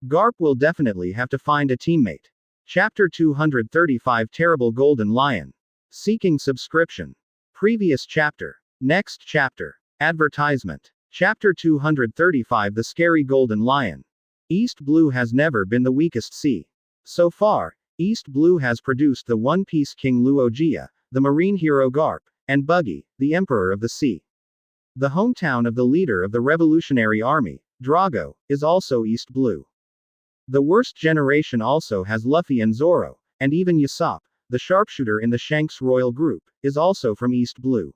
S1: Garp will definitely have to find a teammate. Chapter 235 Terrible Golden Lion. Seeking subscription. Previous chapter. Next chapter. Advertisement. Chapter 235 The Scary Golden Lion. East Blue has never been the weakest sea. So far, East Blue has produced the One Piece King Luogia, the marine hero Garp, and Buggy, the Emperor of the Sea. The hometown of the leader of the Revolutionary Army, Drago, is also East Blue. The worst generation also has Luffy and Zoro, and even Usopp, the sharpshooter in the Shanks Royal Group, is also from East Blue.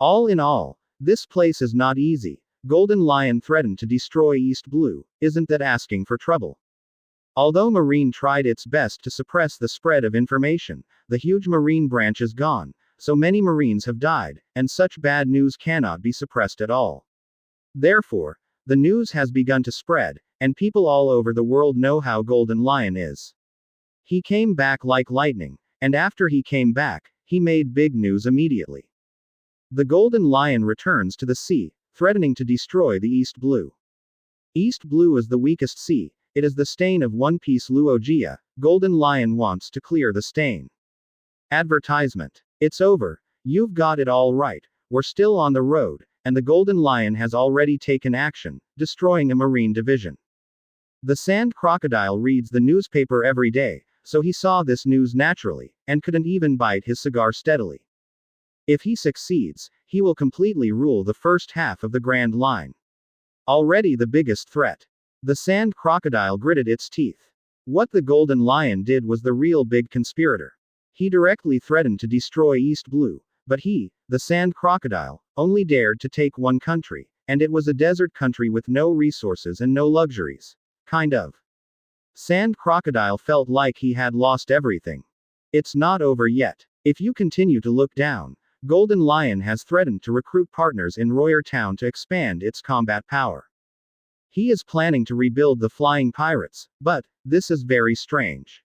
S1: All in all, this place is not easy. Golden Lion threatened to destroy East Blue, isn't that asking for trouble? Although Marine tried its best to suppress the spread of information, the huge Marine branch is gone, so many Marines have died, and such bad news cannot be suppressed at all. Therefore, the news has begun to spread, and people all over the world know how Golden Lion is. He came back like lightning, and after he came back, he made big news immediately. The Golden Lion returns to the sea, threatening to destroy the East Blue. East Blue is the weakest sea, it is the stain of One Piece Luogia, Golden Lion wants to clear the stain. Advertisement. It's over, you've got it all right, we're still on the road, and the Golden Lion has already taken action, destroying a marine division. The Sand Crocodile reads the newspaper every day, so he saw this news naturally, and couldn't even bite his cigar steadily. If he succeeds, he will completely rule the first half of the Grand Line. Already the biggest threat. The Sand Crocodile gritted its teeth. What the Golden Lion did was the real big conspirator. He directly threatened to destroy East Blue, but he, the Sand Crocodile, only dared to take one country, and it was a desert country with no resources and no luxuries. Kind of. Sand Crocodile felt like he had lost everything. It's not over yet. If you continue to look down, Golden Lion has threatened to recruit partners in Royer Town to expand its combat power. He is planning to rebuild the Flying Pirates, but this is very strange.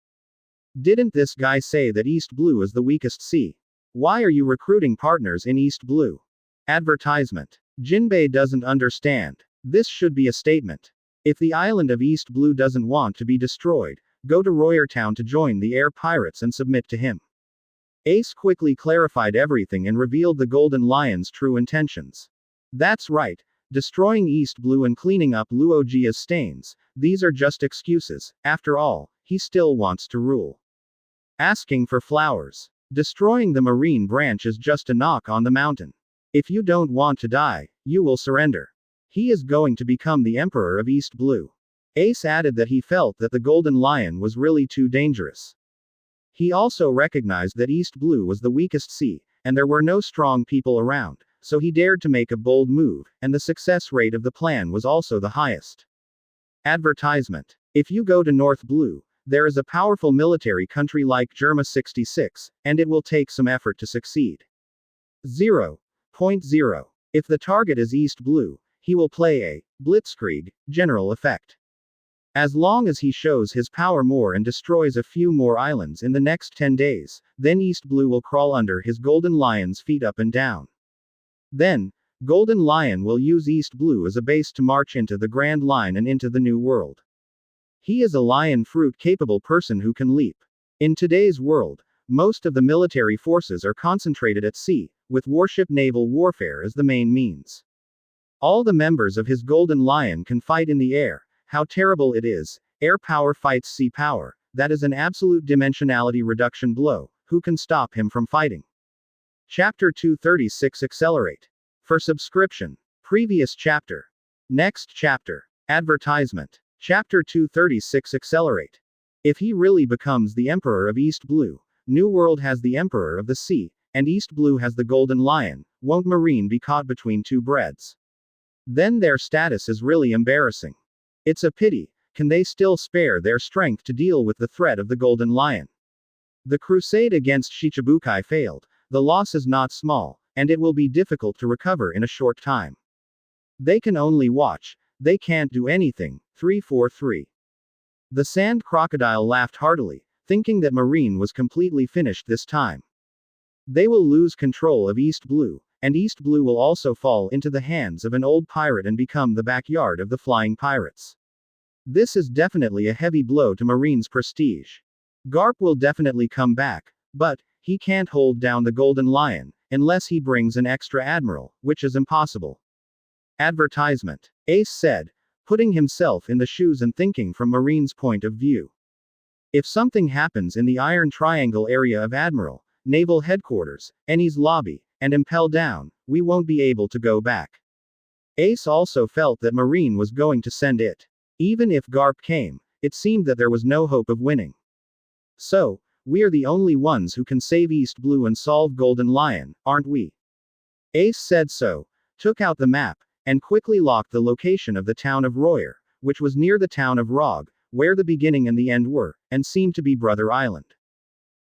S1: Didn't this guy say that East Blue is the weakest sea? Why are you recruiting partners in East Blue? Advertisement. Jinbe doesn't understand. This should be a statement. If the island of East Blue doesn't want to be destroyed, go to Royer Town to join the air pirates and submit to him. Ace quickly clarified everything and revealed the Golden Lion's true intentions. That's right. Destroying East Blue and cleaning up Luojia's stains, these are just excuses. After all, he still wants to rule. Asking for flowers. Destroying the Marine branch is just a knock on the mountain. If you don't want to die, you will surrender. He is going to become the Emperor of East Blue. Ace added that he felt that the Golden Lion was really too dangerous. He also recognized that East Blue was the weakest sea, and there were no strong people around, so he dared to make a bold move, and the success rate of the plan was also the highest. Advertisement. If you go to North Blue, there is a powerful military country like Germa 66, and it will take some effort to succeed. 0.0. If the target is East Blue, he will play a blitzkrieg general effect. As long as he shows his power more and destroys a few more islands in the next 10 days, then East Blue will crawl under his Golden Lion's feet up and down. Then, Golden Lion will use East Blue as a base to march into the Grand Line and into the New World. He is a lion fruit capable person who can leap. In today's world, most of the military forces are concentrated at sea, with warship naval warfare as the main means. All the members of his Golden Lion can fight in the air. How terrible it is. Air power fights sea power. That is an absolute dimensionality reduction blow. Who can stop him from fighting? Chapter 236 Accelerate. For subscription. Previous chapter. Next chapter. Advertisement. Chapter 236 Accelerate. If he really becomes the Emperor of East Blue, New World has the Emperor of the Sea, and East Blue has the Golden Lion, won't Marine be caught between two breads? Then their status is really embarrassing. It's a pity. Can they still spare their strength to deal with the threat of the Golden Lion? The crusade against Shichibukai failed. The loss is not small, and it will be difficult to recover in a short time. They can only watch. They can't do anything. 343. The Sand Crocodile laughed heartily, thinking that Marine was completely finished this time. They will lose control of East Blue, and East Blue will also fall into the hands of an old pirate and become the backyard of the Flying Pirates. This is definitely a heavy blow to Marine's prestige. Garp will definitely come back, but he can't hold down the Golden Lion, unless he brings an extra Admiral, which is impossible. Advertisement. Ace said, putting himself in the shoes and thinking from Marine's point of view. If something happens in the Iron Triangle area of Admiral, Naval Headquarters, Eni's lobby, and Impel Down, we won't be able to go back. Ace also felt that Marine was going to send it. Even if Garp came, it seemed that there was no hope of winning. So, we are the only ones who can save East Blue and solve Golden Lion, aren't we? Ace said so, took out the map, and quickly locked the location of the town of Royer, which was near the town of Rog, where the beginning and the end were, and seemed to be Brother Island.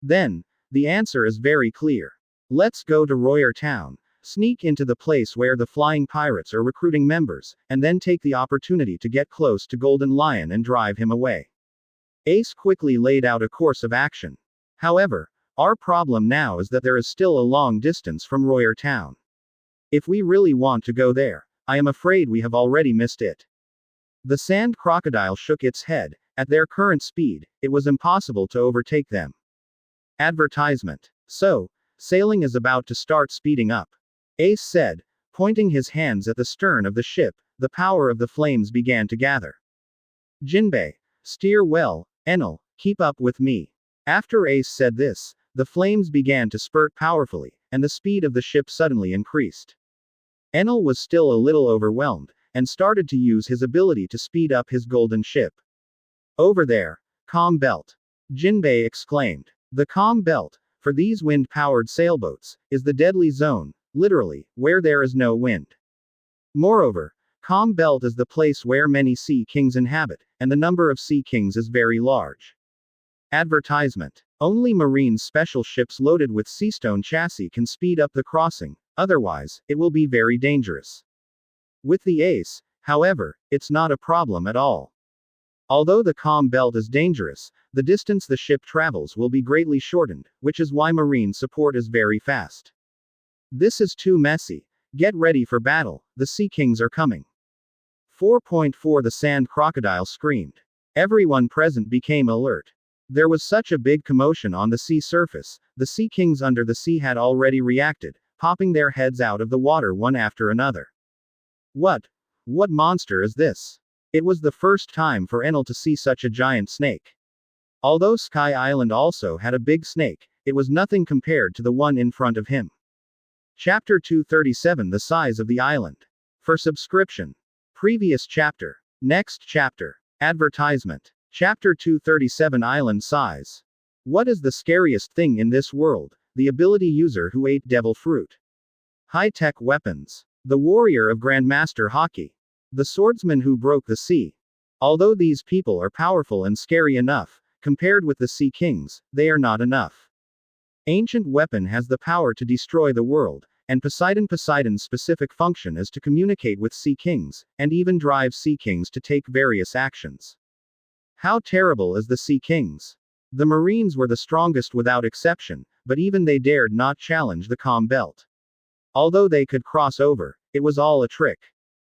S1: Then, the answer is very clear. Let's go to Royer Town, sneak into the place where the Flying Pirates are recruiting members, and then take the opportunity to get close to Golden Lion and drive him away. Ace quickly laid out a course of action. However, our problem now is that there is still a long distance from Royer Town. If we really want to go there, I am afraid we have already missed it. The Sand Crocodile shook its head. At their current speed, it was impossible to overtake them. Advertisement. So, sailing is about to start speeding up. Ace said, pointing his hands at the stern of the ship. The power of the flames began to gather. Jinbe, steer well. Enel, keep up with me. After Ace said this, the flames began to spurt powerfully, and the speed of the ship suddenly increased. Enel was still a little overwhelmed, and started to use his ability to speed up his golden ship. Over there, calm belt. Jinbe exclaimed. The calm belt, for these wind-powered sailboats, is the deadly zone, literally, where there is no wind. Moreover, calm belt is the place where many sea kings inhabit, and the number of sea kings is very large. Advertisement. Only Marine special ships loaded with seastone chassis can speed up the crossing, otherwise, it will be very dangerous. With the Ace, however, it's not a problem at all. Although the calm belt is dangerous, the distance the ship travels will be greatly shortened, which is why Marine support is very fast. This is too messy. Get ready for battle, the Sea Kings are coming. 4.4 The sand crocodile screamed. Everyone present became alert. There was such a big commotion on the sea surface, the Sea Kings under the sea had already reacted, popping their heads out of the water one after another. What monster is this? It was the first time for Enel to see such a giant snake. Although Sky Island also had a big snake, it was nothing compared to the one in front of him. Chapter 237 The size of the island. For subscription. Previous chapter. Next chapter. Advertisement. Chapter 237 Island size. What is the scariest thing in this world? The ability user who ate devil fruit. High-tech weapons. The warrior of Grandmaster Hockey. The swordsman who broke the sea. Although these people are powerful and scary enough, compared with the Sea Kings, they are not enough. Ancient weapon has the power to destroy the world, and Poseidon's specific function is to communicate with Sea Kings, and even drive Sea Kings to take various actions. How terrible is the Sea Kings? The Marines were the strongest without exception, but even they dared not challenge the calm belt. Although they could cross over, it was all a trick.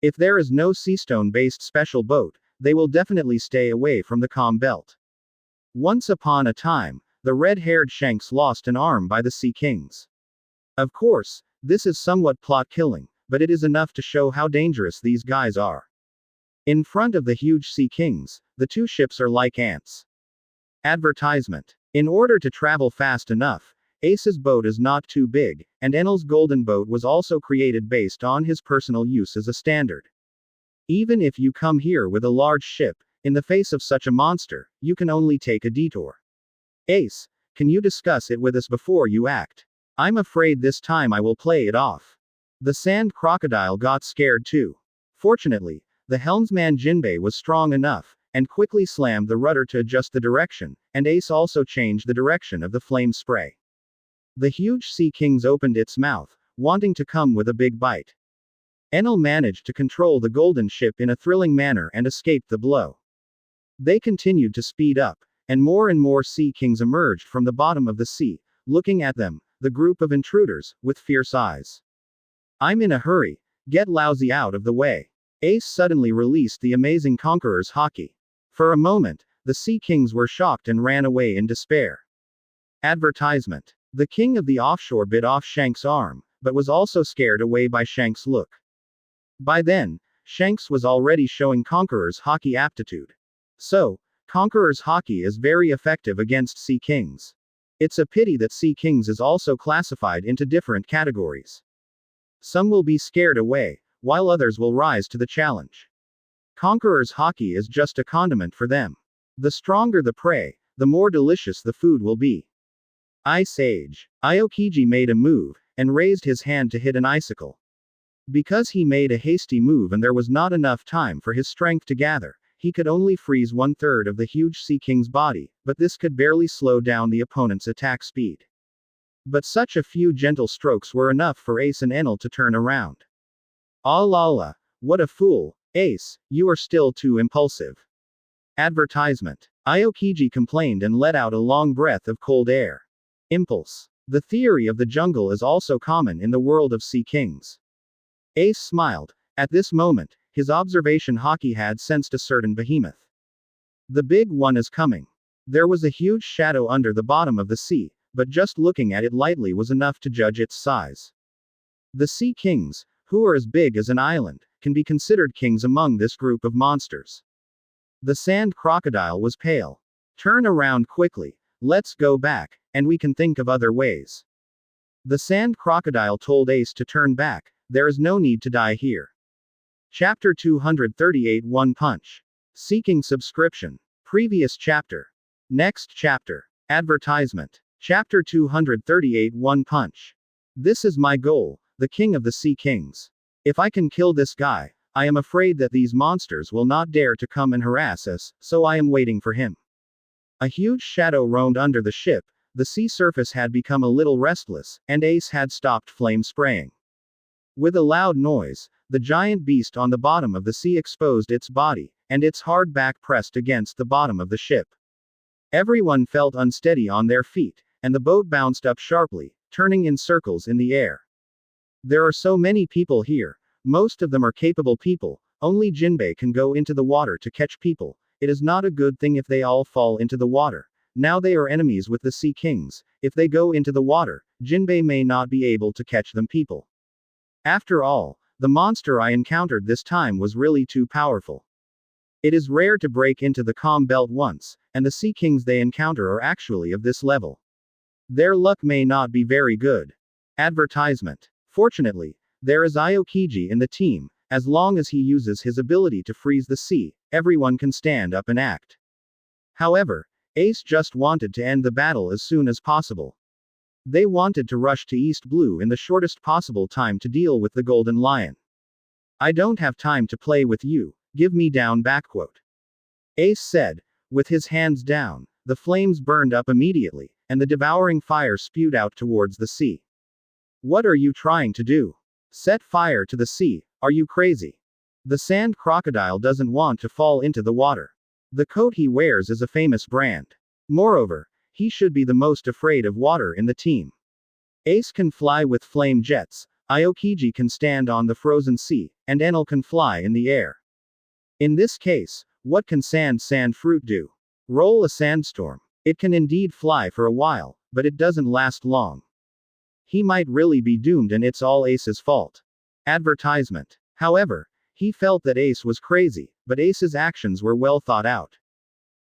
S1: If there is no seastone-based special boat, they will definitely stay away from the calm belt. Once upon a time, the red-haired Shanks lost an arm by the Sea Kings. Of course, this is somewhat plot-killing, but it is enough to show how dangerous these guys are. In front of the huge Sea Kings, the two ships are like ants. Advertisement. In order to travel fast enough, Ace's boat is not too big, and Enel's golden boat was also created based on his personal use as a standard. Even if you come here with a large ship, in the face of such a monster, you can only take a detour. Ace, can you discuss it with us before you act? I'm afraid this time I will play it off. The sand crocodile got scared too. Fortunately, the helmsman Jinbe was strong enough, and quickly slammed the rudder to adjust the direction, and Ace also changed the direction of the flame spray. The huge Sea Kings opened its mouth, wanting to come with a big bite. Enel managed to control the golden ship in a thrilling manner and escaped the blow. They continued to speed up, and more Sea Kings emerged from the bottom of the sea, looking at them, the group of intruders, with fierce eyes. I'm in a hurry, get lousy out of the way. Ace suddenly released the amazing Conqueror's Hockey. For a moment, the Sea Kings were shocked and ran away in despair. Advertisement. The king of the offshore bit off Shanks' arm, but was also scared away by Shanks' look. By then, Shanks was already showing Conqueror's Hockey aptitude. So, Conqueror's Hockey is very effective against Sea Kings. It's a pity that Sea Kings is also classified into different categories. Some will be scared away, while others will rise to the challenge. Conqueror's Hockey is just a condiment for them. The stronger the prey, the more delicious the food will be. Ice Age. Aokiji made a move, and raised his hand to hit an icicle. Because he made a hasty move and there was not enough time for his strength to gather, he could only freeze 1/3 of the huge Sea King's body, but this could barely slow down the opponent's attack speed. But such a few gentle strokes were enough for Ace and Enel to turn around. Ah la la, what a fool, Ace, you are still too impulsive. Advertisement. Aokiji complained and let out a long breath of cold air. Impulse. The theory of the jungle is also common in the world of Sea Kings. Ace smiled. At this moment, his observation Hockey had sensed a certain behemoth. The big one is coming. There was a huge shadow under the bottom of the sea, but just looking at it lightly was enough to judge its size. The Sea Kings, who are as big as an island, can be considered kings among this group of monsters. The sand crocodile was pale. Turn around quickly. Let's go back, and we can think of other ways. The sand crocodile told Ace to turn back, there is no need to die here. Chapter 238 One Punch. Seeking subscription. Previous chapter. Next chapter. Advertisement. Chapter 238 One Punch. This is my goal, the king of the Sea Kings. If I can kill this guy, I am afraid that these monsters will not dare to come and harass us, so I am waiting for him. A huge shadow roamed under the ship, the sea surface had become a little restless, and Ace had stopped flame spraying. With a loud noise, the giant beast on the bottom of the sea exposed its body, and its hard back pressed against the bottom of the ship. Everyone felt unsteady on their feet, and the boat bounced up sharply, turning in circles in the air. There are so many people here, most of them are capable people, only Jinbe can go into the water to catch people, it is not a good thing if they all fall into the water. Now they are enemies with the Sea Kings, if they go into the water, Jinbe may not be able to catch them people. After all, the monster I encountered this time was really too powerful. It is rare to break into the calm belt once, and the Sea Kings they encounter are actually of this level. Their luck may not be very good. Advertisement. Fortunately, there is Aokiji in the team, as long as he uses his ability to freeze the sea, everyone can stand up and act. However, Ace just wanted to end the battle as soon as possible. They wanted to rush to East Blue in the shortest possible time to deal with the Golden Lion. I don't have time to play with you, give me down backquote. Ace said, with his hands down, the flames burned up immediately, and the devouring fire spewed out towards the sea. What are you trying to do? Set fire to the sea, are you crazy? The sand crocodile doesn't want to fall into the water. The coat he wears is a famous brand. Moreover, he should be the most afraid of water in the team. Ace can fly with flame jets, Aokiji can stand on the frozen sea, and Enel can fly in the air. In this case, what can sand fruit do? Roll a sandstorm. It can indeed fly for a while, but it doesn't last long. He might really be doomed and it's all Ace's fault. Advertisement. However, he felt that Ace was crazy, but Ace's actions were well thought out.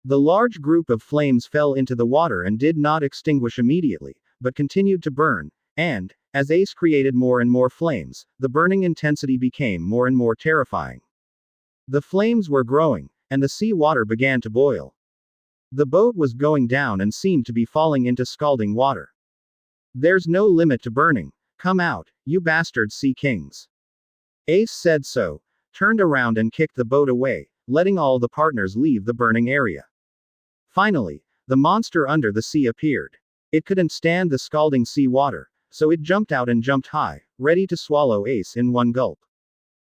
S1: The large group of flames fell into the water and did not extinguish immediately, but continued to burn, and, as Ace created more and more flames, the burning intensity became more and more terrifying. The flames were growing, and the sea water began to boil. The boat was going down and seemed to be falling into scalding water. There's no limit to burning, come out, you bastard Sea Kings. Ace said so, turned around and kicked the boat away, letting all the partners leave the burning area. Finally, the monster under the sea appeared. It couldn't stand the scalding sea water, so it jumped out and jumped high, ready to swallow Ace in one gulp.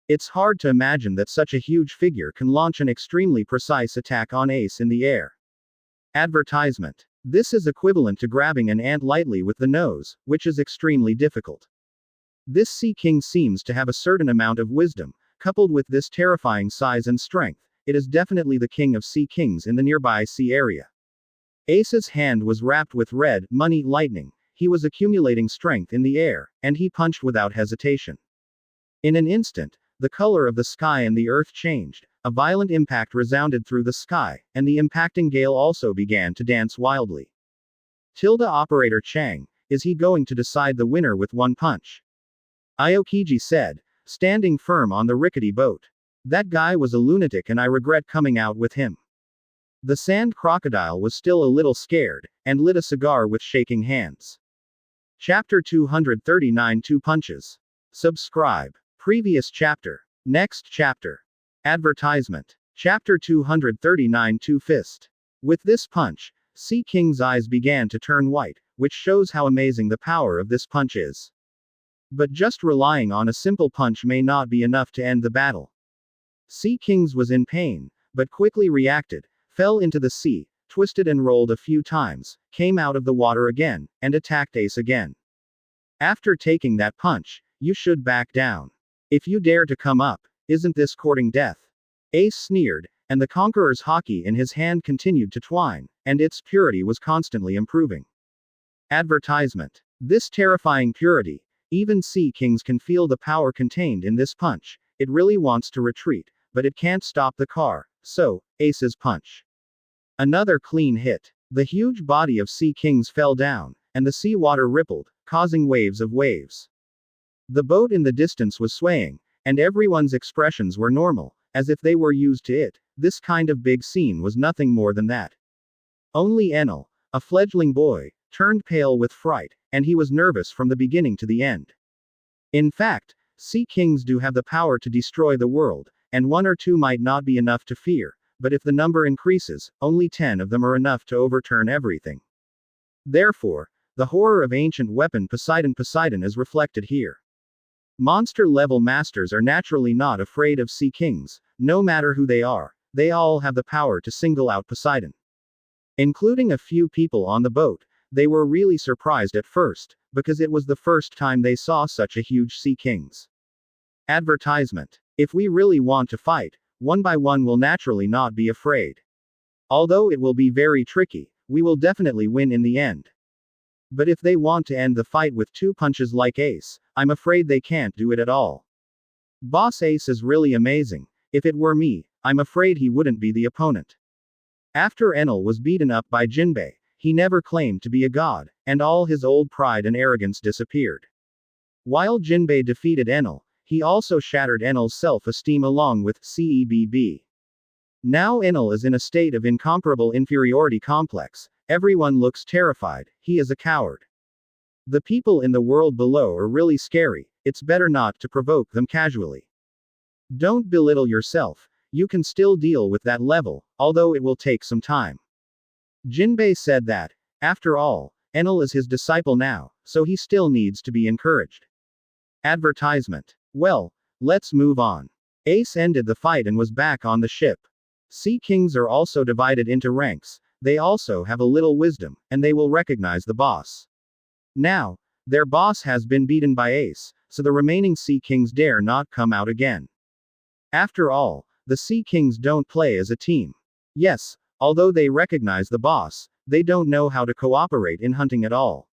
S1: It's hard to imagine that such a huge figure can launch an extremely precise attack on Ace in the air. Advertisement. This is equivalent to grabbing an ant lightly with the nose, which is extremely difficult. This Sea King seems to have a certain amount of wisdom, coupled with this terrifying size and strength. It is definitely the king of Sea Kings in the nearby sea area. Ace's hand was wrapped with red, money lightning, he was accumulating strength in the air, and he punched without hesitation. In an instant, the color of the sky and the earth changed, a violent impact resounded through the sky, and the impacting gale also began to dance wildly. Operator Chang, is he going to decide the winner with one punch? Aokiji said, standing firm on the rickety boat. That guy was a lunatic and I regret coming out with him. The sand crocodile was still a little scared, and lit a cigar with shaking hands. Chapter 239 Two Punches. Subscribe. Previous chapter. Next chapter. Advertisement. Chapter 239 Two Fist. With this punch, Sea King's eyes began to turn white, which shows how amazing the power of this punch is. But just relying on a simple punch may not be enough to end the battle. Sea Kings was in pain, but quickly reacted, fell into the sea, twisted and rolled a few times, came out of the water again, and attacked Ace again. After taking that punch, you should back down. If you dare to come up, isn't this courting death? Ace sneered, and the Conqueror's hockey in his hand continued to twine, and its purity was constantly improving. Advertisement. This terrifying purity, even Sea Kings can feel the power contained in this punch, it really wants to retreat, but it can't stop the car, so, Ace's punch. Another clean hit. The huge body of Sea Kings fell down, and the sea water rippled, causing waves of waves. The boat in the distance was swaying, and everyone's expressions were normal, as if they were used to it. This kind of big scene was nothing more than that. Only Enel, a fledgling boy, turned pale with fright, and he was nervous from the beginning to the end. In fact, Sea kings do have the power to destroy the world, and 1 or 2 might not be enough to fear, but if the number increases, only 10 of them are enough to overturn everything. Therefore, the horror of ancient weapon Poseidon is reflected here. Monster-level masters are naturally not afraid of sea kings, no matter who they are. They all have the power to single out Poseidon. Including a few people on the boat, they were really surprised at first, because it was the first time they saw such a huge sea kings. Advertisement. If we really want to fight, one by one will naturally not be afraid. Although it will be very tricky, we will definitely win in the end. But if they want to end the fight with 2 punches like Ace, I'm afraid they can't do it at all. Boss Ace is really amazing. If it were me, I'm afraid he wouldn't be the opponent. After Enel was beaten up by Jinbe, he never claimed to be a god, and all his old pride and arrogance disappeared. While Jinbe defeated Enel, he also shattered Enel's self-esteem along with Cebb. Now Enel is in a state of incomparable inferiority complex. Everyone looks terrified. He is a coward. The people in the world below are really scary. It's better not to provoke them casually. Don't belittle yourself. You can still deal with that level, although it will take some time. Jinbe said that, after all, Enel is his disciple now, so he still needs to be encouraged. Advertisement. Well, let's move on. Ace ended the fight and was back on the ship. Sea kings are also divided into ranks. They also have a little wisdom, and they will recognize the boss. Now, their boss has been beaten by Ace, so the remaining Sea Kings dare not come out again. After all, the Sea Kings don't play as a team. Yes, although they recognize the boss, they don't know how to cooperate in hunting at all.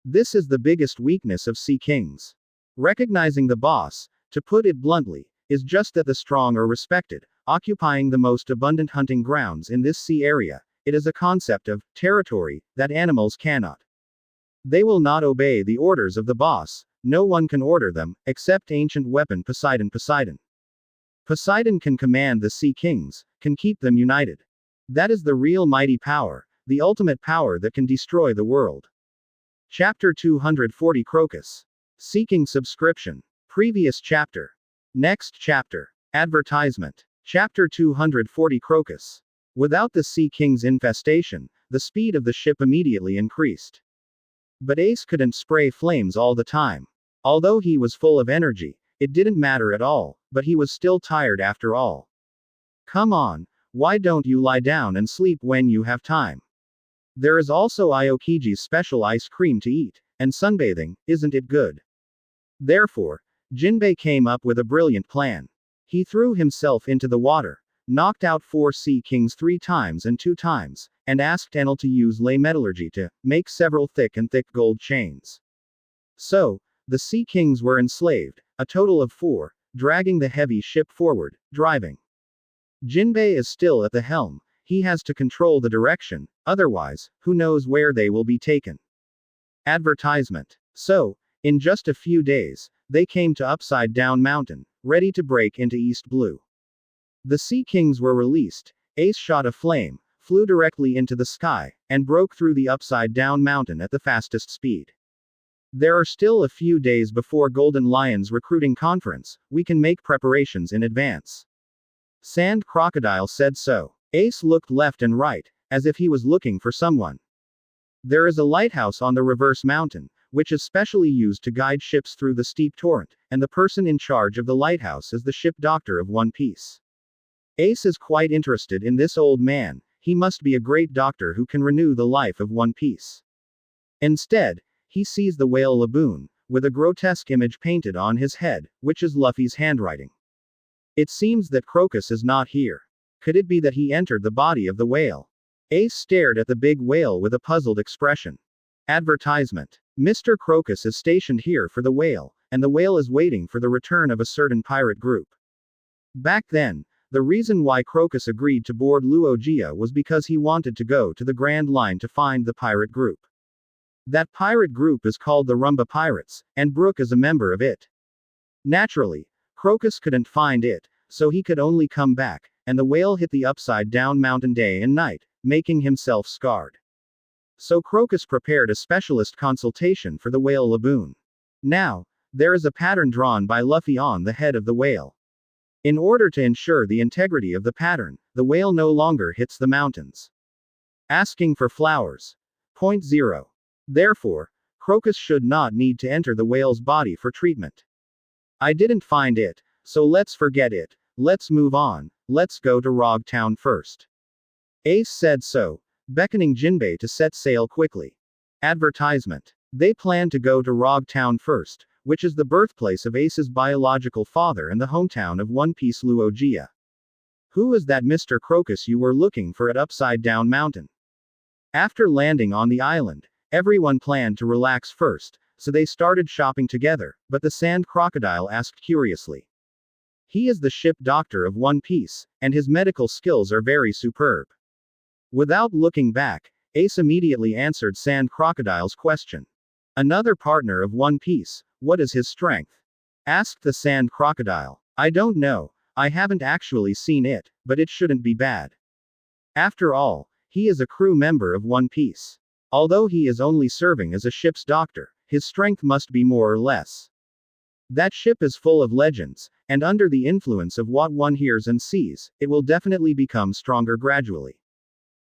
S1: This is the biggest weakness of Sea Kings. Recognizing the boss, to put it bluntly, is just that the strong are respected, occupying the most abundant hunting grounds in this sea area. It is a concept of territory that animals cannot. They will not obey the orders of the boss. No one can order them, except ancient weapon Poseidon. Poseidon can command the Sea Kings, can keep them united. That is the real mighty power, the ultimate power that can destroy the world. Chapter 240 Crocus. Seeking subscription. Previous chapter. Next chapter. Advertisement. Chapter 240 Crocus. Without the Sea King's infestation, the speed of the ship immediately increased. But Ace couldn't spray flames all the time. Although he was full of energy, it didn't matter at all, but he was still tired after all. Come on, why don't you lie down and sleep when you have time? There is also Aokiji's special ice cream to eat, and sunbathing, isn't it good? Therefore, Jinbe came up with a brilliant plan. He threw himself into the water, knocked out 4 Sea Kings 3 times and 2 times, and asked Enel to use ley metallurgy to make several thick gold chains. So, the Sea Kings were enslaved, a total of 4, dragging the heavy ship forward, driving. Jinbe is still at the helm. He has to control the direction, otherwise, who knows where they will be taken. Advertisement. So, in just a few days, they came to Upside Down Mountain, ready to break into East Blue. The Sea Kings were released. Ace shot a flame, flew directly into the sky, and broke through the Upside Down Mountain at the fastest speed. There are still a few days before Golden Lion's recruiting conference. We can make preparations in advance. Sand Crocodile said so. Ace looked left and right, as if he was looking for someone. There is a lighthouse on the reverse mountain, which is specially used to guide ships through the steep torrent, and the person in charge of the lighthouse is the ship doctor of One Piece. Ace is quite interested in this old man. He must be a great doctor who can renew the life of One Piece. Instead, he sees the whale Laboon, with a grotesque image painted on his head, which is Luffy's handwriting. It seems that Crocus is not here. Could it be that he entered the body of the whale? Ace stared at the big whale with a puzzled expression. Advertisement. Mr. Crocus is stationed here for the whale, and the whale is waiting for the return of a certain pirate group. Back then, the reason why Crocus agreed to board Luogia was because he wanted to go to the Grand Line to find the pirate group. That pirate group is called the Rumba Pirates, and Brook is a member of it. Naturally, Crocus couldn't find it, so he could only come back, and the whale hit the Upside Down Mountain day and night, making himself scarred. So Crocus prepared a specialist consultation for the whale Laboon. Now, There is a pattern drawn by Luffy on the head of the whale. In order to ensure the integrity of the pattern, the whale no longer hits the mountains. Asking for flowers. Point 0. Therefore, Crocus should not need to enter the whale's body for treatment. I didn't find it, so let's forget it. Let's move on. Let's go to Rog Town first. Ace said so, beckoning Jinbe to set sail quickly. Advertisement. They plan to go to Rog Town first, which is the birthplace of Ace's biological father and the hometown of One Piece Luogia. Who is that Mr. Crocus you were looking for at Upside Down Mountain? After landing on the island, everyone planned to relax first, so they started shopping together, but the sand crocodile asked curiously. He is the ship doctor of One Piece, and his medical skills are very superb. Without looking back, Ace immediately answered Sand Crocodile's question. Another partner of One Piece, what is his strength? Asked the Sand Crocodile. I don't know, I haven't actually seen it, but it shouldn't be bad. After all, he is a crew member of One Piece. Although he is only serving as a ship's doctor, his strength must be more or less. That ship is full of legends, and under the influence of what one hears and sees, it will definitely become stronger gradually.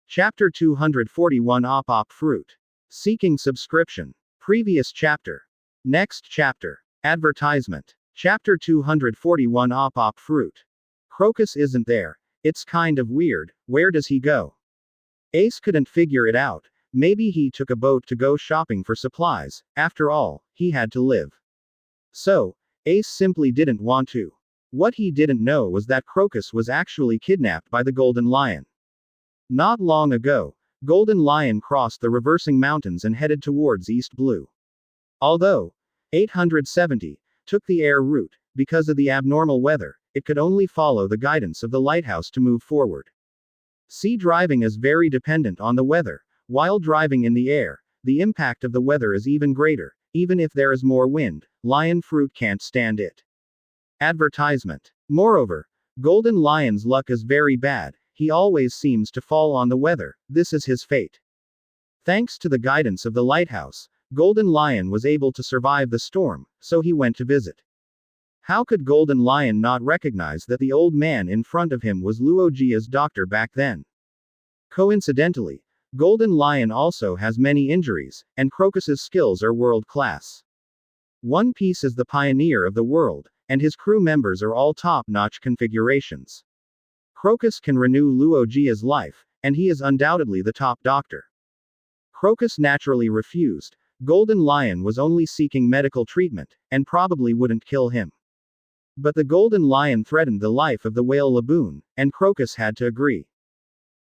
S1: Chapter 241 Ope Ope Fruit. Seeking subscription. Previous chapter. Next chapter. Advertisement. Chapter 241 Ope Ope Fruit. Crocus isn't there. It's kind of weird. Where does he go? Ace couldn't figure it out. Maybe he took a boat to go shopping for supplies. After all, he had to live. So, Ace simply didn't want to. What he didn't know was that Crocus was actually kidnapped by the Golden Lion. Not long ago, Golden Lion crossed the reversing mountains and headed towards East Blue. Although 870 took the air route, because of the abnormal weather, it could only follow the guidance of the lighthouse to move forward. Sea driving is very dependent on the weather. While driving in the air, the impact of the weather is even greater. Even if there is more wind, Lion Fruit can't stand it. Advertisement. Moreover, Golden Lion's luck is very bad. He always seems to fall on the weather. This is his fate. Thanks to the guidance of the lighthouse, Golden Lion was able to survive the storm, so he went to visit. How could Golden Lion not recognize that the old man in front of him was Luogia's doctor back then? Coincidentally, Golden Lion also has many injuries, and Crocus's skills are world-class. One Piece is the pioneer of the world, and his crew members are all top-notch configurations. Crocus can renew Luogia's life, and he is undoubtedly the top doctor. Crocus naturally refused. Golden Lion was only seeking medical treatment, and probably wouldn't kill him. But the Golden Lion threatened the life of the whale Laboon, and Crocus had to agree.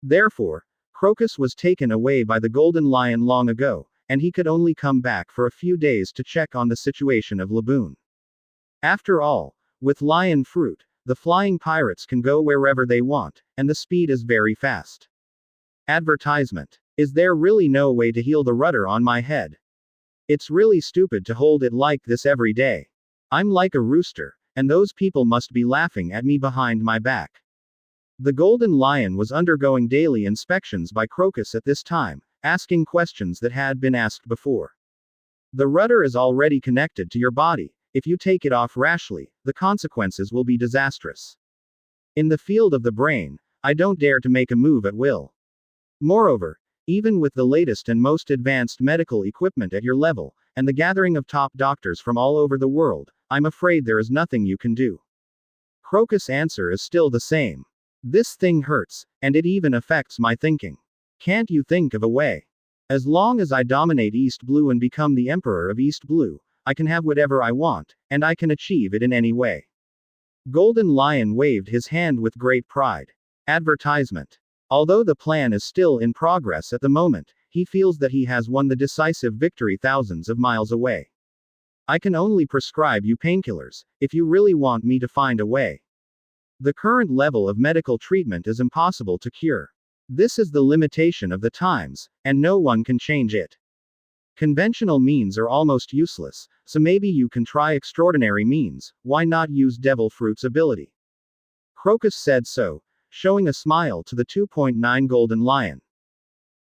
S1: Therefore, Crocus was taken away by the Golden Lion long ago, and he could only come back for a few days to check on the situation of Laboon. After all, with Lion Fruit, the flying pirates can go wherever they want, and the speed is very fast. Advertisement. Is there really no way to heal the rudder on my head? It's really stupid to hold it like this every day. I'm like a rooster, and those people must be laughing at me behind my back. The Golden Lion was undergoing daily inspections by Crocus at this time, asking questions that had been asked before. The rudder is already connected to your body. If you take it off rashly, the consequences will be disastrous. In the field of the brain, I don't dare to make a move at will. Moreover, even with the latest and most advanced medical equipment at your level, and the gathering of top doctors from all over the world, I'm afraid there is nothing you can do. Crocus' answer is still the same. This thing hurts, and it even affects my thinking. Can't you think of a way? As long as I dominate East Blue and become the Emperor of East Blue, I can have whatever I want, and I can achieve it in any way. Golden Lion waved his hand with great pride. Advertisement. Although the plan is still in progress at the moment, he feels that he has won the decisive victory thousands of miles away. I can only prescribe you painkillers, if you really want me to find a way. The current level of medical treatment is impossible to cure. This is the limitation of the times, and no one can change it. Conventional means are almost useless, so maybe you can try extraordinary means. Why not use Devil Fruit's ability? Crocus said so, showing a smile to the 2.9 Golden Lion.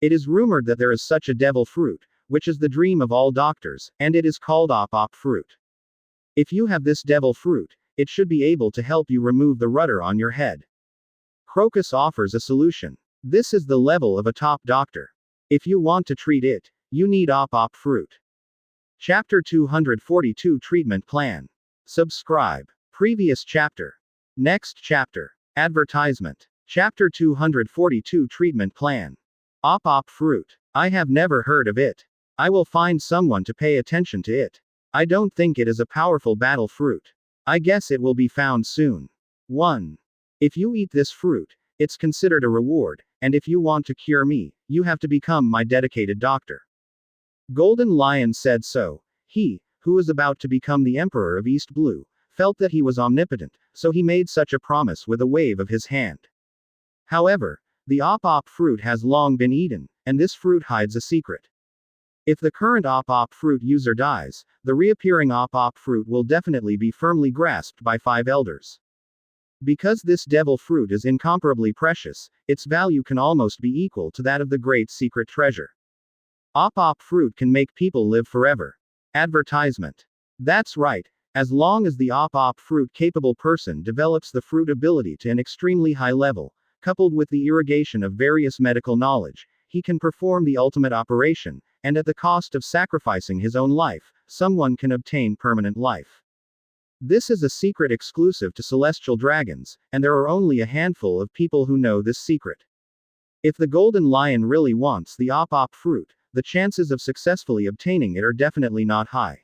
S1: It is rumored that there is such a Devil Fruit, which is the dream of all doctors, and it is called Ope Ope Fruit. If you have this devil fruit, it should be able to help you remove the rudder on your head. Crocus offers a solution. This is the level of a top doctor. If you want to treat it, you need Ope Ope fruit. Chapter 242 Treatment Plan. Subscribe. Previous chapter. Next chapter. Advertisement. Chapter 242 Treatment Plan. Ope Ope fruit. I have never heard of it. I will find someone to pay attention to it. I don't think it is a powerful battle fruit. I guess it will be found soon. 1. If you eat this fruit, it's considered a reward, and if you want to cure me, you have to become my dedicated doctor. Golden Lion said so. He, who was about to become the Emperor of East Blue, felt that he was omnipotent, so he made such a promise with a wave of his hand. However, the Ope Ope fruit has long been eaten, and this fruit hides a secret. If the current Ope Ope fruit user dies, the reappearing Ope Ope fruit will definitely be firmly grasped by 5 elders. Because this devil fruit is incomparably precious, its value can almost be equal to that of the great secret treasure. Ope Ope fruit can make people live forever. Advertisement. That's right, as long as the Ope Ope fruit capable person develops the fruit ability to an extremely high level, coupled with the irrigation of various medical knowledge, he can perform the ultimate operation, and at the cost of sacrificing his own life, someone can obtain permanent life. This is a secret exclusive to celestial dragons, and there are only a handful of people who know this secret. If the Golden Lion really wants the Ope Ope fruit, the chances of successfully obtaining it are definitely not high.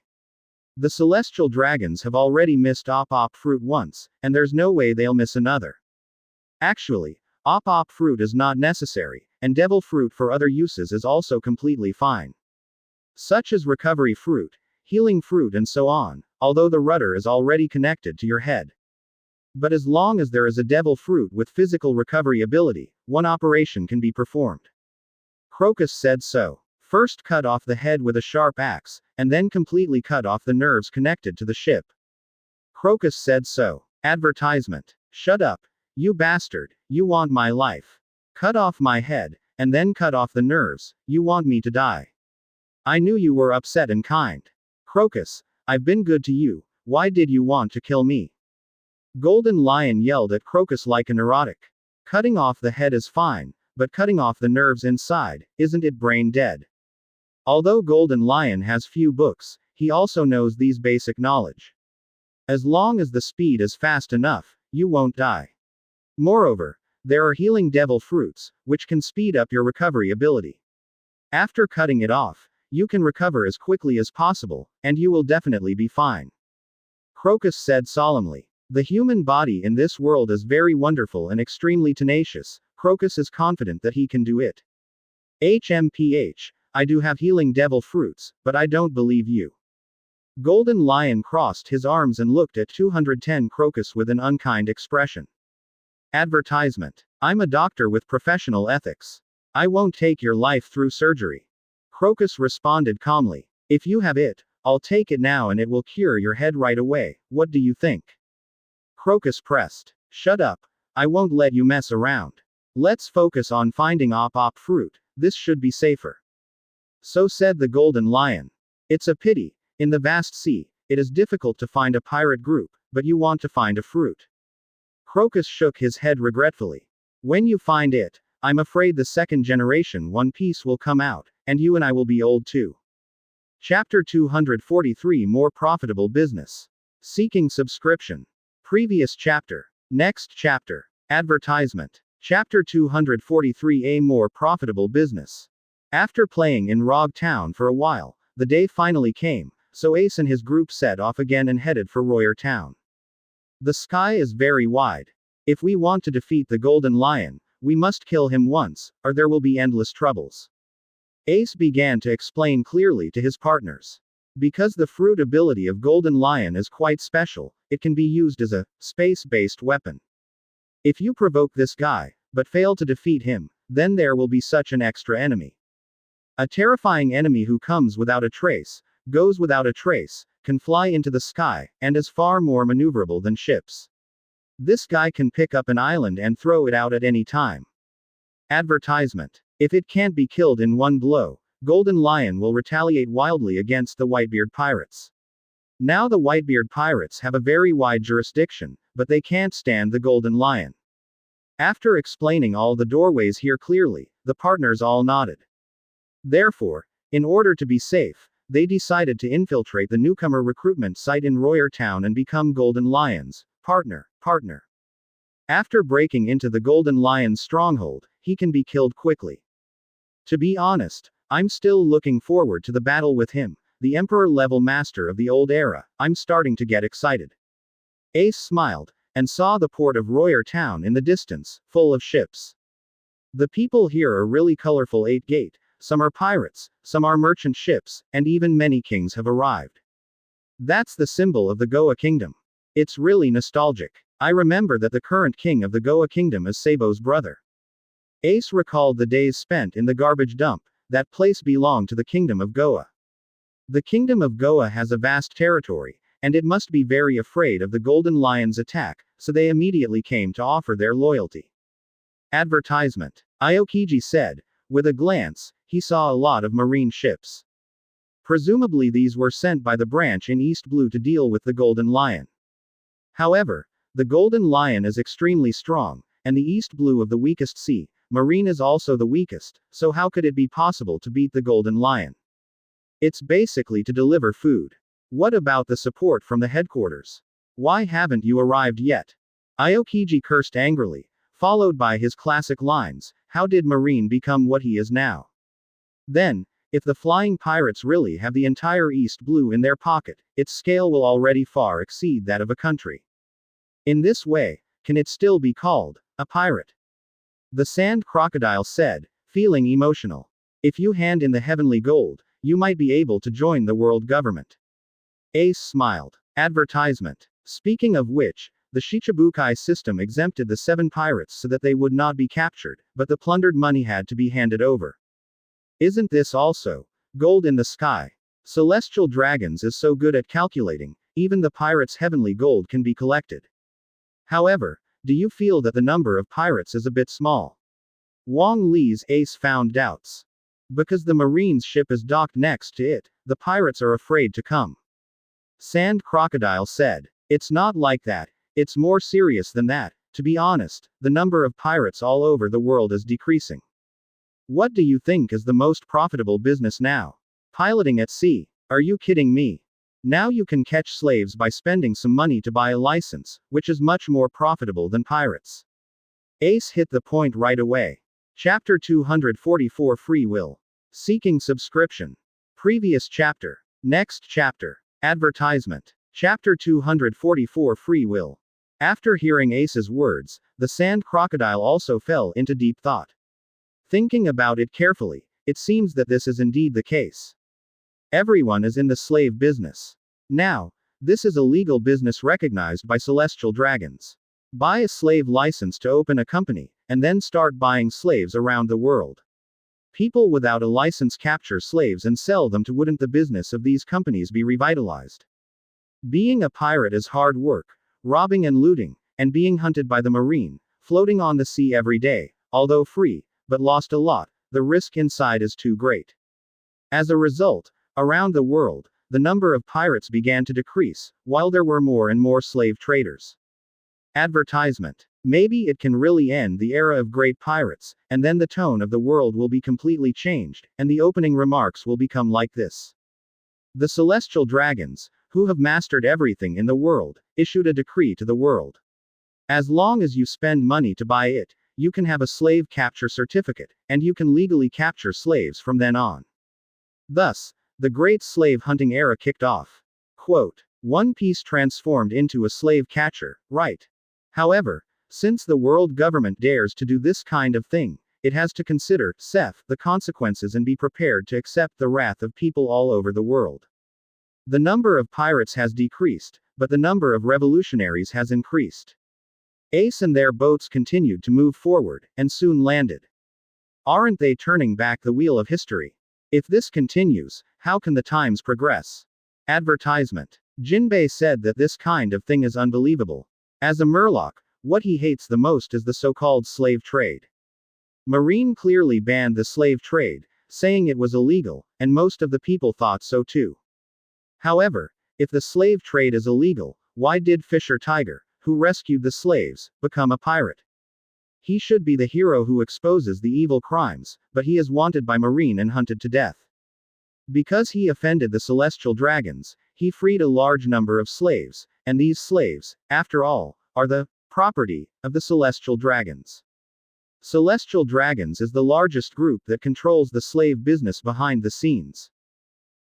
S1: The celestial dragons have already missed Ope Ope fruit once, and there's no way they'll miss another. Actually, Ope Ope fruit is not necessary, and devil fruit for other uses is also completely fine. Such as recovery fruit, healing fruit and so on, although the rudder is already connected to your head. But as long as there is a devil fruit with physical recovery ability, one operation can be performed. Crocus said so. First cut off the head with a sharp axe, and then completely cut off the nerves connected to the ship. Crocus said so. Advertisement. Shut up. You bastard, you want my life. Cut off my head, and then cut off the nerves, you want me to die. I knew you were upset and kind. Crocus, I've been good to you, why did you want to kill me? Golden Lion yelled at Crocus like a neurotic. Cutting off the head is fine, but cutting off the nerves inside, isn't it brain dead? Although Golden Lion has few books, he also knows these basic knowledge. As long as the speed is fast enough, you won't die. Moreover, there are healing devil fruits, which can speed up your recovery ability. After cutting it off, you can recover as quickly as possible, and you will definitely be fine. Crocus said solemnly. The human body in this world is very wonderful and extremely tenacious. Crocus is confident that he can do it. HMPH, I do have healing devil fruits, but I don't believe you. Golden Lion crossed his arms and looked at 210 Crocus with an unkind expression. Advertisement. I'm a doctor with professional ethics. I won't take your life through surgery. Crocus responded calmly. If you have it, I'll take it now and it will cure your head right away, what do you think? Crocus pressed. Shut up. I won't let you mess around. Let's focus on finding Ope Ope fruit, this should be safer. So said the Golden Lion. It's a pity, in the vast sea, it is difficult to find a pirate group, but you want to find a fruit. Crocus shook his head regretfully. When you find it, I'm afraid the second generation One Piece will come out, and you and I will be old too. Chapter 243 More Profitable Business. Seeking Subscription. Previous chapter. Next chapter. Advertisement. Chapter 243 A More Profitable Business. After playing in Rogue Town for a while, the day finally came, so Ace and his group set off again and headed for Royer Town. The sky is very wide. If we want to defeat the Golden Lion, we must kill him once, or there will be endless troubles. Ace began to explain clearly to his partners. Because the fruit ability of Golden Lion is quite special, it can be used as a space-based weapon. If you provoke this guy, but fail to defeat him, then there will be such an extra enemy. A terrifying enemy who comes without a trace, goes without a trace, can fly into the sky, and is far more maneuverable than ships. This guy can pick up an island and throw it out at any time. Advertisement. If it can't be killed in one blow, Golden Lion will retaliate wildly against the Whitebeard pirates. Now the Whitebeard pirates have a very wide jurisdiction, but they can't stand the Golden Lion. After explaining all the doorways here clearly, the partners all nodded. Therefore, in order to be safe, they decided to infiltrate the newcomer recruitment site in Royer Town and become Golden Lions. Partner. After breaking into the Golden Lion's stronghold, he can be killed quickly. To be honest, I'm still looking forward to the battle with him, the Emperor-level master of the old era. I'm starting to get excited. Ace smiled, and saw the port of Royer Town in the distance, full of ships. The people here are really colorful. 8-gate, some are pirates, some are merchant ships, and even many kings have arrived. That's the symbol of the Goa Kingdom. It's really nostalgic. I remember that the current king of the Goa Kingdom is Sabo's brother. Ace recalled the days spent in the garbage dump. That place belonged to the Kingdom of Goa. The Kingdom of Goa has a vast territory, and it must be very afraid of the Golden Lion's attack, so they immediately came to offer their loyalty. Advertisement. Aokiji said. With a glance, he saw a lot of marine ships. Presumably these were sent by the branch in East Blue to deal with the Golden Lion. However, the Golden Lion is extremely strong, and the East Blue of the weakest sea, Marine is also the weakest, so how could it be possible to beat the Golden Lion? It's basically to deliver food. What about the support from the headquarters? Why haven't you arrived yet? Aokiji cursed angrily, followed by his classic lines, how did Marine become what he is now? Then, if the flying pirates really have the entire East Blue in their pocket, its scale will already far exceed that of a country. In this way, can it still be called a pirate? The sand crocodile said, feeling emotional. If you hand in the heavenly gold, you might be able to join the world government. Ace smiled. Advertisement. Speaking of which, the Shichibukai system exempted the 7 pirates so that they would not be captured, but the plundered money had to be handed over. Isn't this also gold in the sky? Celestial Dragons is so good at calculating, even the pirates' heavenly gold can be collected. However, do you feel that the number of pirates is a bit small? Wang Li's Ace found doubts. Because the Marine's ship is docked next to it, the pirates are afraid to come. Sand Crocodile said. It's not like that, it's more serious than that. To be honest, the number of pirates all over the world is decreasing. What do you think is the most profitable business now? Piloting at sea. Are you kidding me? Now you can catch slaves by spending some money to buy a license, which is much more profitable than pirates. Ace hit the point right away. Chapter 244 Free Will. Seeking subscription. Previous chapter. Next chapter. Advertisement. Chapter 244 Free Will. After hearing Ace's words, the sand crocodile also fell into deep thought. Thinking about it carefully, it seems that this is indeed the case. Everyone is in the slave business. Now, this is a legal business recognized by celestial dragons. Buy a slave license to open a company, and then start buying slaves around the world. People without a license capture slaves and sell them to. Wouldn't the business of these companies be revitalized? Being a pirate is hard work, robbing and looting, and being hunted by the Marine, floating on the sea every day, although free, but lost a lot, the risk inside is too great. As a result, around the world, the number of pirates began to decrease, while there were more and more slave traders. Advertisement. Maybe it can really end the era of great pirates, and then the tone of the world will be completely changed, and the opening remarks will become like this. The celestial dragons, who have mastered everything in the world, issued a decree to the world. As long as you spend money to buy it, you can have a slave capture certificate, and you can legally capture slaves from then on. Thus, the great slave hunting era kicked off. Quote, One Piece transformed into a slave catcher, right? However, since the world government dares to do this kind of thing, it has to consider, the consequences and be prepared to accept the wrath of people all over the world. The number of pirates has decreased, but the number of revolutionaries has increased. Ace and their boats continued to move forward, and soon landed. Aren't they turning back the wheel of history? If this continues, how can the times progress? Advertisement. Jinbe said that this kind of thing is unbelievable. As a Murloc, what he hates the most is the so-called slave trade. Marine clearly banned the slave trade, saying it was illegal, and most of the people thought so too. However, If the slave trade is illegal, why did Fisher Tiger, who rescued the slaves, become a pirate? He should be the hero who exposes the evil crimes, but he is wanted by Marine and hunted to death. Because he offended the celestial dragons, he freed a large number of slaves, and these slaves, after all, are the property of the celestial dragons. Celestial dragons is the largest group that controls the slave business behind the scenes.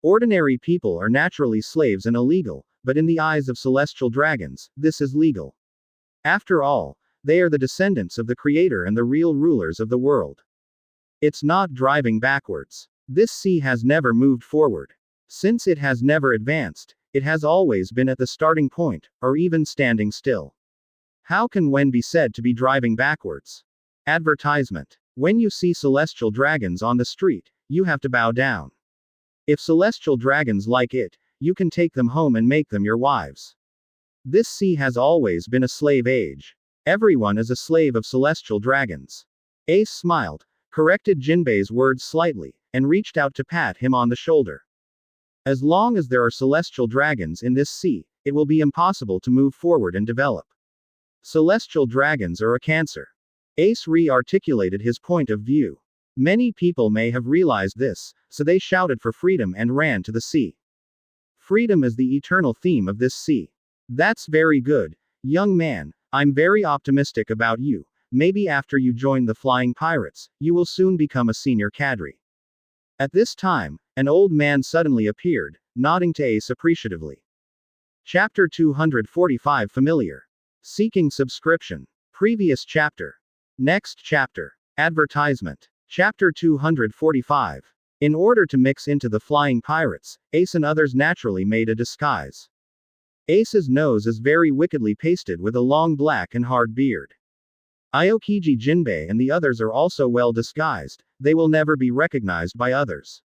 S1: Ordinary people are naturally slaves and illegal, but in the eyes of celestial dragons, this is legal. After all, they are the descendants of the Creator and the real rulers of the world. It's not driving backwards. This sea has never moved forward. Since it has never advanced, it has always been at the starting point, or even standing still. How can one be said to be driving backwards? Advertisement. When you see celestial dragons on the street, you have to bow down. If celestial dragons like it, you can take them home and make them your wives. This sea has always been a slave age. Everyone is a slave of celestial dragons. Ace smiled, corrected Jinbe's words slightly, and reached out to pat him on the shoulder. As long as there are celestial dragons in this sea, it will be impossible to move forward and develop. Celestial dragons are a cancer. Ace re-articulated his point of view. Many people may have realized this, so they shouted for freedom and ran to the sea. Freedom is the eternal theme of this sea. That's very good, young man. I'm very optimistic about you. Maybe after you join the Flying Pirates, you will soon become a senior cadre. At this time, an old man suddenly appeared, nodding to Ace appreciatively. Chapter 245 Familiar. Seeking subscription. Previous chapter. Next chapter. Advertisement. Chapter 245. In order to mix into the Flying Pirates, Ace and others naturally made a disguise. Ace's nose is very wickedly pasted with a long black and hard beard. Aokiji Jinbe and the others are also well disguised, they will never be recognized by others.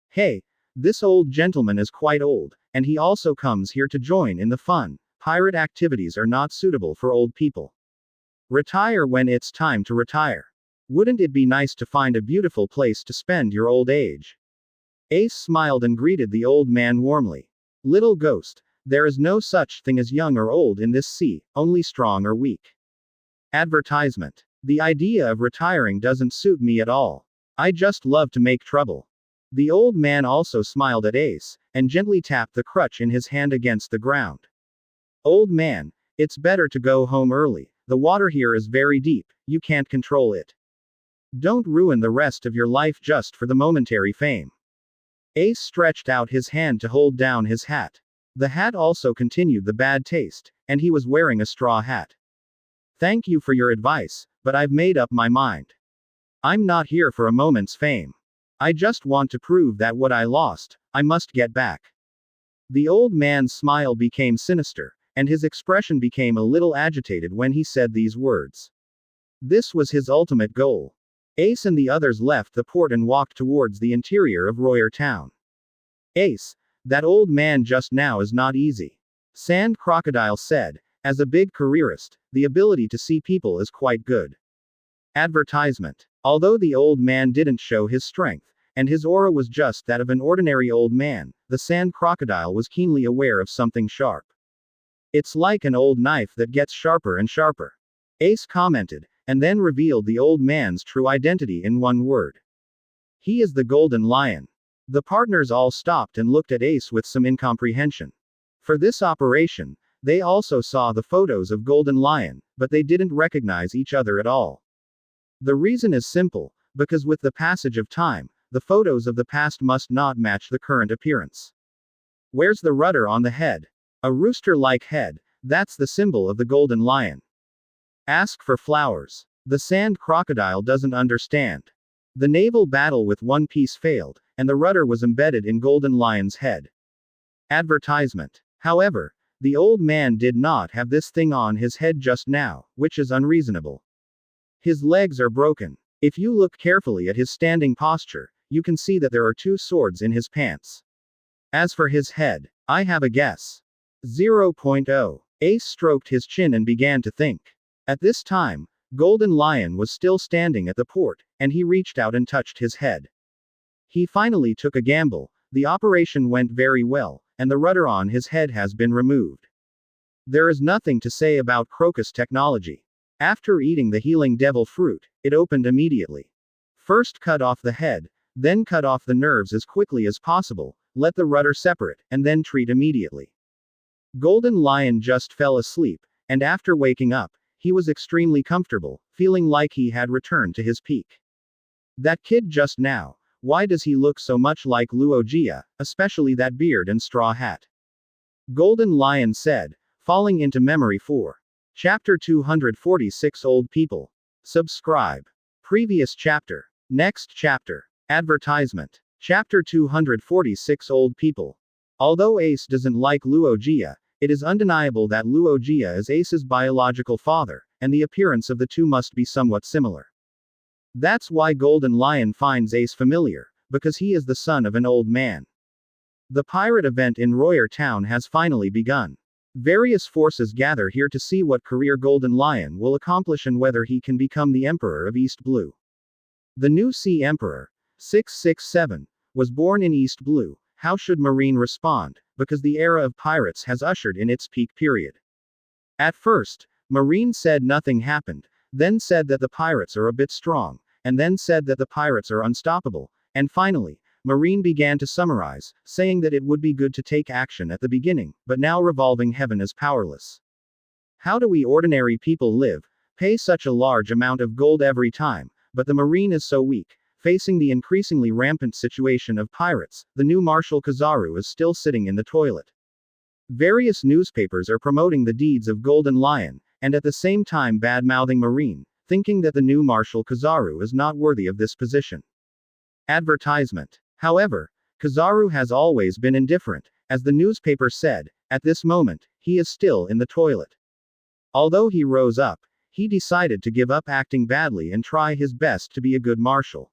S1: Hey, this old gentleman is quite old, and he also comes here to join in the fun. Pirate activities are not suitable for old people. Retire when it's time to retire. Wouldn't it be nice to find a beautiful place to spend your old age? Ace smiled and greeted the old man warmly. Little ghost, there is no such thing as young or old in this sea, only strong or weak. Advertisement. The idea of retiring doesn't suit me at all. I just love to make trouble. The old man also smiled at Ace, and gently tapped the crutch in his hand against the ground. Old man, it's better to go home early. The water here is very deep, you can't control it. Don't ruin the rest of your life just for the momentary fame. Ace stretched out his hand to hold down his hat. The hat also continued the bad taste, and he was wearing a straw hat. Thank you for your advice, but I've made up my mind. I'm not here for a moment's fame. I just want to prove that what I lost, I must get back. The old man's smile became sinister, and his expression became a little agitated when he said these words. This was his ultimate goal. Ace and the others left the port and walked towards the interior of Royer Town. Ace, that old man just now is not easy. Sand Crocodile said, as a big careerist, the ability to see people is quite good. Advertisement. Although the old man didn't show his strength, and his aura was just that of an ordinary old man, the Sand Crocodile was keenly aware of something sharp. It's like an old knife that gets sharper and sharper. Ace commented, and then revealed the old man's true identity in one word. He is the Golden Lion. The partners all stopped and looked at Ace with some incomprehension. For this operation, they also saw the photos of Golden Lion, but they didn't recognize each other at all. The reason is simple, because with the passage of time, the photos of the past must not match the current appearance. Where's the rudder on the head? A rooster-like head, that's the symbol of the Golden Lion. Ask for flowers. The Sand Crocodile doesn't understand. The naval battle with One Piece failed, and the rudder was embedded in Golden Lion's head. Advertisement. However, the old man did not have this thing on his head just now, which is unreasonable. His legs are broken. If you look carefully at his standing posture, you can see that there are two swords in his pants. As for his head, I have a guess. 0.0. Ace stroked his chin and began to think. At this time, Golden Lion was still standing at the port, and he reached out and touched his head. He finally took a gamble. The operation went very well, and the rudder on his head has been removed. There is nothing to say about Crocus technology. After eating the healing devil fruit, it opened immediately. First cut off the head, then cut off the nerves as quickly as possible, let the rudder separate, and then treat immediately. Golden Lion just fell asleep, and after waking up, he was extremely comfortable, feeling like he had returned to his peak. That kid just now, why does he look so much like Luogia, especially that beard and straw hat? Golden Lion said, falling into memory for Chapter 246 Old People. Subscribe. Previous chapter. Next chapter. Advertisement. Chapter 246 Old People. Although Ace doesn't like Luogia, it is undeniable that Luogia is Ace's biological father, and the appearance of the two must be somewhat similar. That's why Golden Lion finds Ace familiar, because he is the son of an old man. The pirate event in Royer Town has finally begun. Various forces gather here to see what career Golden Lion will accomplish and whether he can become the Emperor of East Blue. The new Sea Emperor, 667, was born in East Blue. How should Marine respond? Because the era of pirates has ushered in its peak period. At first, Marine said nothing happened, then said that the pirates are a bit strong, and then said that the pirates are unstoppable, and finally, Marine began to summarize, saying that it would be good to take action at the beginning, but now revolving heaven is powerless. How do we ordinary people live, pay such a large amount of gold every time, but the Marine is so weak? Facing the increasingly rampant situation of pirates, the new Marshal Kizaru is still sitting in the toilet. Various newspapers are promoting the deeds of Golden Lion, and at the same time bad-mouthing Marine, thinking that the new Marshal Kizaru is not worthy of this position. Advertisement. However, Kizaru has always been indifferent, as the newspaper said. At this moment, he is still in the toilet. Although he rose up, he decided to give up acting badly and try his best to be a good marshal.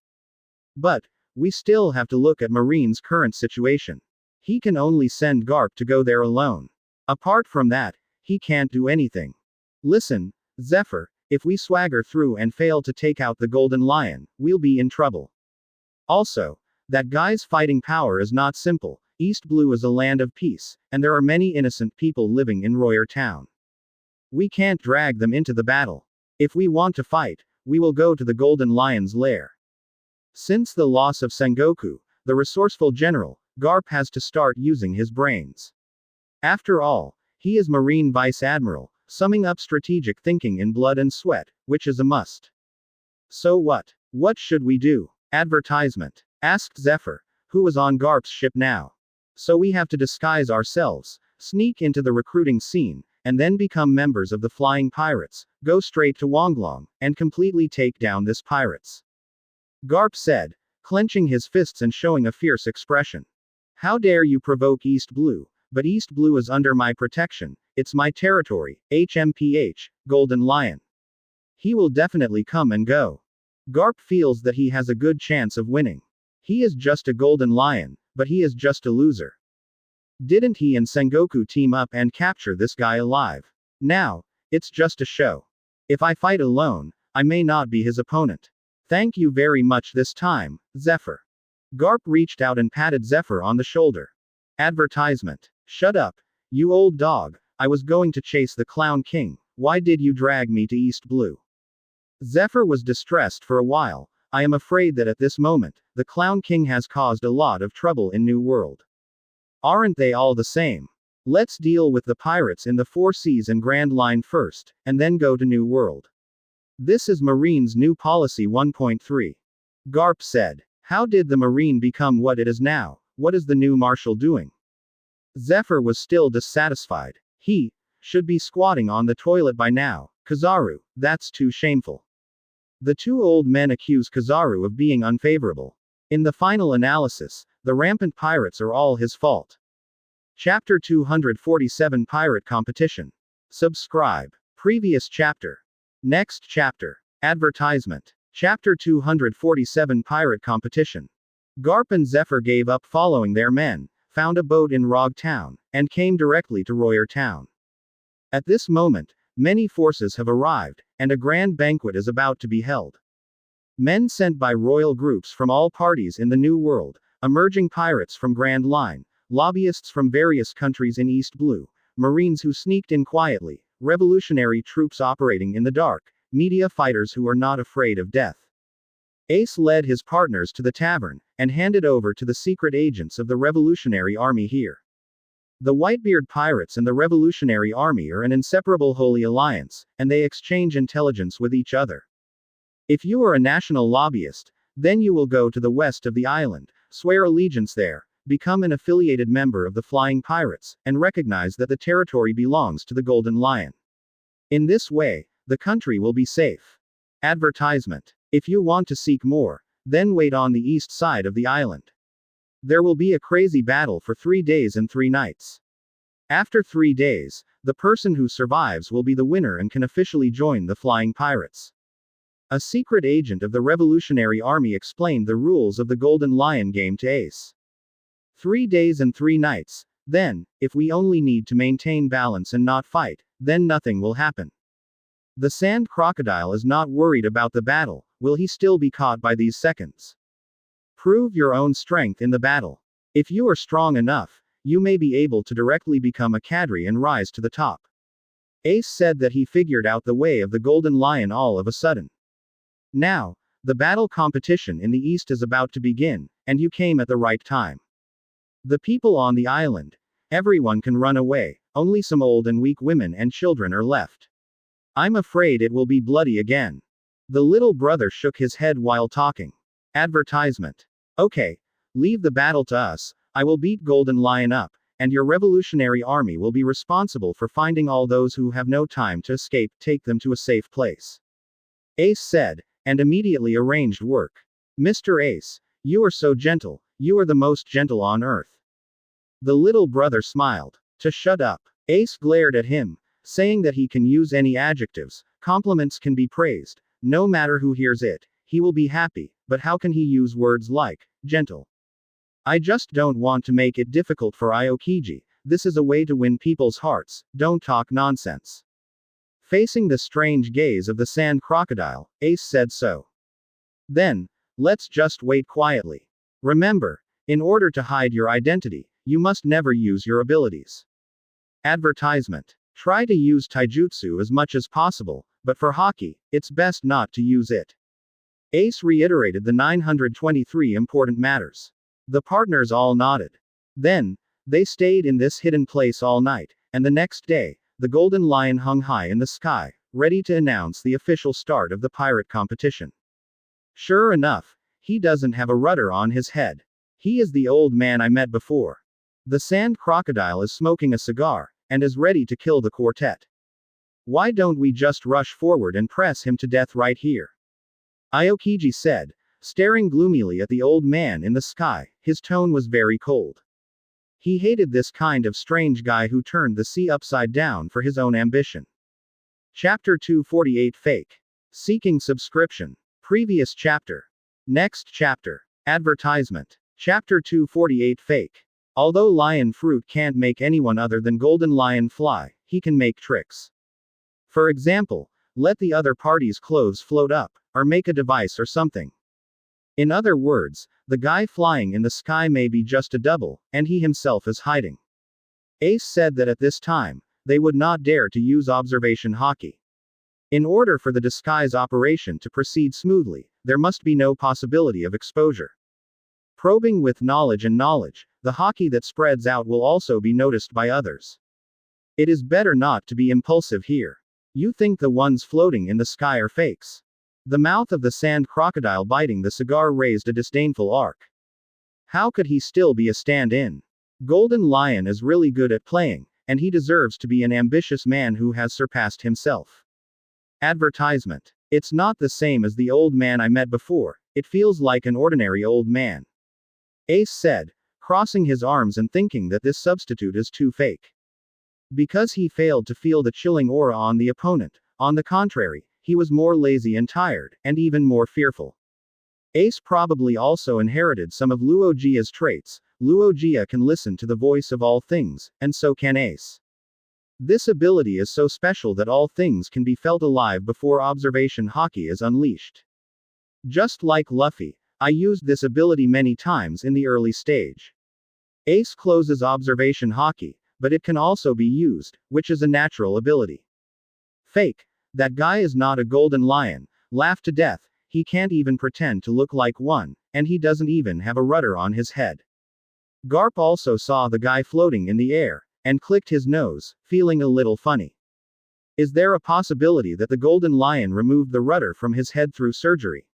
S1: But we still have to look at Marine's current situation. He can only send Garp to go there alone. Apart from that, he can't do anything. Listen, Zephyr, if we swagger through and fail to take out the Golden Lion, we'll be in trouble. Also, that guy's fighting power is not simple. East Blue is a land of peace, and there are many innocent people living in Royer Town. We can't drag them into the battle. If we want to fight, we will go to the Golden Lion's lair. Since the loss of Sengoku, the resourceful general, Garp has to start using his brains. After all, he is Marine Vice Admiral, summing up strategic thinking in blood and sweat, which is a must. So what? What should we do? Advertisement. Asked Zephyr, who was on Garp's ship now. So we have to disguise ourselves, sneak into the recruiting scene, and then become members of the Flying Pirates, go straight to Wonglong, and completely take down this pirates. Garp said, clenching his fists and showing a fierce expression. How dare you provoke East Blue? But East Blue is under my protection, it's my territory, HMPH, Golden Lion. He will definitely come and go. Garp feels that he has a good chance of winning. He is just a Golden Lion, but he is just a loser. Didn't he and Sengoku team up and capture this guy alive? Now, it's just a show. If I fight alone, I may not be his opponent. Thank you very much this time, Zephyr. Garp reached out and patted Zephyr on the shoulder. Advertisement. Shut up, you old dog, I was going to chase the Clown King, why did you drag me to East Blue? Zephyr was distressed for a while. I am afraid that at this moment, the Clown King has caused a lot of trouble in New World. Aren't they all the same? Let's deal with the pirates in the Four Seas and Grand Line first, and then go to New World. This is Marine's new policy 1.3. Garp said. How did the Marine become what it is now? What is the new Marshal doing? Zephyr was still dissatisfied. He should be squatting on the toilet by now. Kizaru, that's too shameful. The two old men accuse Kizaru of being unfavorable. In the final analysis, the rampant pirates are all his fault. Chapter 247 Pirate Competition. Subscribe. Previous chapter. Next chapter. Advertisement. Chapter 247 Pirate Competition. Garp and Zephyr gave up following their men, found a boat in Rog Town, and came directly to Royer Town. At this moment, many forces have arrived, and a grand banquet is about to be held. Men sent by royal groups from all parties in the New World, emerging pirates from Grand Line, lobbyists from various countries in East Blue, Marines who sneaked in quietly, revolutionary troops operating in the dark, media fighters who are not afraid of death. Ace led his partners to the tavern, and handed over to the secret agents of the Revolutionary Army here. The Whitebeard pirates and the Revolutionary Army are an inseparable holy alliance, and they exchange intelligence with each other. If you are a national lobbyist, then you will go to the west of the island, swear allegiance there, become an affiliated member of the Flying Pirates, and recognize that the territory belongs to the Golden Lion. In this way, the country will be safe. Advertisement. If you want to seek more, then wait on the east side of the island. There will be a crazy battle for 3 days and 3 nights. After 3 days, the person who survives will be the winner and can officially join the Flying Pirates. A secret agent of the Revolutionary Army explained the rules of the Golden Lion game to Ace. 3 days and 3 nights, then, if we only need to maintain balance and not fight, then nothing will happen. The sand crocodile is not worried about the battle. Will he still be caught by these seconds? Prove your own strength in the battle. If you are strong enough, you may be able to directly become a cadre and rise to the top. Ace said that he figured out the way of the Golden Lion all of a sudden. Now, the battle competition in the east is about to begin, and you came at the right time. The people on the island, everyone can run away, only some old and weak women and children are left. I'm afraid it will be bloody again. The little brother shook his head while talking. Advertisement. Okay, leave the battle to us. I will beat Golden Lion up, and your Revolutionary Army will be responsible for finding all those who have no time to escape, take them to a safe place. Ace said, and immediately arranged work. Mr. Ace, you are so gentle, you are the most gentle on earth. The little brother smiled. To shut up. Ace glared at him, saying that he can use any adjectives, compliments can be praised, no matter who hears it, he will be happy, but how can he use words like, gentle? I just don't want to make it difficult for Aokiji, this is a way to win people's hearts, don't talk nonsense. Facing the strange gaze of the sand crocodile, Ace said so. Then, let's just wait quietly. Remember, in order to hide your identity, you must never use your abilities. Advertisement. Try to use taijutsu as much as possible, but for hockey, it's best not to use it. Ace reiterated the 923 important matters. The partners all nodded. Then, they stayed in this hidden place all night, and the next day, the Golden Lion hung high in the sky, ready to announce the official start of the pirate competition. Sure enough, he doesn't have a rudder on his head. He is the old man I met before. The sand crocodile is smoking a cigar, and is ready to kill the quartet. Why don't we just rush forward and press him to death right here? Aokiji said, staring gloomily at the old man in the sky, his tone was very cold. He hated this kind of strange guy who turned the sea upside down for his own ambition. Chapter 248 Fake. Seeking subscription. Previous chapter. Next chapter. Advertisement. Chapter 248 Fake. Although lion fruit can't make anyone other than Golden Lion fly, he can make tricks. For example, let the other party's clothes float up, or make a device or something. In other words, the guy flying in the sky may be just a double, and he himself is hiding. Ace said that at this time, they would not dare to use observation hockey. In order for the disguise operation to proceed smoothly, there must be no possibility of exposure. Probing with knowledge and knowledge, the hockey that spreads out will also be noticed by others. It is better not to be impulsive here. You think the ones floating in the sky are fakes. The mouth of the sand crocodile biting the cigar raised a disdainful arc. How could he still be a stand-in? Golden Lion is really good at playing, and he deserves to be an ambitious man who has surpassed himself. Advertisement. It's not the same as the old man I met before, it feels like an ordinary old man. Ace said, crossing his arms and thinking that this substitute is too fake. Because he failed to feel the chilling aura on the opponent, on the contrary, he was more lazy and tired, and even more fearful. Ace probably also inherited some of Luojia's traits. Luojia can listen to the voice of all things, and so can Ace. This ability is so special that all things can be felt alive before observation hockey is unleashed. Just like Luffy, I used this ability many times in the early stage. Ace closes observation hockey, but it can also be used, which is a natural ability. Fake. That guy is not a golden lion. Laugh to death, he can't even pretend to look like one, and he doesn't even have a rudder on his head. Garp also saw the guy floating in the air, and clicked his nose, feeling a little funny. Is there a possibility that the golden lion removed the rudder from his head through surgery?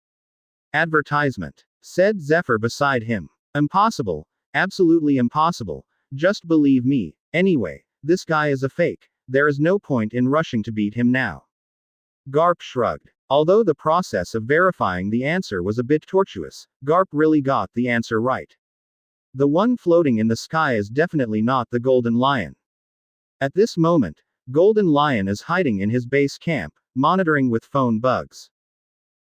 S1: Advertisement. Said Zephyr beside him. Impossible. Absolutely impossible. Just believe me. Anyway, this guy is a fake. There is no point in rushing to beat him now. Garp shrugged. Although the process of verifying the answer was a bit tortuous, Garp really got the answer right. The one floating in the sky is definitely not the golden lion. At this moment, Golden Lion is hiding in his base camp, monitoring with phone bugs.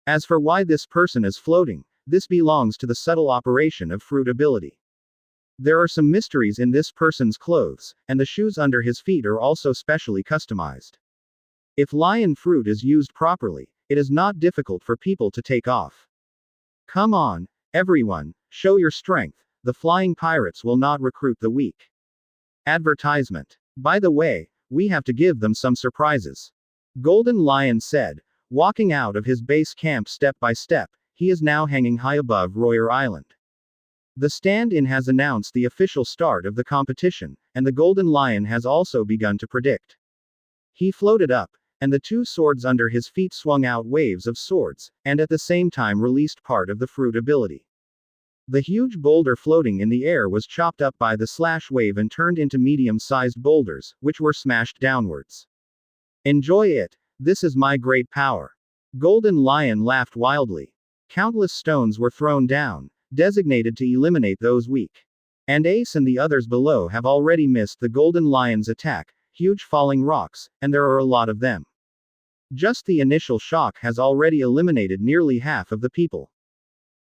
S1: As for why this person is floating, this belongs to the subtle operation of fruit ability. There are some mysteries in this person's clothes, and the shoes under his feet are also specially customized. If lion fruit is used properly, it is not difficult for people to take off. Come on, everyone, show your strength. The flying pirates will not recruit the weak. Advertisement. By the way, we have to give them some surprises. Golden Lion said, walking out of his base camp step by step. He is now hanging high above Royer Island. The stand-in has announced the official start of the competition, and the Golden Lion has also begun to predict. He floated up, and the two swords under his feet swung out waves of swords, and at the same time released part of the fruit ability. The huge boulder floating in the air was chopped up by the slash wave and turned into medium-sized boulders, which were smashed downwards. Enjoy it. This is my great power. Golden Lion laughed wildly. Countless stones were thrown down, designated to eliminate those weak. And Ace and the others below have already missed the Golden Lion's attack, huge falling rocks, and there are a lot of them. Just the initial shock has already eliminated nearly half of the people.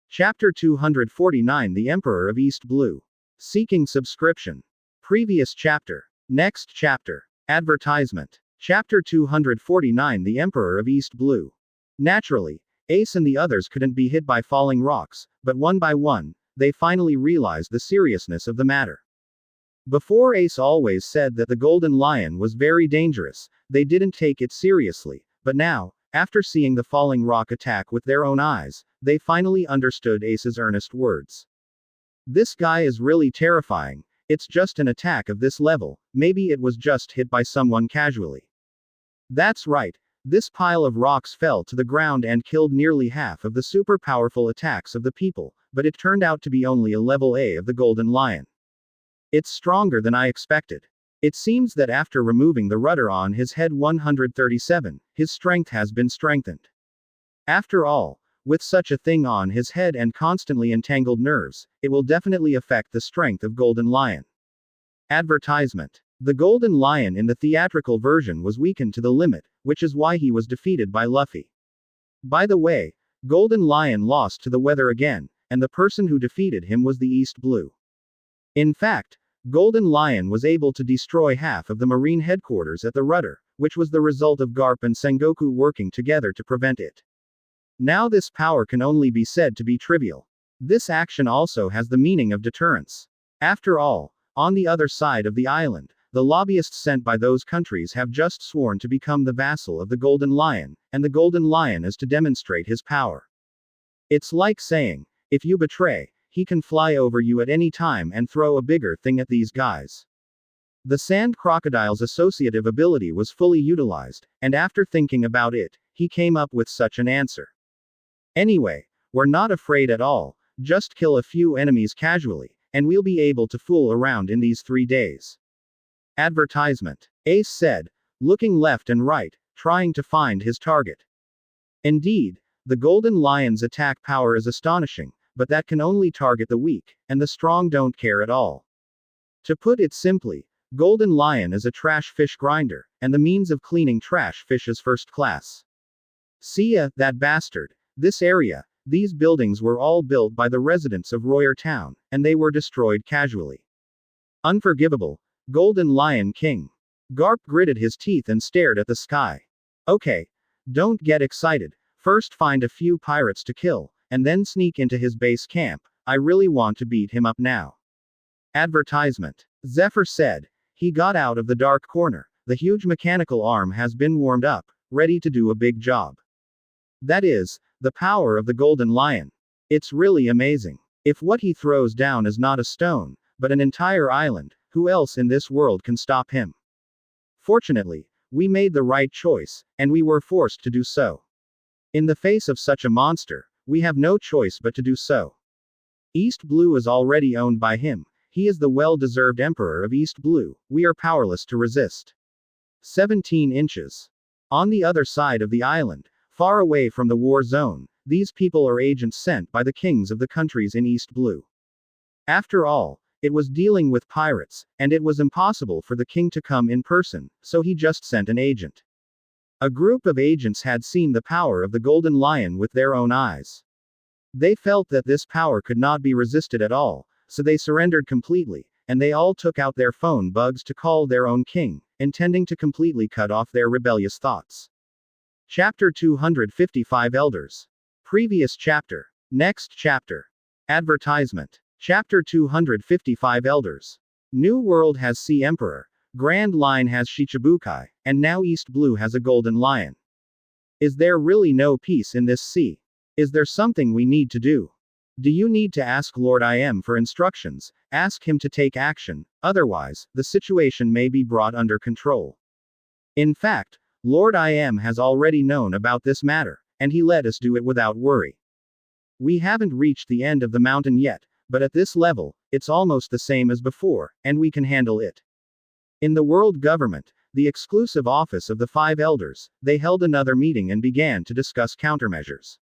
S1: Chapter 249 The Emperor of East Blue. Seeking subscription. Previous chapter. Next chapter. Advertisement. Chapter 249 The Emperor of East Blue. Naturally, Ace and the others couldn't be hit by falling rocks, but one by one, they finally realized the seriousness of the matter. Before Ace always said that the Golden Lion was very dangerous, they didn't take it seriously, but now, after seeing the falling rock attack with their own eyes, they finally understood Ace's earnest words. This guy is really terrifying. It's just an attack of this level, maybe it was just hit by someone casually. That's right, this pile of rocks fell to the ground and killed nearly half of the super powerful attacks of the people, but it turned out to be only a level A of the Golden Lion. It's stronger than I expected. It seems that after removing the rudder on his head 137, his strength has been strengthened. After all, with such a thing on his head and constantly entangled nerves, it will definitely affect the strength of Golden Lion. Advertisement. The Golden Lion in the theatrical version was weakened to the limit, which is why he was defeated by Luffy. By the way, Golden Lion lost to the weather again, and the person who defeated him was the East Blue. In fact, Golden Lion was able to destroy half of the Marine headquarters at the rudder, which was the result of Garp and Sengoku working together to prevent it. Now this power can only be said to be trivial. This action also has the meaning of deterrence. After all, on the other side of the island, the lobbyists sent by those countries have just sworn to become the vassal of the Golden Lion, and the Golden Lion is to demonstrate his power. It's like saying, if you betray, he can fly over you at any time and throw a bigger thing at these guys. The Sand Crocodile's associative ability was fully utilized, and after thinking about it, he came up with such an answer. Anyway, we're not afraid at all, just kill a few enemies casually, and we'll be able to fool around in these 3 days. Advertisement. Ace said, looking left and right, trying to find his target. Indeed, the Golden Lion's attack power is astonishing, but that can only target the weak, and the strong don't care at all. To put it simply, Golden Lion is a trash fish grinder, and the means of cleaning trash fish is first class. See ya, that bastard. This area, these buildings were all built by the residents of Royer Town, and they were destroyed casually. Unforgivable. Golden Lion King. Garp gritted his teeth and stared at the sky. Okay. Don't get excited. First find a few pirates to kill, and then sneak into his base camp. I really want to beat him up now. Advertisement. Zephyr said. He got out of the dark corner. The huge mechanical arm has been warmed up, ready to do a big job. That is, the power of the Golden Lion. It's really amazing. If what he throws down is not a stone, but an entire island, who else in this world can stop him? Fortunately, we made the right choice, and we were forced to do so. In the face of such a monster, we have no choice but to do so. East Blue is already owned by him. He is the well-deserved emperor of East Blue. We are powerless to resist. 17 inches. On the other side of the island, far away from the war zone, these people are agents sent by the kings of the countries in East Blue. After all, it was dealing with pirates, and it was impossible for the king to come in person, so he just sent an agent. A group of agents had seen the power of the Golden Lion with their own eyes. They felt that this power could not be resisted at all, so they surrendered completely, and they all took out their phone bugs to call their own king, intending to completely cut off their rebellious thoughts. Chapter 255 Elders. Previous chapter. Next chapter. Advertisement. Chapter 255 Elders. New World has Sea Emperor, Grand Line has Shichibukai, and now East Blue has a Golden Lion. Is there really no peace in this sea? Is there something we need to do? Do you need to ask Lord I Am for instructions? Ask him to take action, otherwise, the situation may be brought under control. In fact, Lord I Am has already known about this matter, and he let us do it without worry. We haven't reached the end of the mountain yet, but at this level, it's almost the same as before, and we can handle it. In the world government, the exclusive office of the 5 elders, they held another meeting and began to discuss countermeasures.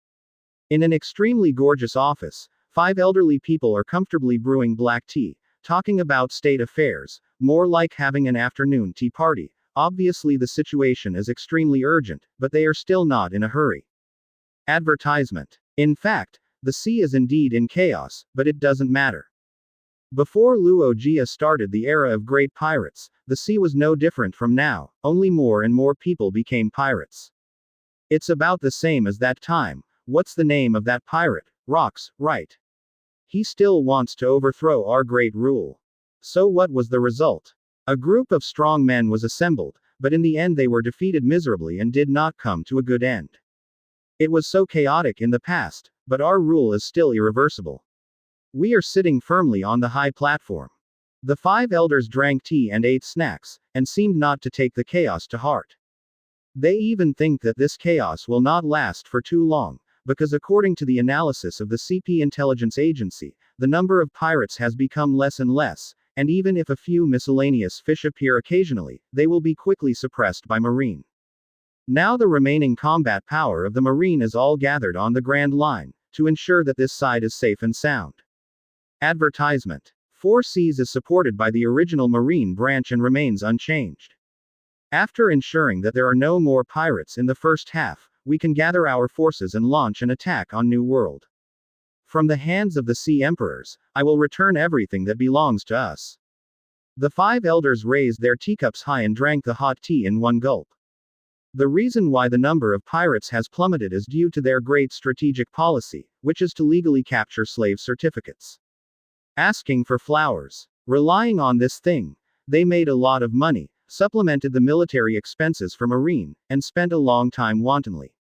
S1: In an extremely gorgeous office, 5 elderly people are comfortably brewing black tea, talking about state affairs, more like having an afternoon tea party. Obviously the situation is extremely urgent, but they are still not in a hurry. Advertisement. In fact, the sea is indeed in chaos, but it doesn't matter. Before Luogia started the era of great pirates, the sea was no different from now, only more and more people became pirates. It's about the same as that time. What's the name of that pirate? Rocks, right? He still wants to overthrow our great rule. So what was the result? A group of strong men was assembled, but in the end they were defeated miserably and did not come to a good end. It was so chaotic in the past, but our rule is still irreversible. We are sitting firmly on the high platform. The 5 elders drank tea and ate snacks, and seemed not to take the chaos to heart. They even think that this chaos will not last for too long, because according to the analysis of the CP Intelligence Agency, the number of pirates has become less and less, and even if a few miscellaneous fish appear occasionally, they will be quickly suppressed by Marine. Now the remaining combat power of the Marine is all gathered on the Grand Line, to ensure that this side is safe and sound. Advertisement. 4 Seas is supported by the original Marine branch and remains unchanged. After ensuring that there are no more pirates in the first half, we can gather our forces and launch an attack on New World. From the hands of the Sea Emperors, I will return everything that belongs to us. The 5 elders raised their teacups high and drank the hot tea in one gulp. The reason why the number of pirates has plummeted is due to their great strategic policy, which is to legally capture slave certificates. Asking for flowers. Relying on this thing, they made a lot of money, supplemented the military expenses for Marine, and spent a long time wantonly.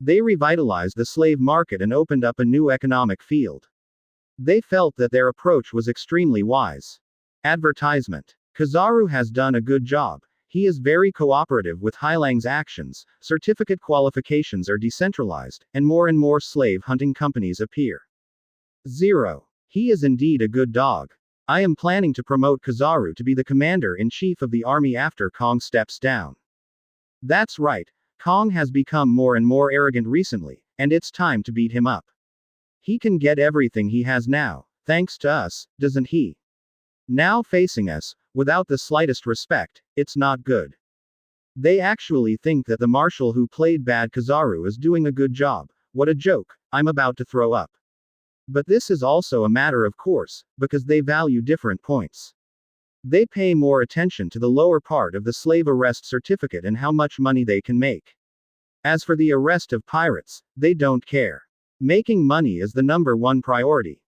S1: They revitalized the slave market and opened up a new economic field. They felt that their approach was extremely wise. Advertisement. Kizaru has done a good job. He is very cooperative with Hailang's actions, certificate qualifications are decentralized, and more slave hunting companies appear. 0. He is indeed a good dog. I am planning to promote Kizaru to be the commander-in-chief of the army after Kong steps down. That's right, Kong has become more and more arrogant recently, and it's time to beat him up. He can get everything he has now, thanks to us, doesn't he? Now facing us, without the slightest respect, it's not good. They actually think that the marshal who played bad Kizaru is doing a good job. What a joke, I'm about to throw up. But this is also a matter of course, because they value different points. They pay more attention to the lower part of the slave arrest certificate and how much money they can make. As for the arrest of pirates, they don't care. Making money is the #1 priority.